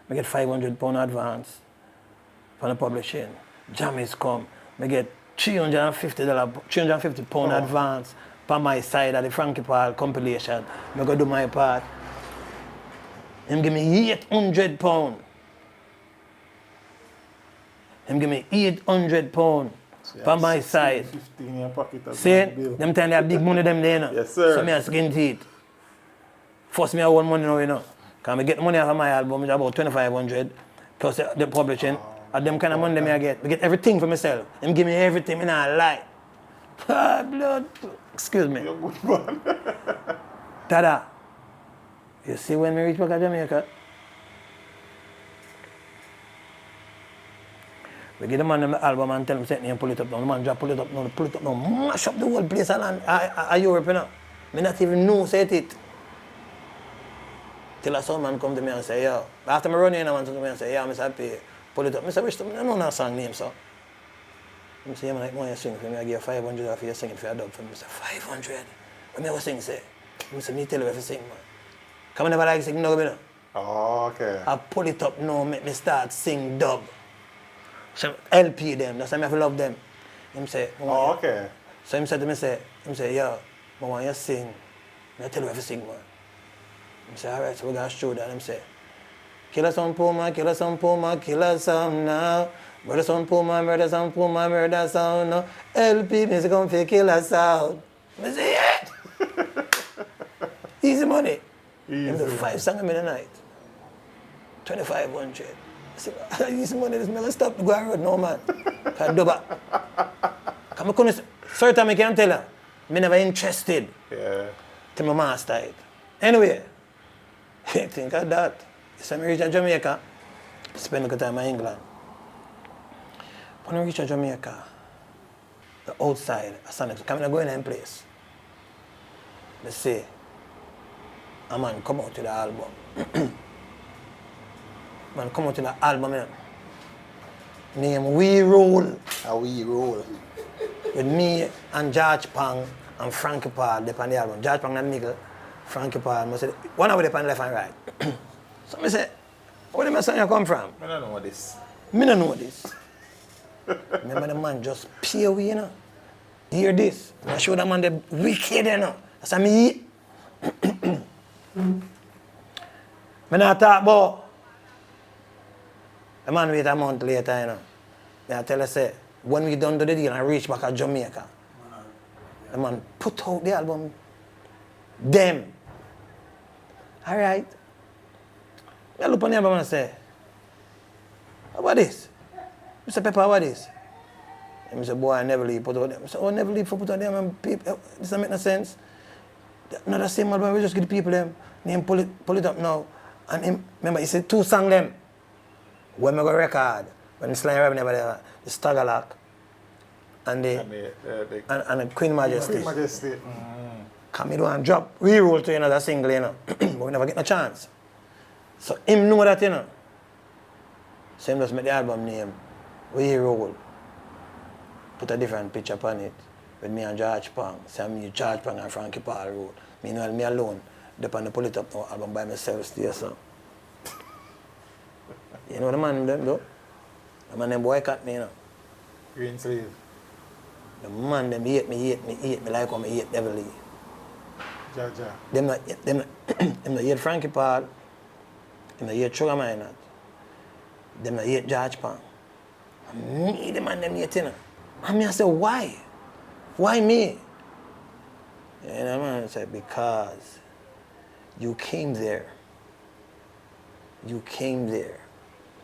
we get £500 advance for the publishing. Jammys come, we get £350 advance for my side of the Frankie Paul compilation. I go do my part. Him give me £800. Him give me £800 for my side. 15 in your pocket. See, them time they have big money them there, you know. Yes, sir. So me a skin teeth. First me I want money now, you know. Because I get money off of my album, which is about 2,500 plus the publishing. And them kind of money me I get. I get everything for myself. Him give me everything, me not lie. Ah, blood. Excuse me. You're good man. Tada. You see when we reach back at Jamaica? We get the man the album and tell him, set me and pull it up now. The man just pull it up now, mash up the whole place and Europe, you know. Me not even know set it. Till a some man come to me and say, yo. After me run in, a man to me and say, yeah, I'm happy. Pull it up. I say, which I don't know that song name, so. I say, I'm like, why you sing for me? I give you 500 after you sing it for your dub for me. I say, 500? When I was sing, say. I say, me tell you if you sing, man. Come on, never like sing dub, you know. Oh, okay. I pull it up now, make me start sing dub. So LP them, that's why I have to love them. Him say, oh, okay. So him said to me, yo, I want you to sing. I tell you if you sing, man. I say, all right, so we're going to show that. Him say, kill a son, poor man, kill a son, poor man, kill a son now. Murder son, poor man, murder son, poor man, murder son now. LP music come for kill a sound. I say, yeah. Easy money. Easy. Him do 5 songs in the night. 2,500. I said, easy money, this man stop to go on road, no man. Can do that. Come on, certain time I can tell her, me never interested. Yeah. Till my master it. Anyway, think of that. So I reach Jamaica, spend a good time in England. When I reach Jamaica, the outside, I stand up, come and go in any place. They say, a man come out to the album. Man come out to the album, man. Name We Roll. We Roll. With me and George Pang and Frankie Paul, they on the album. George Pang and Nigel, Frankie Paul. I said, one of them on left and right. So I said, where did my son come from? I don't know this. Me don't know this. Remember the man just pay away, you know. Hear this. I show the man the wicked, you know. That's how me eat. I not talk about. The man wait a month later, you know. I tell her, say, when we done do the deal and reach back at Jamaica, the man put out the album. Them. All right. I look on the album and say, how about this? Mr. Pepper, how about this? And I say, boy, I never leave put out them. I say, oh, never leave for put out them and people. This doesn't make no sense. Not the same album, we just get the people them. Name pull it up now. And him, remember, he said 2 songs them. When I go record, when Sly Raven never there, the Staggerlock and the Queen Majesty. Queen Majesty. Come do and drop, re-roll to another single, you know. But we never get no chance. So him know that, you know. So him just make the album name, re-roll. Put a different picture upon it. With me and George Pang. So me, George Pang and Frankie Paul roll. Meanwhile, me alone, depend on pull it up now, album by myself still, so. You know the man them though? The man them boycott me, you know. Green Slave. The man them hate me like how I hate Devil Lee. Jaja. Them not hate Frankie Paul. Them not hate Sugar Minot. Them not hate George Pan. Me, the man them hate, you know. And me I say, why? Why me? You know, man, I say, because you came there. You came there.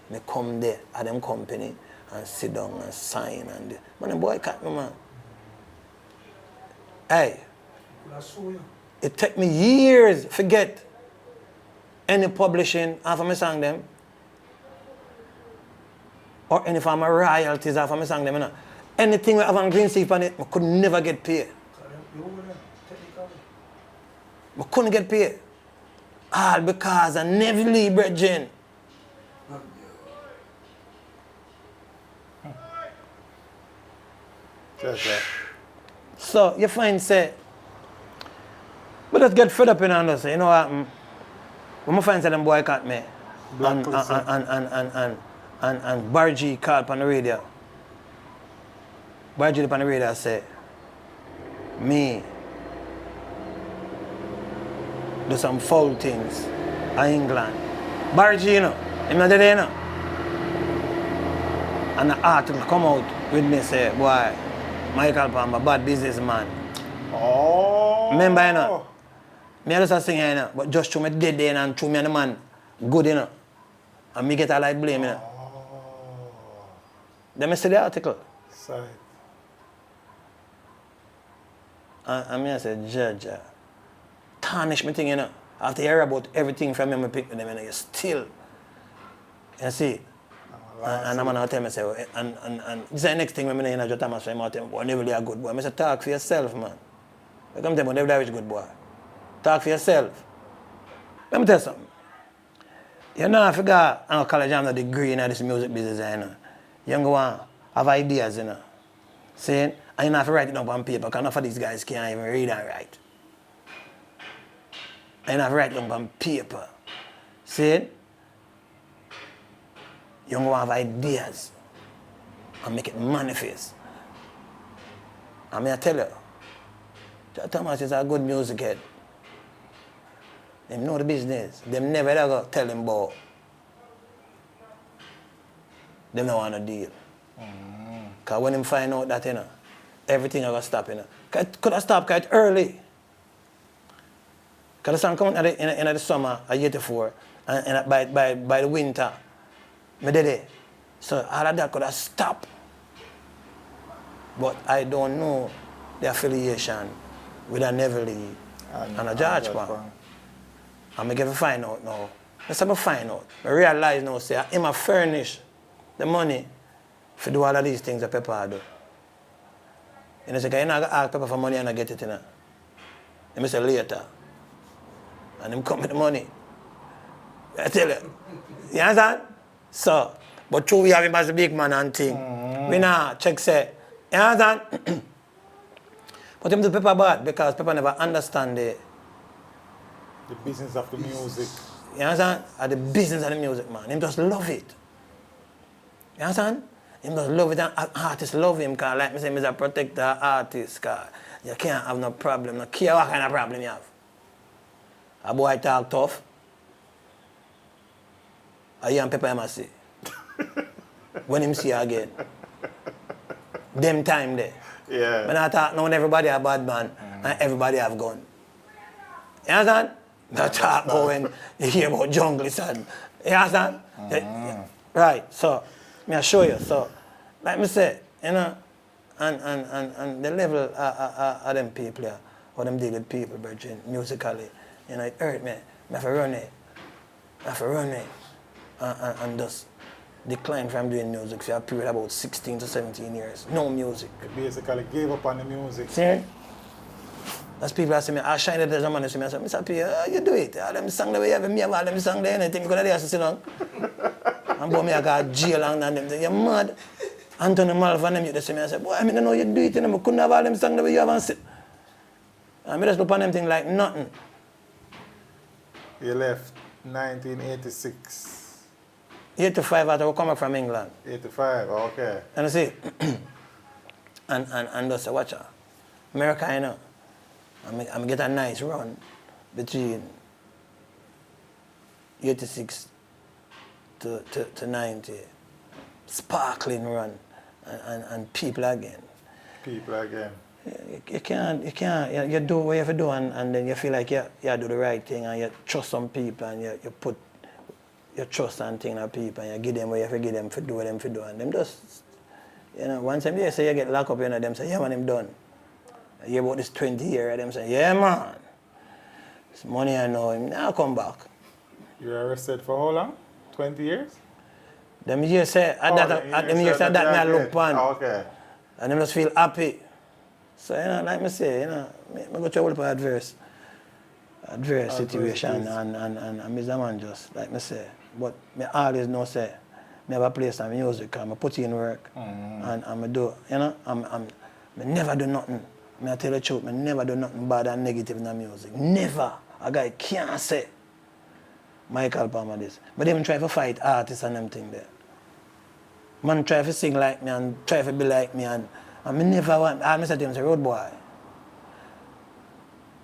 Me come there at them company and sit down and sign and man, the boycott me, man. Hey, it took me years to forget any publishing after me sang them or any form of royalties after me sang them. You know. Anything with having green sleeve on it, I could never get paid. I couldn't get paid. All because I never leave brethren. So you find say, but let's get fed up in on us. You know what? When I find say them boycott me, and Bargy called on the radio. Bargy on the radio say, me do some foul things in England. Bargy, you know, him not there, you know. And the article come out with me say, boy, Michael Palmer, bad businessman. Oh. Remember, you know, me just sing, you know, but just through me dead there and through me and the man good, you know. And me get a light blame, you know. Then I see the article. Sorry. And me I say, Judge, tarnish me thing, you know. After you hear about everything from me, I pick them, you know, you still, you see. And I'm gonna tell me, say, and this is the next thing when I know Thomas say, I tell me, boy, never really a good boy. I say, talk for yourself, man. I come tell me, never really a good boy. Talk for yourself. Let me tell you something. You know, I forgot, I'm a college, I'm a degree in this music business, you know. You go on, have ideas, you know. Saying, and you don't have to write it down on paper, because enough of these guys can't even read and write. And you don't have to write it down on paper. Saying, you're going to have ideas and make it manifest. I mean, I tell you, Thomas is a good music head. They know the business. They never ever tell him about. They don't want a deal. Because when him find out that, you know, everything is going to stop, you know. Could have stopped quite early. Because the song come out in the summer of 84, and by the winter, me did it. So all of that could have stopped. But I don't know the affiliation with a Neverly and a George Pan. I'm going to find out now. Let's have a find out. I realize now, say, I'm furnish the money to do all of these things that Pepper do. You know, say, you're not going to ask Pepper for money and I get it, you know. Let me say later. And him come with the money. I tell you. You understand? So, but true we have him as a big man and thing. We now check say, you understand? But him do Pepper bad because Pepper never understand the business of the music. You understand? The business of the music, man. Him just love it. You understand? Him just love it and artists love him because like me say, he's a protector artist because you can't have no problem, no care what kind of problem you have. A boy talk tough. You and Pepper must see. When him see again. Them time there. Yeah. When I talk now everybody a bad man and everybody have gun. You understand? I talk about when you hear about jungle son. You understand? Right, so me I show you. So like me say, you know, and the level of them people here, how them deal with people, Virgin, musically, you know, it hurt me. I have to run it. I have to run it. And just decline from doing music for a period of about 16 to 17 years. No music. You basically gave up on the music. See? That's people that say me, I shine it as a man, I say, Mr. P, you do it. All them songs that we have, me have all them songs there, anything, because they have to sit down. And boy, me I got jail and them say, you're mad. Anthony Malva and them, they say, I say, boy, I don't know you do it, you know, I couldn't have all them songs that we have and sit. And I just look on them thing like nothing. You left 1986. 85 after we come back from England. 85, okay. And I see, and just say, watch out. America, you know. I'm get a nice run between 86 to 90. Sparkling run and people again. People again. You can't, you do what you have to do and then you feel like you do the right thing and you trust some people and you put your trust and things on people and you give them what you have to give them for do what them for do and them just, once time they say you get locked up, them say, yeah man, I'm done. You hear about this 20 years, them say, yeah man, it's money I know him, now come back. You were arrested for how long? 20 years? Them years say, that me I look upon. Oh, okay. And them just feel happy. So, like I say, I go through a adverse situation and Mr. Man just, like I say. But I always know, say, I have a place of music and I put in work and I do, I never do nothing. I tell the truth, I never do nothing bad and negative in the music. Never. A guy can't say Michael Palmer this. But even try to fight artists and them thing there. Man try to sing like me and try to be like me and I never want, I say to him, say, road boy,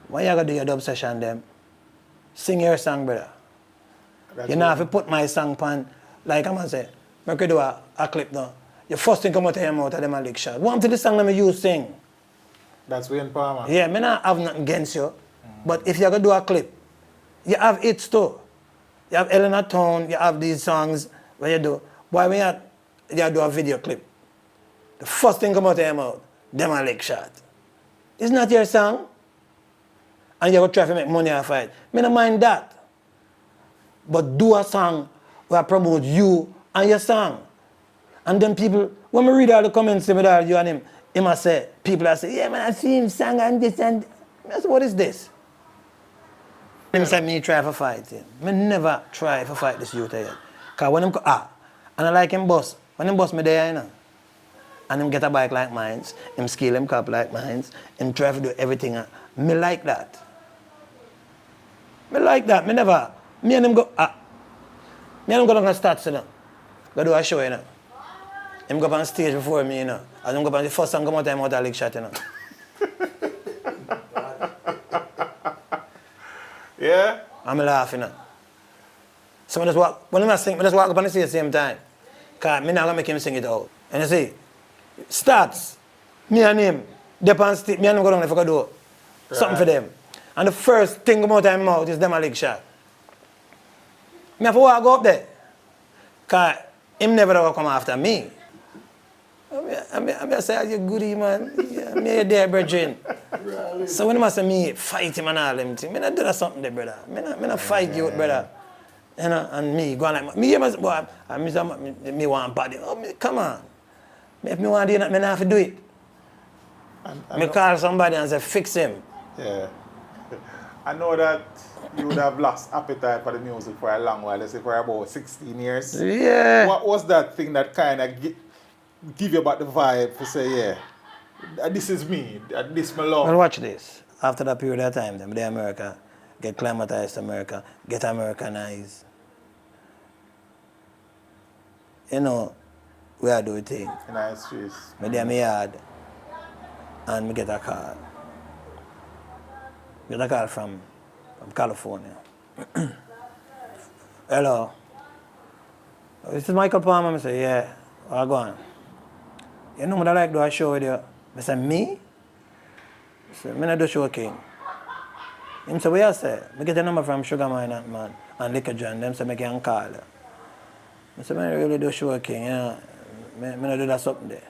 when you going to do your dub session them, sing your song, brother. You know, if you put my song on, like I'm going to say, I could do a clip now. The first thing come out of your mouth, them a lick shot. What to the song that you sing? That's Wayne Palmer. Yeah, I not have nothing against you. But if you're going to do a clip, you have hits too. You have Eleanor Town, you have these songs where you do. Why when you do a video clip? The first thing come out of your mouth, them a lick shot. It's not your song. And you're going to try to make money off it. I don't mind that. But do a song where I promote you and your song. And then people, when we read all the comments with all you and him must say, people are say, yeah man, I see him sing and this and I say, what is this? Him say me try to fight him. I never try to fight this youth yet. Because when him and I like him boss. When him boss me there, and him get a bike like mine, him scale him cup like mine, him try to do everything. Me like that. Me like that. Me never. Me and him go down and start sitting. Go do a show, Him go up on stage before me, And him go up on the first song come out of a lick shot, Yeah? I'm laughing, So I just walk, when I sing, I just walk up on the stage at the same time. Because I'm not going to make him sing it out. And you see, starts, me and him, me and him go down there for do something for them. And the first thing come out of my mouth is them a lick shot. I have to walk up there. Because him never ever come after me. I say, you goodie, man. Yeah, me there, brethren. So when I say me fight him and all them things, I don't do something there, brother. I don't fight you, brother. And me go like, me want body. Oh, come on. If me want to do that, I don't have to do it. I call somebody and say, fix him. Yeah. I know that you would have lost appetite for the music for a long while, let's say for about 16 years. Yeah. What was that thing that kind of give you about the vibe to say, yeah, this is me, this my love? Well, watch this. After that period of time, the America, get climatized to America, get Americanized. We are doing things. In our streets. I dey in my yard and I get a call. Get a call from California. Hello. This is Michael Palmer. I say, yeah, I go on. You know what I like do a show with you? I say, me? I say, I don't do show king. He say, what you say? I get a number from Sugar Man and Liquor John. Them say, I can call you. I say, I really do show king, I don't do that something there.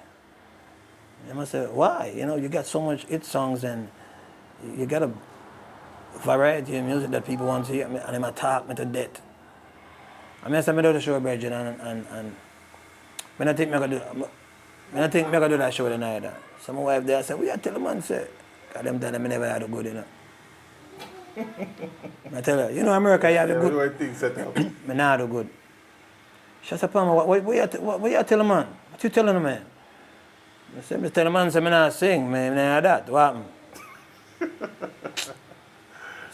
I say, why? You got so much hit songs and you got a variety of music that people want to hear, and they might talk me to death. I say, I do the show, Bridget, and I don't think I can do that show tonight. So my wife there said, "We tell the man say, because them tell them I never had a good, I tell her, America, you have a good. I not have a good. She said, Palmer, what you tell the man? What you telling the man? I said, I tell the man, say, I not sing, I not that. What happened?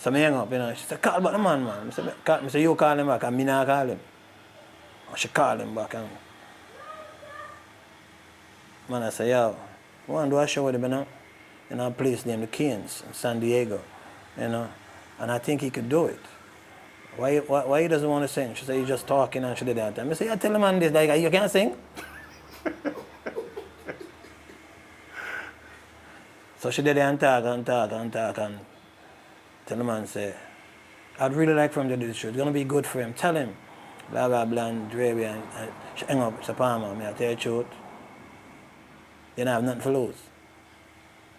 So I hang up, She said, call back the man. I said, you call him back, and I not call him. She called him back, and man, I said, yo, I want to do a show with him, in a place named the Cairns in San Diego, you know, and I think he could do it. Why he doesn't want to sing? She said, he's just talking and she did that. And I said, I tell the man this, like, you can't sing? So she did it and talk and tell the man, say, I'd really like for him to do this show. It's going to be good for him. Tell him. Blah, blah, blah, and Dre, and she hang up, it's a Palmer. I tell you the truth. You don't have nothing to lose.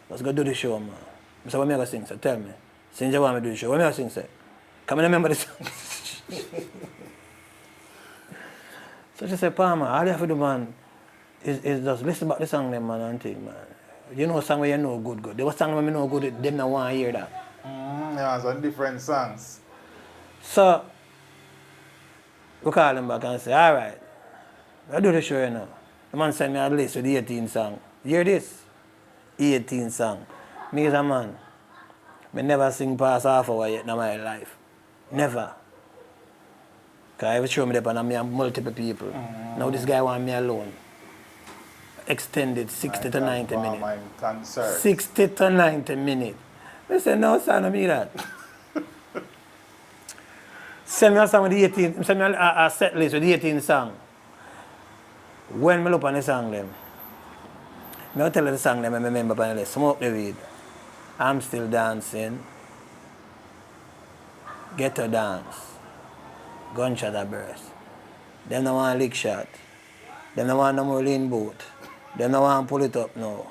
Let's go do the show, man. I said, what am I going to sing? So tell me. Since you want me to do the show, what am I going to sing, say? Come and remember the song. So she said, Palmer, all you have to do, man, is just listen about the song, them, man, and think, man. You know a song where you know good. There was song where you know good, them don't want to hear that. Yeah, some different songs. So, we call him back and say, all right, I do the show, you know. The man sent me a list with 18 songs. You hear this? 18 songs. Me as a man, I never sing past half hour yet in my life. Never. Because every show me there and I have multiple people. Now this guy want me alone. Extended 60 to 90 minutes. 60 to 90 minutes. I said, no, son, I mean that. Send me a song with 18, send me a set list with 18 songs. When I look on the song, them, I tell you the song, them, I remember on the list, Smoke the Weed, I'm Still Dancing, Ghetto Dance, Gunshot a Burst. Them don't want lick shot. Them don't want no more lean boot. Them don't want pull it up now.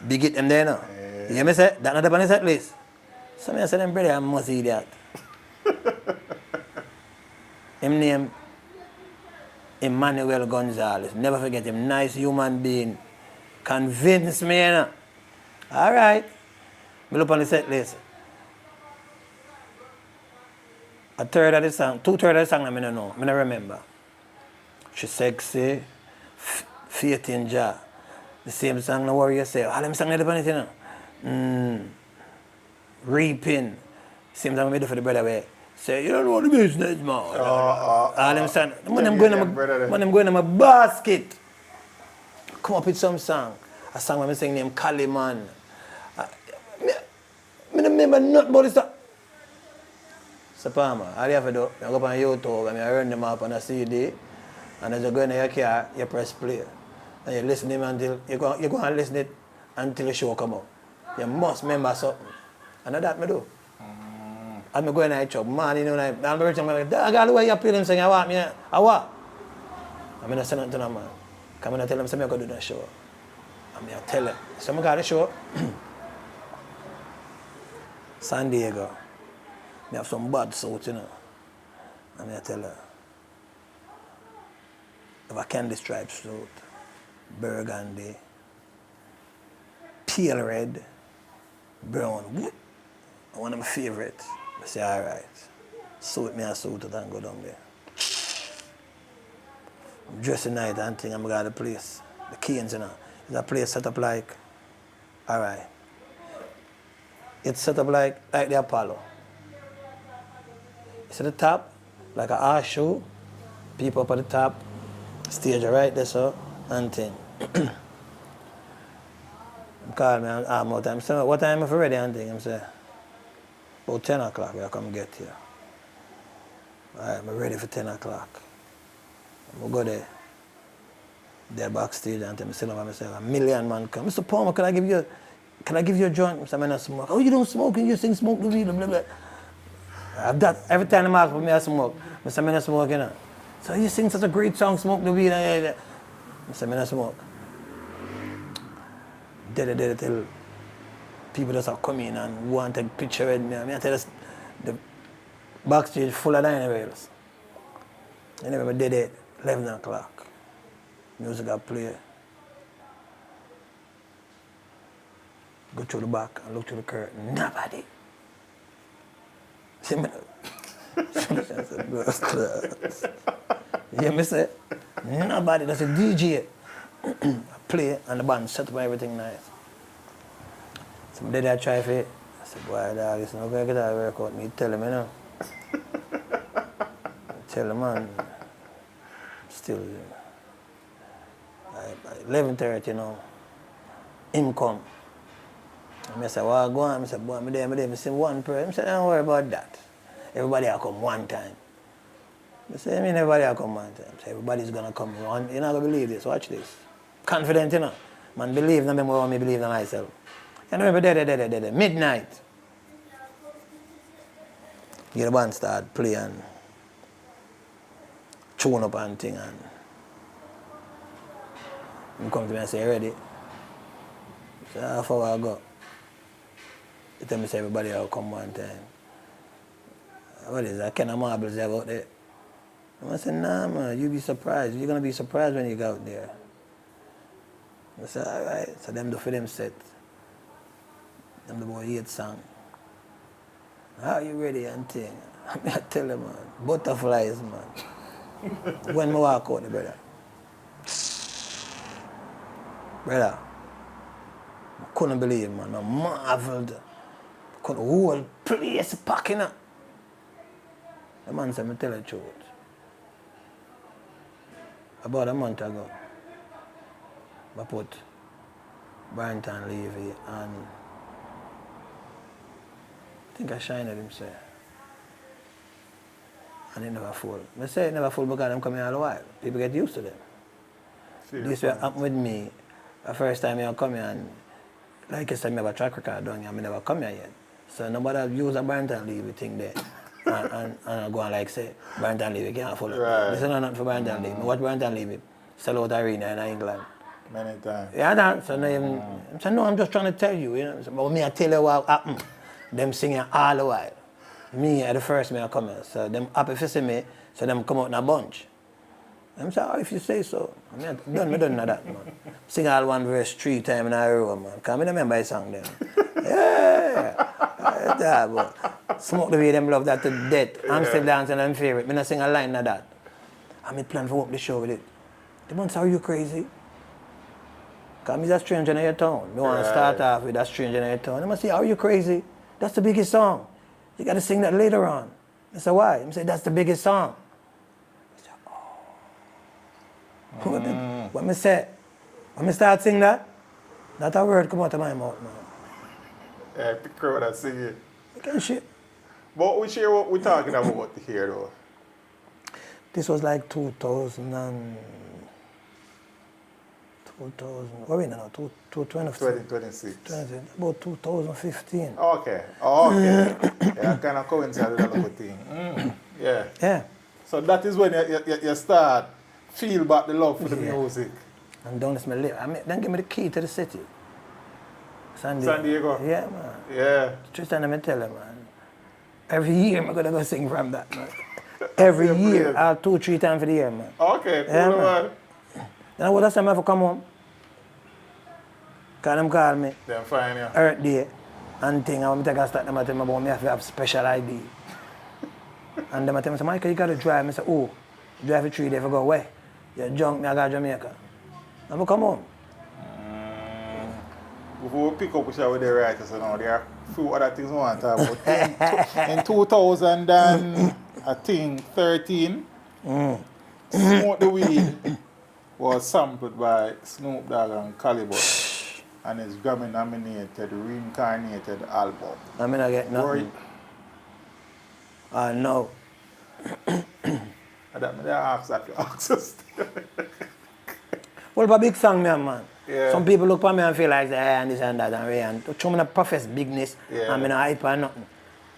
Big it them there now. You hear me say? That not up on the set list. So I say them brother, I must see that. Him name Emmanuel Gonzalez. Never forget him. Nice human being. Convince me, you know. All right. Me look on the set list. A third of the song, 2/3 of the song I don't know. I don't remember. She sexy, faith in Jah. The same song, no worry yourself. All them songs are different, you know. Reaping. Same song I do for the brother where say, you don't know the business, man. All them songs. When I'm going to my basket. Come up with some song. A song when I sing named Kaliman. I don't remember nothing about this song. So Palmer, all you have to do, you go up on YouTube and you run them up on a CD. And as you go in your car, you press play. And you listen to him until, you go and listen it until the show come up. You must remember something. And that's what I do. And I go in the shop, man, you know, like, I'm very young, I'm like, God, the way you play them sing, I want me, I want. I'm going to send it to them, man. Come and tell them, so I'm going to do the show. I'm going to tell them. So I'm going to the show. San Diego. I have some bad suits, you know. I'm going to tell her. I have a candy stripe suit, burgundy, pale red, brown. One of my favorites. I say, all right. Suit me and suit it and go down there. I'm dressing night and thing, I'm going to the place. The Cairns, you know. It's a place set up like, all right. It's set up like the Apollo. It's at the top, like a horseshoe. People up at the top. Stage right there, so, and thing. Call me and ask me what time. So, what time if you ready and thing? I'm say, about 10 o'clock, I come get here. All right, I'm ready for 10 o'clock. I'm go there. They're backstage and tell me, sit down, I say, 1 million man come. Mr. Palmer, can I give you a joint? I say, I don't smoke. Oh, you don't smoke? You sing smoke the weed, blah, blah. I've that, every time they ask for me, I smoke. I say, I don't smoke, you know. So you sing such a great song, Smoke the Weed. I say, I don't smoke. Did till people just are coming and want to take a picture with me. I tell you, the backstage full of anywhere else. Anyway, I did it, 11 o'clock. Music got play. Go through the back and look through the curtain. Nobody. See me? You hear me say? Nobody, that's a DJ. I play and the band set up everything nice. Some day I try for it. I said, boy, dog, it's not going to get that work out. Me tell him, you know. Tell him, man. Still, by 11:30, you know, him come. I said, well, go on. I said, boy, I'm there. I see one person. I said, don't worry about that. Everybody will come one time. I said, I mean, everybody will come one time. I said, everybody's going to come one. You're not going to believe this. Watch this. Confident, you know. Man, believe in them more than me believe in myself. And I remember there, midnight. The band start playing, tune up and thing, and he come to me and say, ready? I said, how far I go? He tell me, say, everybody will come one time. What is that? Kind of marbles they have out there? I said, nah, man, you'll be surprised. You're going to be surprised when you go out there. I said, all right. So them do for them set. Them the boy 8 song. How you ready and thing? I tell them, man, butterflies, man. When I walk out, brother. Brother, I couldn't believe, man. I marveled. The whole place packing up. The man said, I tell the truth. About a month ago, I put Barrington Levy and I think I shine at him, say. And it never fall. I say it never fall because I'm coming all the while. People get used to them. This will happen with me. The first time I come here, and like I said, I have a track record down here, I never come here yet. So nobody use a Barrington Levy thing there. and I go and like say, Barrington Levy can't follow. Right. This is not for Barrington Levy. I watch Barrington Levy sell out arena in England. Many times. Yeah, that. So no, I said, no, I'm just trying to tell you, you know. So, but me, I tell you what happened. Them singing all the while. Me at the first me I come here. So them happy to see me, so them come out in a bunch. I'm saying, oh, if you say so. I mean, I don't know that, man. Sing all one verse 3 times in a row, man. Because I don't remember I sang them. Yeah, but Smoke the Way, them love that to death. I'm still dancing, I'm favorite. I don't sing a line of that. And I plan to open the show with it. The man say, are you crazy? Because I'm a stranger in your town. I want to start off with a stranger in your town. I must say, are you crazy? That's the biggest song. You got to sing that later on. I said, why? I said, that's the biggest song. I said, oh. When I say, when I start singing that, that a word come out of my mouth, man. Yeah, the crowd that sing it. I can't shit. But we share what we're talking about here, though. This was like 2000, what we know, 2026. About 2015. Okay. Yeah, kind of coincide with that little thing. Yeah. Yeah. So that is when you start feel back the love for the music. And down this my live. I mean, then give me the key to the city. San Diego. Yeah, man. Yeah. Tristan, let me tell you, man. Every year I'm gonna go sing from that, man. Every year, 2-3 times for the year, man. Okay, cool, yeah, man. Then what last time I have to come home? Because them call me. Them fine, yeah. Earth Day and thing. I want to take a start them and tell me about me have to have special ID. And them I tell me, Michael, you got to drive. I say, oh, drive for 3 days if I go away. You're drunk, me I got Jamaica. I'm going to come home. Before we pick up with the writers, you know, there are a few other things we want to talk about. In 2013, Smoke the Weed was sampled by Snoop Dogg and Caliber and his Grammy-nominated, reincarnated album. I mean, I get nothing. No. I don't ask that to ask us. Well, a big song, man. Yeah. Some people look at me and feel like, and this and that and way. And to show me the profess bigness, and me not hype or nothing.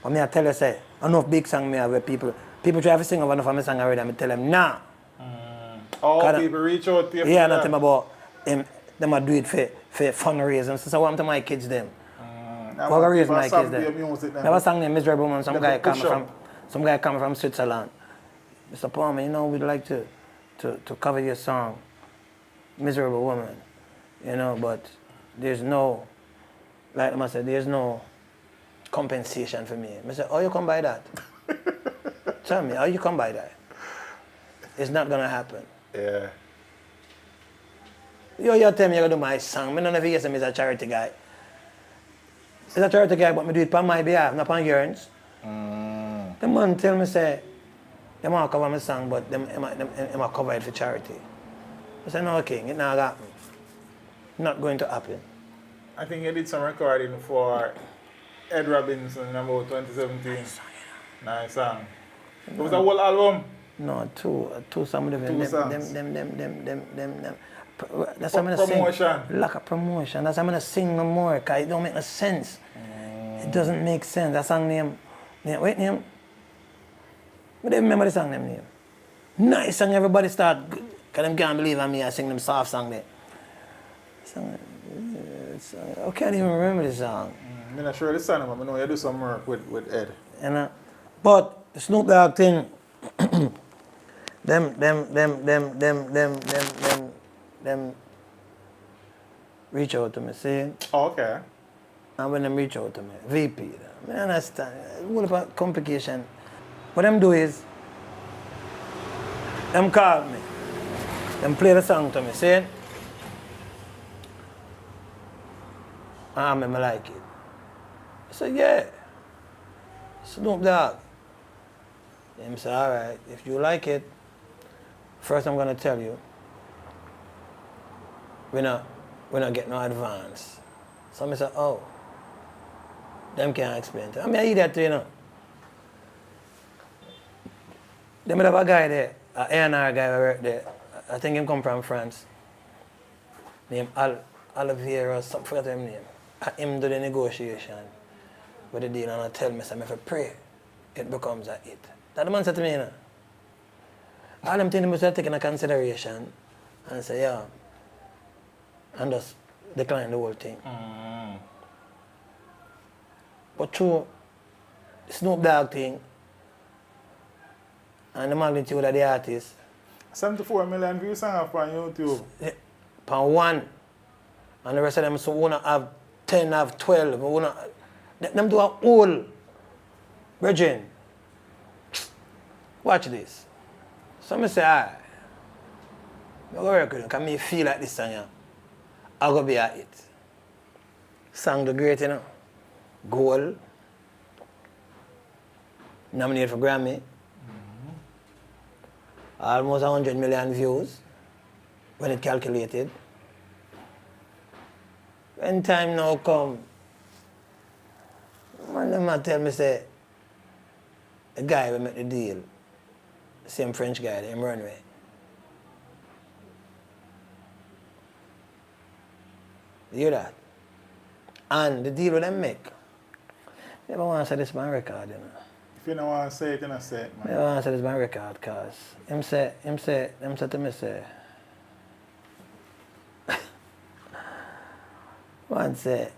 But me I tell you, say, enough big song me have where people try to sing over enough of my song already, and I tell them, nah. People reach out to you. Yeah, nothing about them do it for fundraising. So what I'm to my kids them. What I raise my kids them. Never sang them Miserable Man. Some guy coming from Switzerland. Mr. Palmer, you know, we'd like to cover your song, Miserable Woman. You know, but there's no, like I said, there's no compensation for me. I said, oh, you come by that? Tell me, how you come by that? It's not gonna happen. Yeah. You tell me you're gonna do my song. I don't know if you say I'm a charity guy. It's a charity guy, but I do it on my behalf, not on yours. The man tell me, say, they want to cover my song, but they might cover it for charity. I said, no, King, it not happen. Not going to happen. I think you did some recording for Ed Robinson in about 2017. Nice song. It was a whole album? No, two some of them. Two songs. Them. That's how I'm gonna promotion. sing. Lack of promotion. That's how I'm gonna sing no more, cause it don't make no sense. It doesn't make sense. That song name. Wait name. But they remember the song name. Nice song, everybody start. Cause them can't believe I sing them soft song there. I can't even remember the song. I'm not sure the song, but I know you do some work with Ed. But the Snoop Dogg thing, them reach out to me, see? Oh, okay. And when them reach out to me, VP, I understand. What about complication? What them do is, them call me, them play the song to me, see? And I like it. I said, yeah. Snoop Dogg. He said, all right, if you like it, first I'm gonna tell you, we're not getting no advance. So I said, oh, them can't explain to me. I hear that too, you know. They might have a guy there, an A&R guy who worked there. I think him come from France. Named Olivier or something, forgot his name. Him do the negotiation with the deal and I tell me, so if I pray, it becomes a hit. That the man said to me, you know. All them things must have taken into consideration and say, yeah, and just decline the whole thing. But through the Snoop Dogg thing and the magnitude of the artist, 74 million views on YouTube. Per one. And the rest of them so wanna have 10, have 12. Them do a whole virgin. Watch this. So I say, alright. I'm going to work with it because I feel like this song, I'm going to be a hit. Song the great, you know. Gold. Nominated for Grammy. Almost 100 million views when it calculated. When time now come, one of them tell me, say, the guy who made the deal, the same French guy, him runway. You hear that? And the deal with them make. You never want to say this my record, you know. If you don't want to say it, you don't say it, man. I don't want to say this my record, because him say to me, say, one say,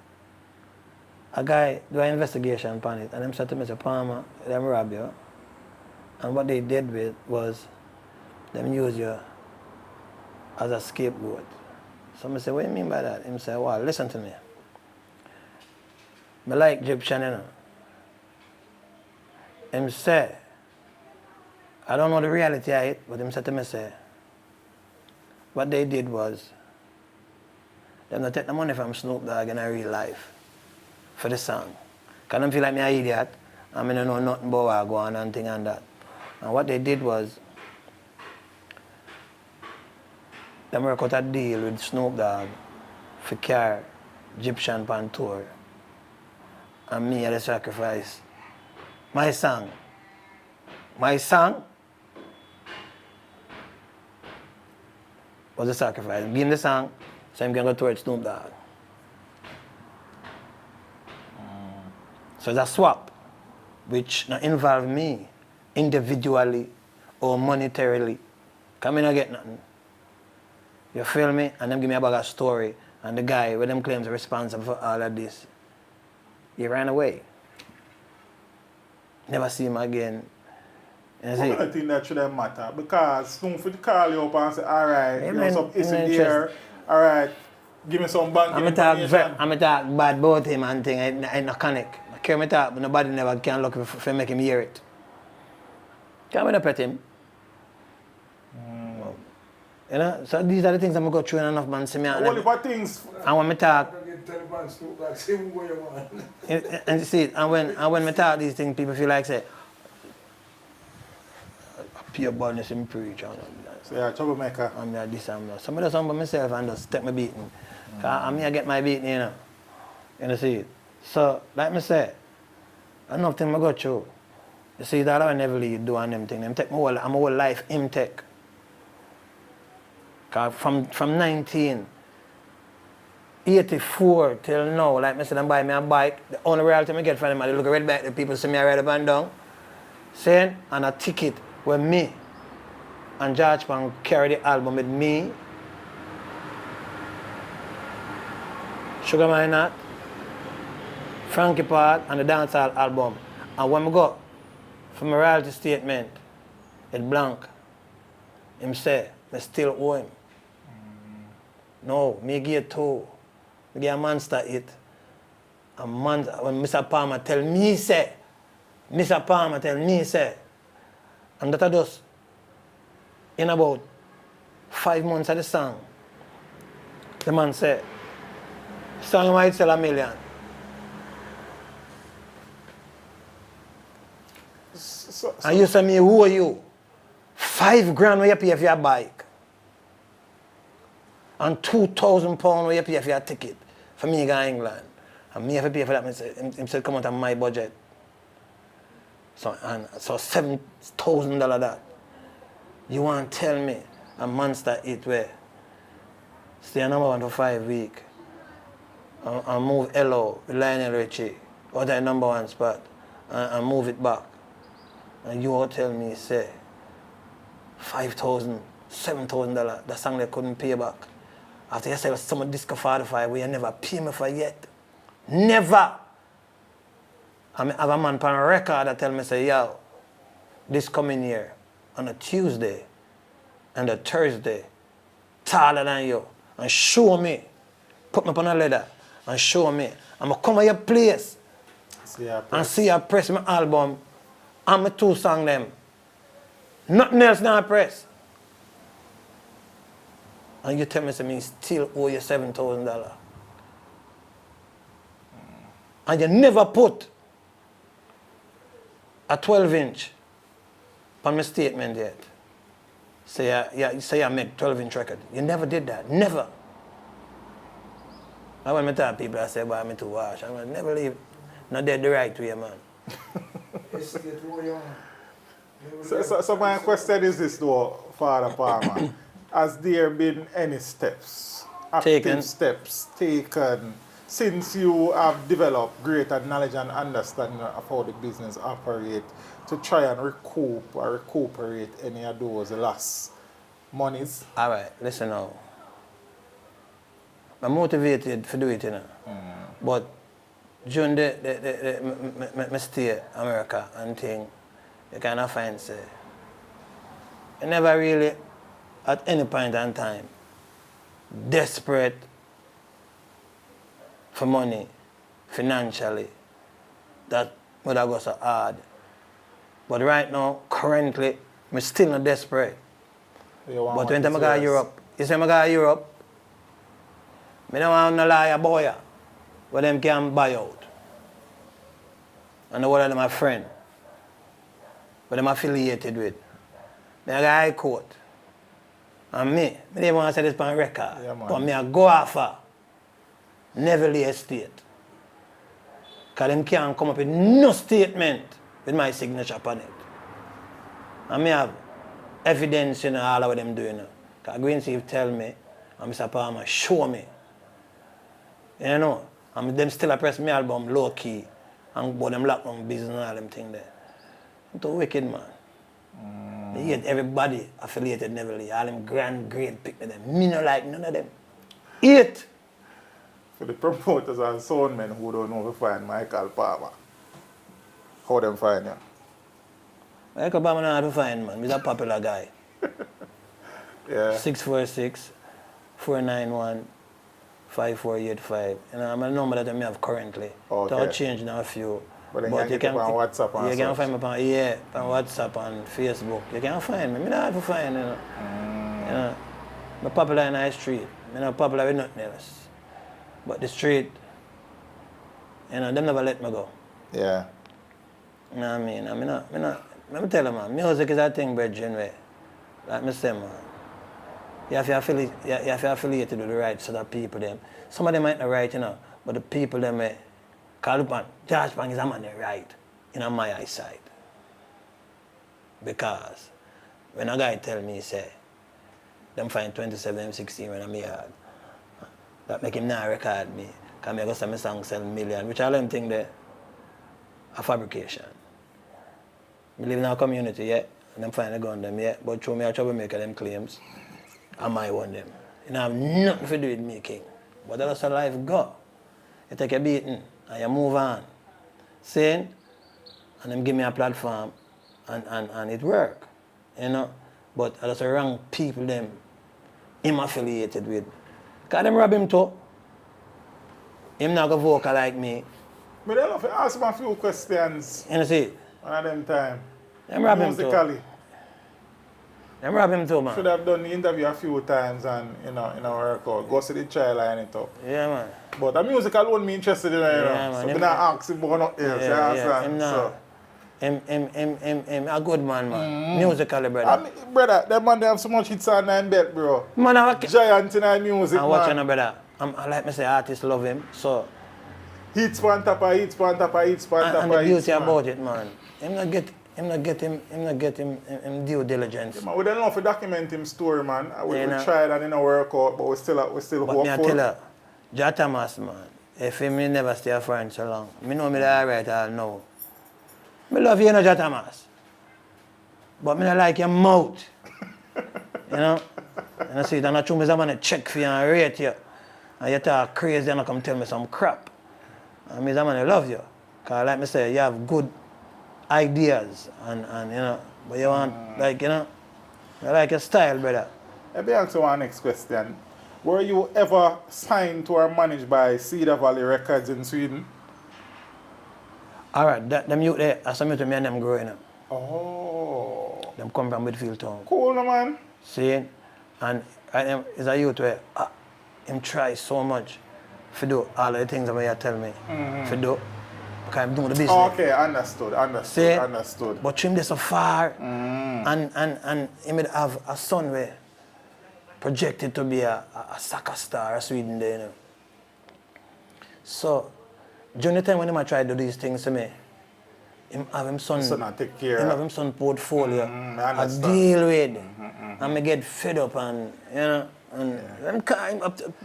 a guy do an investigation upon it, and them said to me, say, Palmer, them rob you. And what they did with was, them use you as a scapegoat. So I say, what do you mean by that? Him say, well, listen to me. I like Egyptian, you know. Him say, I don't know the reality of it, but him said to me, say, what they did was, them not take the money from Snoop Dogg in a real life for the song. Because I feel like me an idiot, and I don't know nothing about what go on and thing and that. And what they did was, them work out a deal with Snoop Dogg for car Egyptian pan tour. And me had to sacrifice my song. My song was a sacrifice. Give him the song, so I'm going to go towards Snoop Dogg. So it's a swap, which not involve me individually or monetarily. Because I don't get nothing. You feel me? And them give me a bag of story. And the guy with them claims responsible for all of this, he ran away. Never see him again. I don't think that shouldn't matter. Because Snoop would call you up and say, all right, you know, some issue there. All right, give me some banking information. I'm talk bad about him and thing. I not connect. I care me talk, but nobody never can look for make him hear it. Can't we not pet him? You know, so these are the things I'm going to go through and enough man see me. Only for things. And when me talk, and you see it, and when me talk these things, people feel like say, pure boldness in preach. So you're a troublemaker. I'm this and that. Some of the song by myself and just take my beating. Because I get my beating, you know. You see? So, like me say, enough thing I go through. You see, that I never leave do and them thing. Them take my whole life him take. Cause from 1984 till now, like I said, I'm buying me a bike. The only reality I get from them, I look at red bike, the people see me I ride up and down. Saying, and a ticket where me and George Pan carry the album with me, Sugar My Nut, Frankie Paul, and the dancehall album. And when I go for my royalty statement, it blank. Him say, I still owe him. No, me give 2. Me give a monster it. A monster, when Mr. Palmer tell me say, Mr. Palmer tell me say, and that I just, in about 5 months of the song, the man said, song might sell 1 million. And you say me, who are you? 5 grand where you pay for your bike. And £2,000 where you pay for your ticket for me to go to England. And me have to pay for that. Him said come out of my budget. So $7,000 that. You want to tell me a monster hit where stay number 1 for 5 weeks and move Hello with Lionel Richie out of number 1 spot and move it back. And you all tell me, say, $5,000, $7,000, that song they couldn't pay back. After you sell some disc of 45 where you never pay me for yet. Never! I have a man on a record that tell me, say, yo, this coming year, on a Tuesday and a Thursday, taller than you, and show me, put me on a leather, and show me. I'm going to come to your place and see you press my album and my 2 songs them. Nothing else now press. And you tell me, say, me still owe you $7,000. And you never put a 12-inch on my statement yet. Say I make 12-inch record. You never did that. Never. And when I tell people, I say, boy, I'm too harsh. I never leave. Not dead the right way, man. So my question is this though, Father Palmer. Has there been any steps, active steps taken since you have developed greater knowledge and understanding of how the business operates to try and recoup or recuperate any of those lost monies? All right, listen now. I'm motivated to do it, you know. But during my stay in America and thing, you kind of find, say, you never really, at any point in time, desperate for money, financially, that would have got so hard. But right now, currently, I'm still not desperate. But when I go to Europe, you see I go to Europe, I don't want no liar boy where them can buy out. And the one of them my friend, but I'm affiliated with. I go high court. And me didn't want to say this on record. Yeah, but I go after Neverly Estate. Because them can't come up with no statement with my signature upon it. And I have evidence, you know, all of what them doing. Because Green Steve tell me, and Mr. Palmer show me. You know, and them still press my album low key. And but them lock on business and all them things there. I'm too wicked, man. I hate everybody affiliated Neverly. All them grand, great pick them. Me no like none of them. Hate. For the promoters and soundmen who don't know to find Michael Palmer, how them find you? Michael Palmer know how to find, man. He's a popular guy. Yeah. 646-491-5485. You know, I'm a number that I have currently. Okay. I'll change now a few. But then you can on WhatsApp and you can find me on WhatsApp and Facebook. You can find me. I don't have to find, you know. You know, I'm popular in the street. I'm not popular with nothing else. But the street, you know, them never let me go. Yeah. You know what I mean? Let me tell you, man, music is a thing, brethren, where, like I say, man, you have to affiliate with the right set of people. Them. Some of them might not right, you know, But the people them call upon George Pang is a man right in my eyesight. Because when a guy tell me, say, them find 27 M16 when I'm here, that make him not record me, because I go say my song sell million, which all them think that a fabrication. I live in our community, yeah, and them find a gun them, yeah, but through me a troublemaker them claims, I might want them. You know, have nothing to do with me, King. But that's how life go. You take a beating and you move on. Saying, and them give me a platform and it work. You know? But that's the wrong people them him affiliated with. Because them rob him too. Him not go vocal like me. But I love to ask him a few questions. You know see? One of them time. Them rob him musically. too. Them rob him too, man. Should have done the interview a few times and in our record. Go see the trial line it up. Yeah, man. But the musical won't be interested in it, you know. Man. So I'm not asking about nothing else. Yeah. Him not. Him a good man. Musically, brother. Brother, that man they have so much hits on nine belt, bro. Man, Giant in our music, and watch on, brother. Like me say, artists love him, so. Hits on top of hits, on top of hits, on top of hits. And the beauty about it, man. Him not get him due diligence. Yeah, man, we don't know if we document him story, man. We tried and it didn't work out, but we still but hopeful. Me I tell her, Jah Thomas, man, if him never stay a friend so long, me know me that alright all know. Me love you, you know, Jah Thomas. But me not like your mouth. You know? And I see it, and I true me someone check for you and rate you. And you talk crazy and you come tell me some crap. And me someone love you. Because like me say, you have good ideas and you know, but you want, like, you know, you like your style, brother. Let me answer one next question. Were you ever signed to or managed by Cedar Valley Records in Sweden? Alright, them youth there, I some youth me and them growing up. Oh. Them come from Midfield Town. Cool, man. See? And it's a youth where him try so much to do all the things that you tell me to do. Because I'm doing the business. Okay, understood. But him there so far, and he may have a son where projected to be a soccer star in Sweden there, you know. So, during the time when he tried to do these things to me, him have him son take care. Him have him son portfolio. I deal with. And I get fed up and, you know, and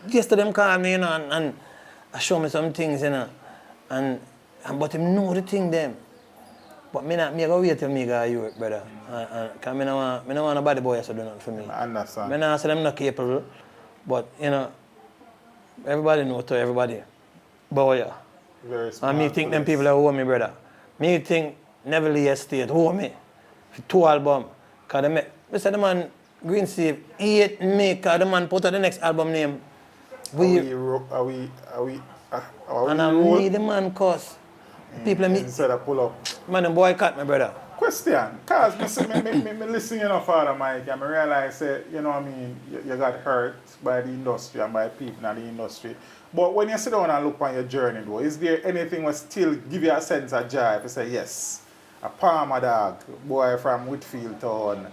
yesterday them call me, you know, and I show me some things, you know, but him know the thing them. But me go wait till me go to Europe, brother. Because I don't want nobody boy to do nothing for me. I understand. I don't say them not capable, but, you know, everybody know to everybody. Boy, very smart. And me think them people that owe me, brother. Me think Neville Estate owe me for 2 albums. Because I said the man, Green Steve, he hate me because the man put out the next album name. Are we and I me the man cause. People me. Instead of pull up. Man, the boycott me, brother. Question. Because me listen, you know, Father Mike, and I realize that, you know what I mean, you got hurt by the industry and by people in the industry. But when you sit down and look on your journey, though, is there anything that still give you a sense of joy? If you say, yes, a Palmer dog, boy from Whitfield Town,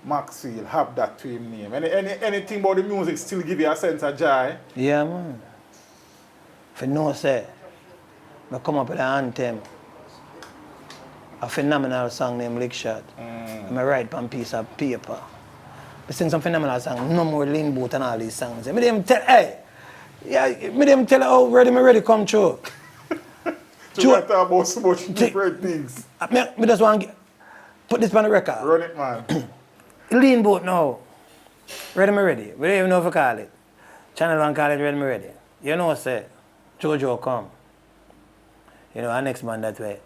Maxfield, have that to him name. Anything about the music still give you a sense of joy? Yeah, man. For no say, I come up with an anthem, a phenomenal song named Lick Shot. And I write on a piece of paper. I sing some phenomenal song, no more lean boot and all these songs. I didn't tell, hey, yeah, I didn't tell how ready come true. To talk about so much different things. I just want to put this on the record. Run it, man. Lean boat now. Ready. We don't even know if we call it. Channel 1 call it Ready. You know, say, Jojo come. You know, our next man that way,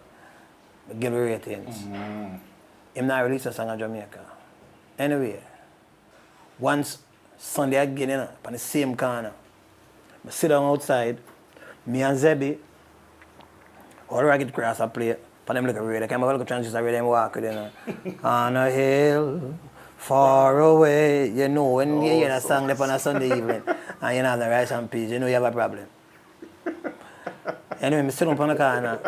give the ratings. Him not release a song in Jamaica. Anyway, once Sunday again, you know, on the same corner, I sit down outside, me and Zebi, all ragged grass I play, for them look radio. I can't look at transistor radio and walk with you know. On a hill, far away, you know, when you hear a song on a Sunday evening, and you have the rice and peas, you know you have a problem. Anyway, I sit up on the corner.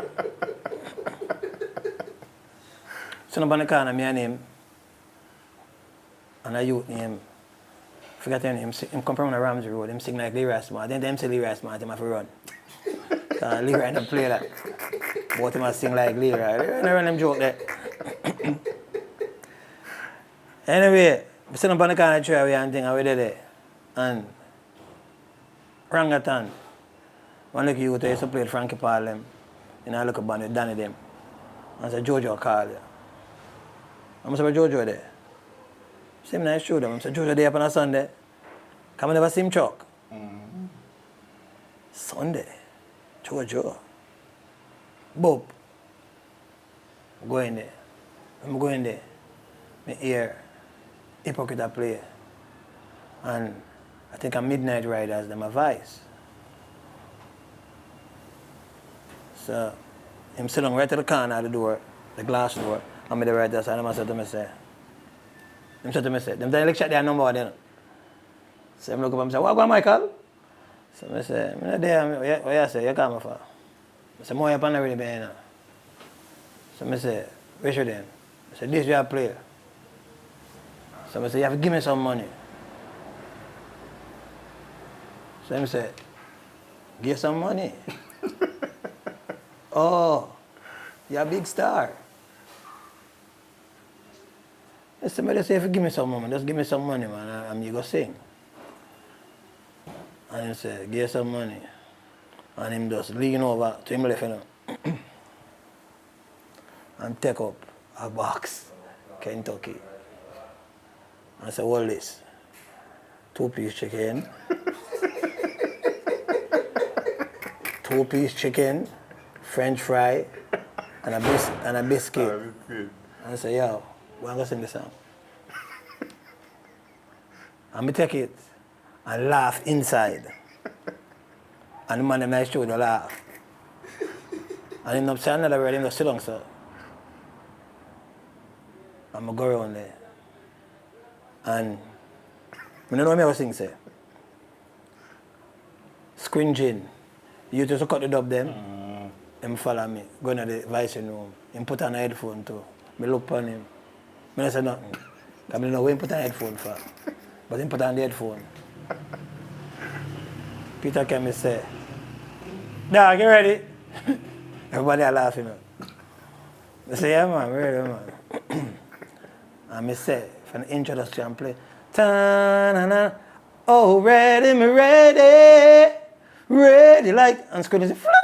Sit up on the corner, me and him, and a youth name, forget his name, him come from the Ramsey Road, him sing like Lee Rasmus, then them say Lee Rasmus, him have to run. Leroy ain't play that. Both him sing like Leroy. Leroy never run them joke there. Anyway, we sit up on the corner tree and thing, and we did it. And Rangathan, one look you used to play Frankie Palmer, and I look up on Danny them. And I said, Jojo call you. I said, Jojo there. Same nice show them. I said, Jojo there on a Sunday. Come and never see him truck. Sunday. Jojo. Bob. I'm going there. I hear Hypocrite play. And I think a Midnight Riders, them a Vice. So, him sit down right at the corner of the door, the glass door, and me the right there, so I said to me, them tell you, check their number then. So I look up and say, what go on, Michael? So I say, I'm not there, what you say, you come for? I say, more up on the really bad. So I say, where should them? I say, this you have play. So I say, you have to give me some money. So I say, give some money. Oh, you're a big star. Somebody say, if you give me some money, just give me some money, man, and you go sing. And he said, give some money. And him just lean over to him left, you know, and take up a box, Kentucky. And I said, what is this? 2-piece chicken. 2-piece chicken, French fry, and a biscuit. And I said, yo, we're going to sing this song. And I take it and laugh inside. And the man in my studio laugh. And him not say another word, him just sit down, sir. And I go around there. And I don't know what I sing, say. Squinging. You just cut the dub them. Him follow me, go into the vice room. Him put on a headphone too. Me look on him. I don't say nothing. I don't know where he put on a headphone for. But he put on the headphone. Peter came and say, dog, you ready? Everybody are laughing. I say, yeah man, ready man. And I say, from the introduction play, ta-na-na, oh ready, me ready. Ready, like, and screaming, say, flash!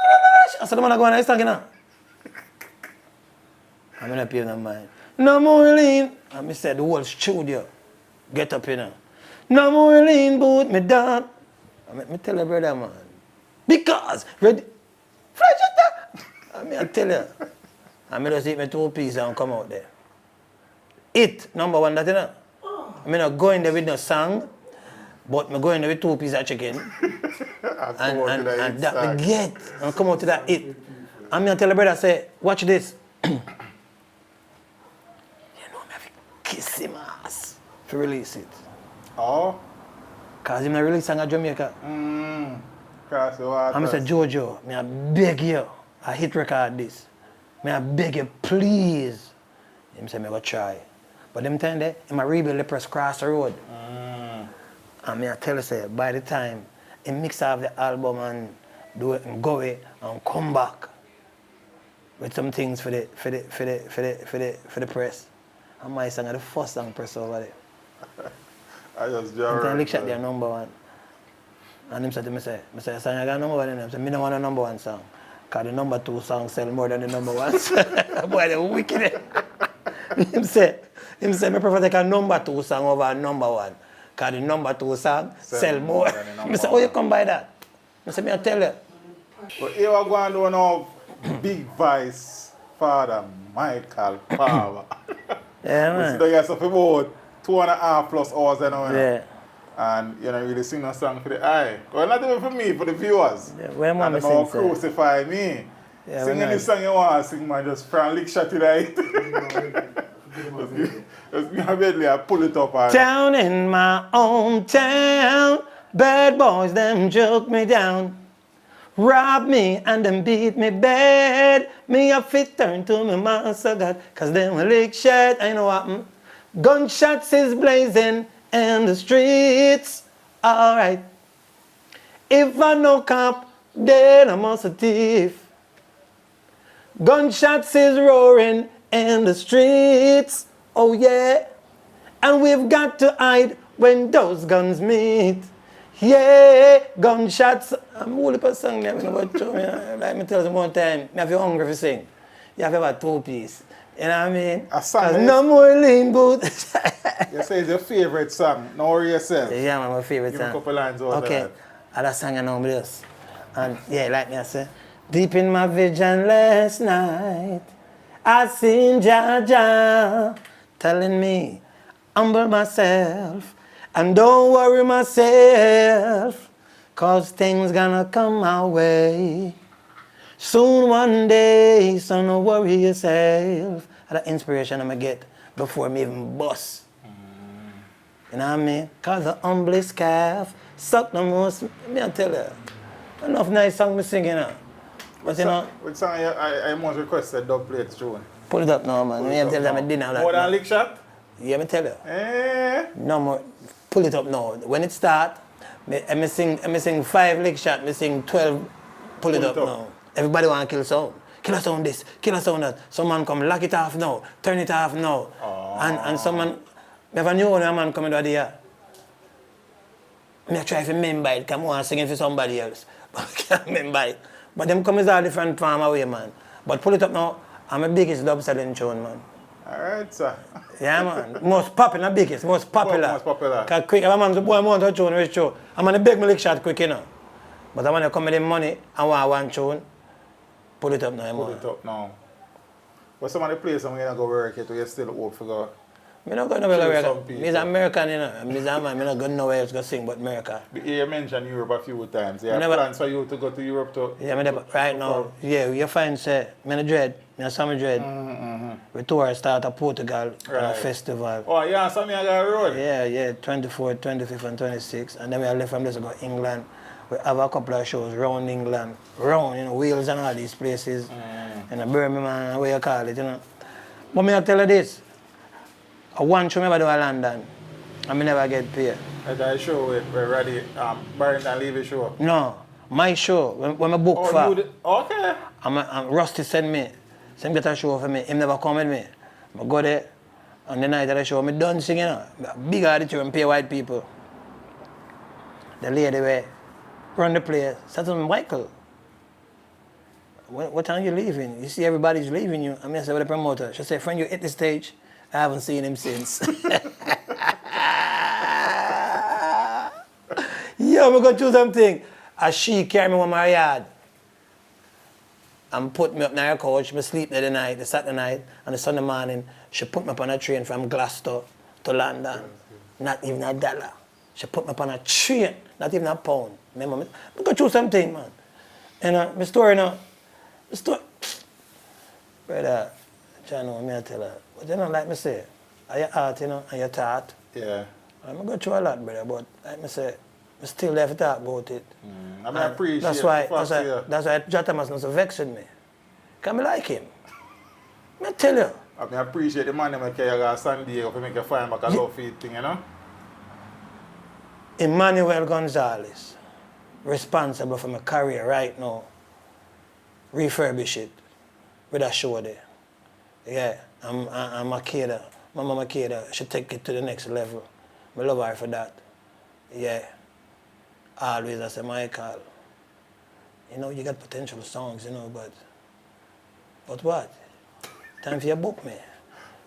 I said, the man are going on, he's talking now. I'm in a pay no mind. No more lean. And I said, the whole studio, get up here now. No more lean, boot me down. I tell you, brother, man. Because, ready, flash it. I tell you. I just eat my 2 pieces and come out there. It, number one, that you know. I not go in there with no song, but I go in there with 2 pieces of chicken. and that we get and come out to that it. I'm gonna tell the brother, say, watch this. You know I have to kiss him ass to release it. Oh? Cause him not release song at Jamaica. Cross the water. I'm say, Jojo, I beg you, I hit record this. I beg you, please. Him say, I go try. But them time there, him a rebuild the press cross the road. And I tell you, say, by the time he mix up the album and do it and go away and come back with some things for the press. And my song is the first song press over there. I just draw. And then look at their number one. And him said to me, say, son, I got number one in them. I said, I don't want a number one song. Because the number 2 song sell more than the number 1 song. Boy, they're wicked. Him say, I prefer take a number 2 song over a number 1. Because the number 2 song sell more. I say, how you come by that? I say, I tell you. But here we're going to know Big Vice father, Michael Palmer. Yeah, man. So you guys have about 2.5 plus hours, you know. Yeah. And you know, really sing a song for the eye. Well, not even for me, for the viewers. Yeah, when and sing, don't crucify me. Yeah, singing this song you want to sing, man, just from lick shot to right. Just me immediately, I pull it up. And down in my own town, bad boys, them joke me down. Rob me and them beat me bad. Me a fit turn to me master God. Cause them a lick shot, I know what gunshots is blazing in the streets. Alright. If I no cop Then I'm also a thief. Gunshots is roaring in the streets. Oh yeah. And we've got to hide when those guns meet. Yeah, gunshots. I'm only per song there, but like me tell you one time, me have you hungry for sing. You have about 2 piece. You know what I mean? A song Cause is- no more lean boot. You say it's your favorite song. Know yourself. Yeah, man, my favorite Give me song. a couple lines out of Okay, that. other song I know this. And yeah, like me I say, deep in my vision last night, I seen Jah telling me, humble myself and don't worry myself, cause things gonna come my way. Soon one day, so no worry yourself. That's the inspiration I'm gonna get before me even bust. You know what I mean? Cause the humblest calf suck the most. Me I tell you, enough nice song me sing, you know. But you know, Which song I most requested dub plate tune? pull it up now, man. Pull Me it I tell up them I now. dinner like More than that. lick shot? Yeah, me tell you. Eh? No more. Pull it up now. When it start, me sing 5 lick shot, me sing 12, pull it up now. Everybody want to kill sound. Kill a sound this, kill a sound that. Some man come lock it off now, turn it off now. And some man, never knew when a man coming to the year. I try to remember it, because I want to sing it for somebody else. But I can't remember it. But them come is all different farm away, man. But pull it up now, I'm the biggest dub selling tune, man. Alright, sir. Yeah, man. Most popular, biggest, most popular. Most popular. Because quick, if a man's boy want a tune, which tune? I'm going to beg me lick shot quick, you know. But I want to come with the money, I want one tune. Pull it up now, Pull man. it up now. But some of the places I'm going to go work it, you still hope for go. I'm not going nowhere. Some I'm people. American, you know. I'm not going nowhere else to sing but America. You mentioned Europe a few times. You have Never- plans for you to go to Europe too? Yeah, right now, yeah, you find, say, I'm in dread, I'm summer dread. We tour start at Portugal on a Right. festival. Oh, yeah, so me I got a road. Yeah, 24th, 25th, and 26th. And then we are left from this to go England. We have a couple of shows around England, around, you know, Wales and all these places. And Birmingham, what you call it, you know. But me I tell you this, I want to never do a London, and me never get paid. At that show with ready, Barrington Levy show. No, my show, when I book for, you did? Okay. Rusty send me, get a show for me, him never come with me. I go there, on the night of the show, I done singing, you know, big auditorium, pay white people. The lady where run the place, said to me, Michael, what time you leaving? You see everybody's leaving you. I said, with the promoter. She said, friend, you hit the stage. I haven't seen him since. Yo, I'm going to do something. As she carry me on my yard and put me up in her couch, I sleep there the night, the Saturday night, and the Sunday morning, she put me up on a train from Glasgow to London. Not even $1. She put me up on a train, not even a pound. Remember, I'm going to do something, man. And my story now, brother, John, me I tell her, but you know, like me say, are you art, you know, and you taught. Yeah. I'm going through a lot, brother, but like me say, I still have to talk about it. I mean, I appreciate That's why John Thomas not so vexed with me. Because I like him. I tell you. I mean, I appreciate the money I carry to San Diego to make you find back a love feed thing, you know? Emmanuel Gonzalez, responsible for my career right now, refurbish it with a show there. Yeah, I'm Makeda. My mama Makeda, she take it to the next level. I love her for that. Yeah. Always I say, Michael, you know, you got potential songs, you know, but what? Time for you to book me.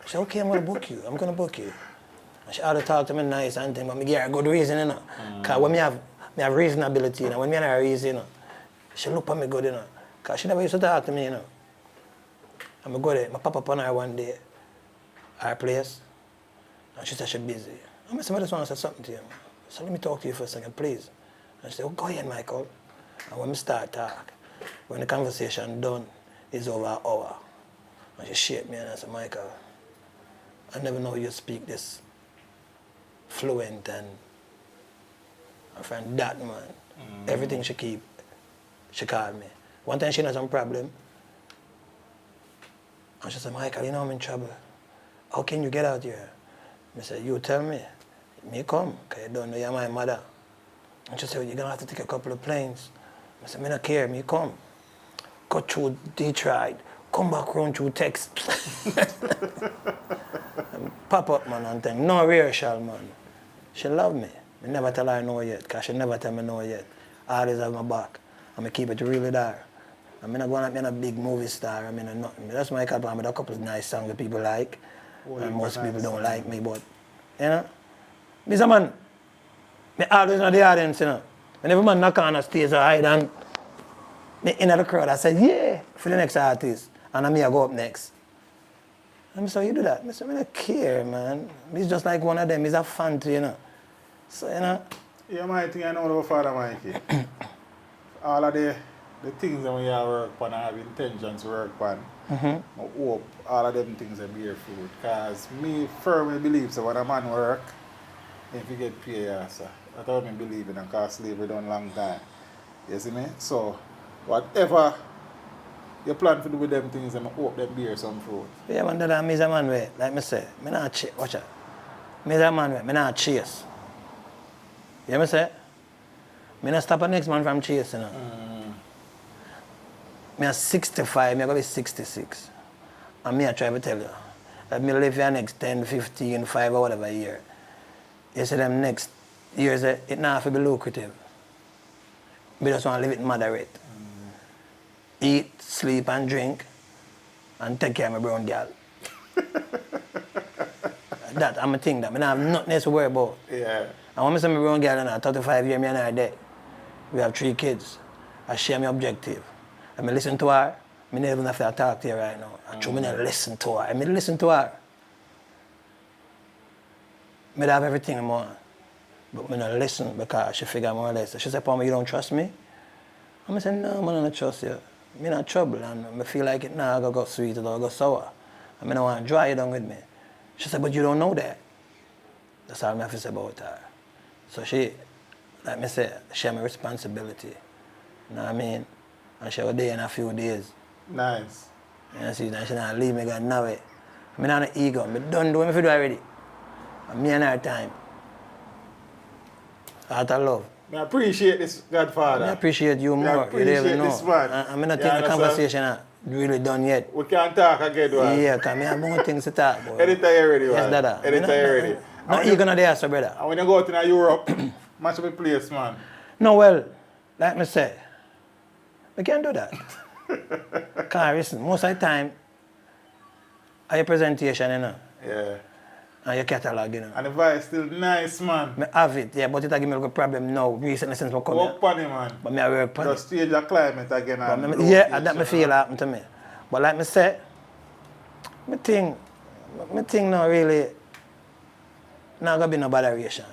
She said, okay, I'm going to book you. I'm going to book you. And she had to talk to me nice and thing, but me give her a good reason, you know. Because when me have reasonability, you know, when me have a reason, you know, she look at me good, you know. Because she never used to talk to me, you know. And I go there, I pop up on her one day, her place, and she said she's busy. And I said, I just want to say something to you. So let me talk to you for a second, please. And she said, oh, go ahead, Michael. And when we start talk, when the conversation done, it's over an hour. And she shake me and I said, Michael, I never know you speak this fluent and from that man. Everything she keep, she called me. One time she had some problem. And she said, Michael, you know I'm in trouble. How can you get out here? I said, you tell me. Me come, because you don't know you're my mother. And she said, well, you're going to have to take a couple of planes I said, I don't care, me come. Cut through Detroit, come back round through text. Pop up, man, and think, no rehearsal, man. She love me. I never tell her no yet, because she never tell me no yet. I always have my back. I'm going to keep it really there. I'm not going to be a big movie star. I mean, nothing. That's my couple. I'm a couple of nice songs that people like. And most people don't like me, but, you know. Mr. Man, I always know the audience, you know. Whenever man knock on the stage or hide and me in the crowd, I said, yeah, for the next artist. And I go up next. And so you do that. I said, I don't care, man. He's just like one of them. He's a fan too, you know. So, you know. Yeah, my thing I know about Father Mikey. All of the things that we have work on, I have intentions to work on. I hope all of them things are bear fruit. Because me firmly believe that when a man work, if you get paid, yes, that's what I believe in, because slavery done long time. You see me? So, whatever you plan to do with them things, I hope them bear some fruit. Yeah, man, that I'm a man way, like I say, I'm not chase. Watch out. I'm a man way, I'm not chase. You know what I say? I'm not stop the next man from chasing. You know? I'm 65, I'm going to be 66. And I try to tell you, that I live for the next 10, 15, 5 or whatever year. You see them next years, it not have to be lucrative. We just want to live it moderate. Eat, sleep and drink, and take care of my brown girl. That, I'm a thing that I don't have nothing else to worry about. Yeah. And when I say my brown girl, in 35 years, me and her dead. We have 3 kids. I share my objective. I listen to her. I never even have to talk to her right now. I try to listen to her. I listen to her. I have everything I want. But I don't listen because she figure more or less. She said, Palmer, you don't trust me? I said, no, I don't trust you. I'm in trouble and I feel like it now I go sweet or go sour. I don't want to dry it down with me. She said, but you don't know that. That's all I have to say about her. So she, like I said, she has my responsibility. You know what I mean? And she was there in a few days. Nice. And she not leave me got now it. I'm not an ego. I don't do what I do already. And me and her time. Out of love. I appreciate this, Godfather. I appreciate you more. I appreciate this, man. I'm not think the conversation really done yet. We can't talk again, man. Yeah, because I have more things to talk about. Anytime you're ready, man. Yes, Dada. Anytime you're ready. No ego not there, so brother. And when you go out to Europe, match up a place, man. No, well, like me say, we can't do that. Because listen, most of the time, your presentation, you know. Yeah. And your catalog, you know. And the vibe still nice, man. I have it, yeah, but it give me a problem now, recently since I come here. Work on it, man. But I work on it. Just change the climate again. And yeah, and that me feel happen to me. But like I say, my thing now really not gonna be no moderation.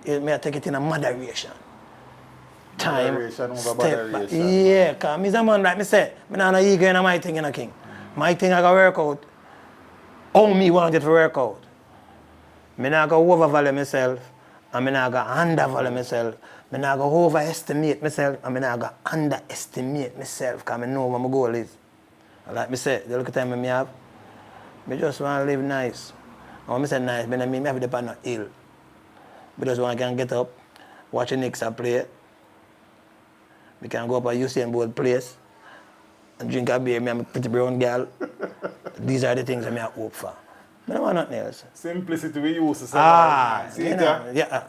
I take it in a moderation. Time, moderation over step moderation. Back. Yeah, because I'm a man, like I say, I'm not eager in my thing, you know, king. My thing I gotta work out. How me want it to work out. I not go overvalue myself, and I not go undervalue myself. I not go overestimate myself, and I not go underestimate myself, because I know what my goal is. And like I say, the little time I have, I just want to live nice. And when I say nice, I mean I have to depend on ill. I just want to get up, watch the Knicks play. We can go up at Usain Bolt place and drink a beer, me and my pretty brown girl. These are the things I hope for. I don't want nothing else. Simplicity we use to survive. See you know, yeah.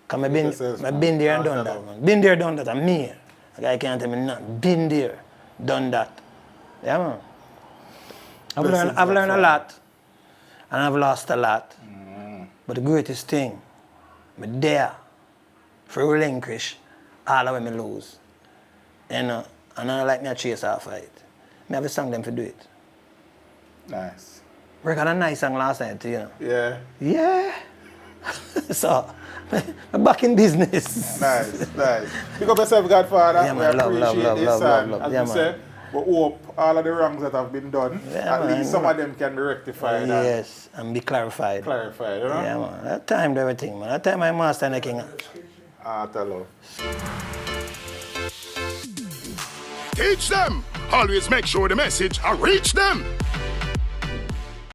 Because I've been there and done that, man. Been there, done that. I'm me. Like I can't tell me nothing. Been there, done that. Yeah, man. I've learned a lot. And I've lost a lot. But the greatest thing, I'm there for relinquish all of them I lose. And I don't like me to chase our fight. I have a song them to do it. Nice. Record a nice song last night, you know. Yeah. Yeah. So, I'm back in business. Nice, nice. Pick up yourself, Godfather. Yeah, man, we appreciate this. love. As yeah, we said, we hope all of the wrongs that have been done, yeah, at least some of them can be rectified. Yes, and be clarified. Clarified, you know? Yeah, man. That time, everything, man. That time I master the king. Tell love. Teach them. Always make sure the message reach them.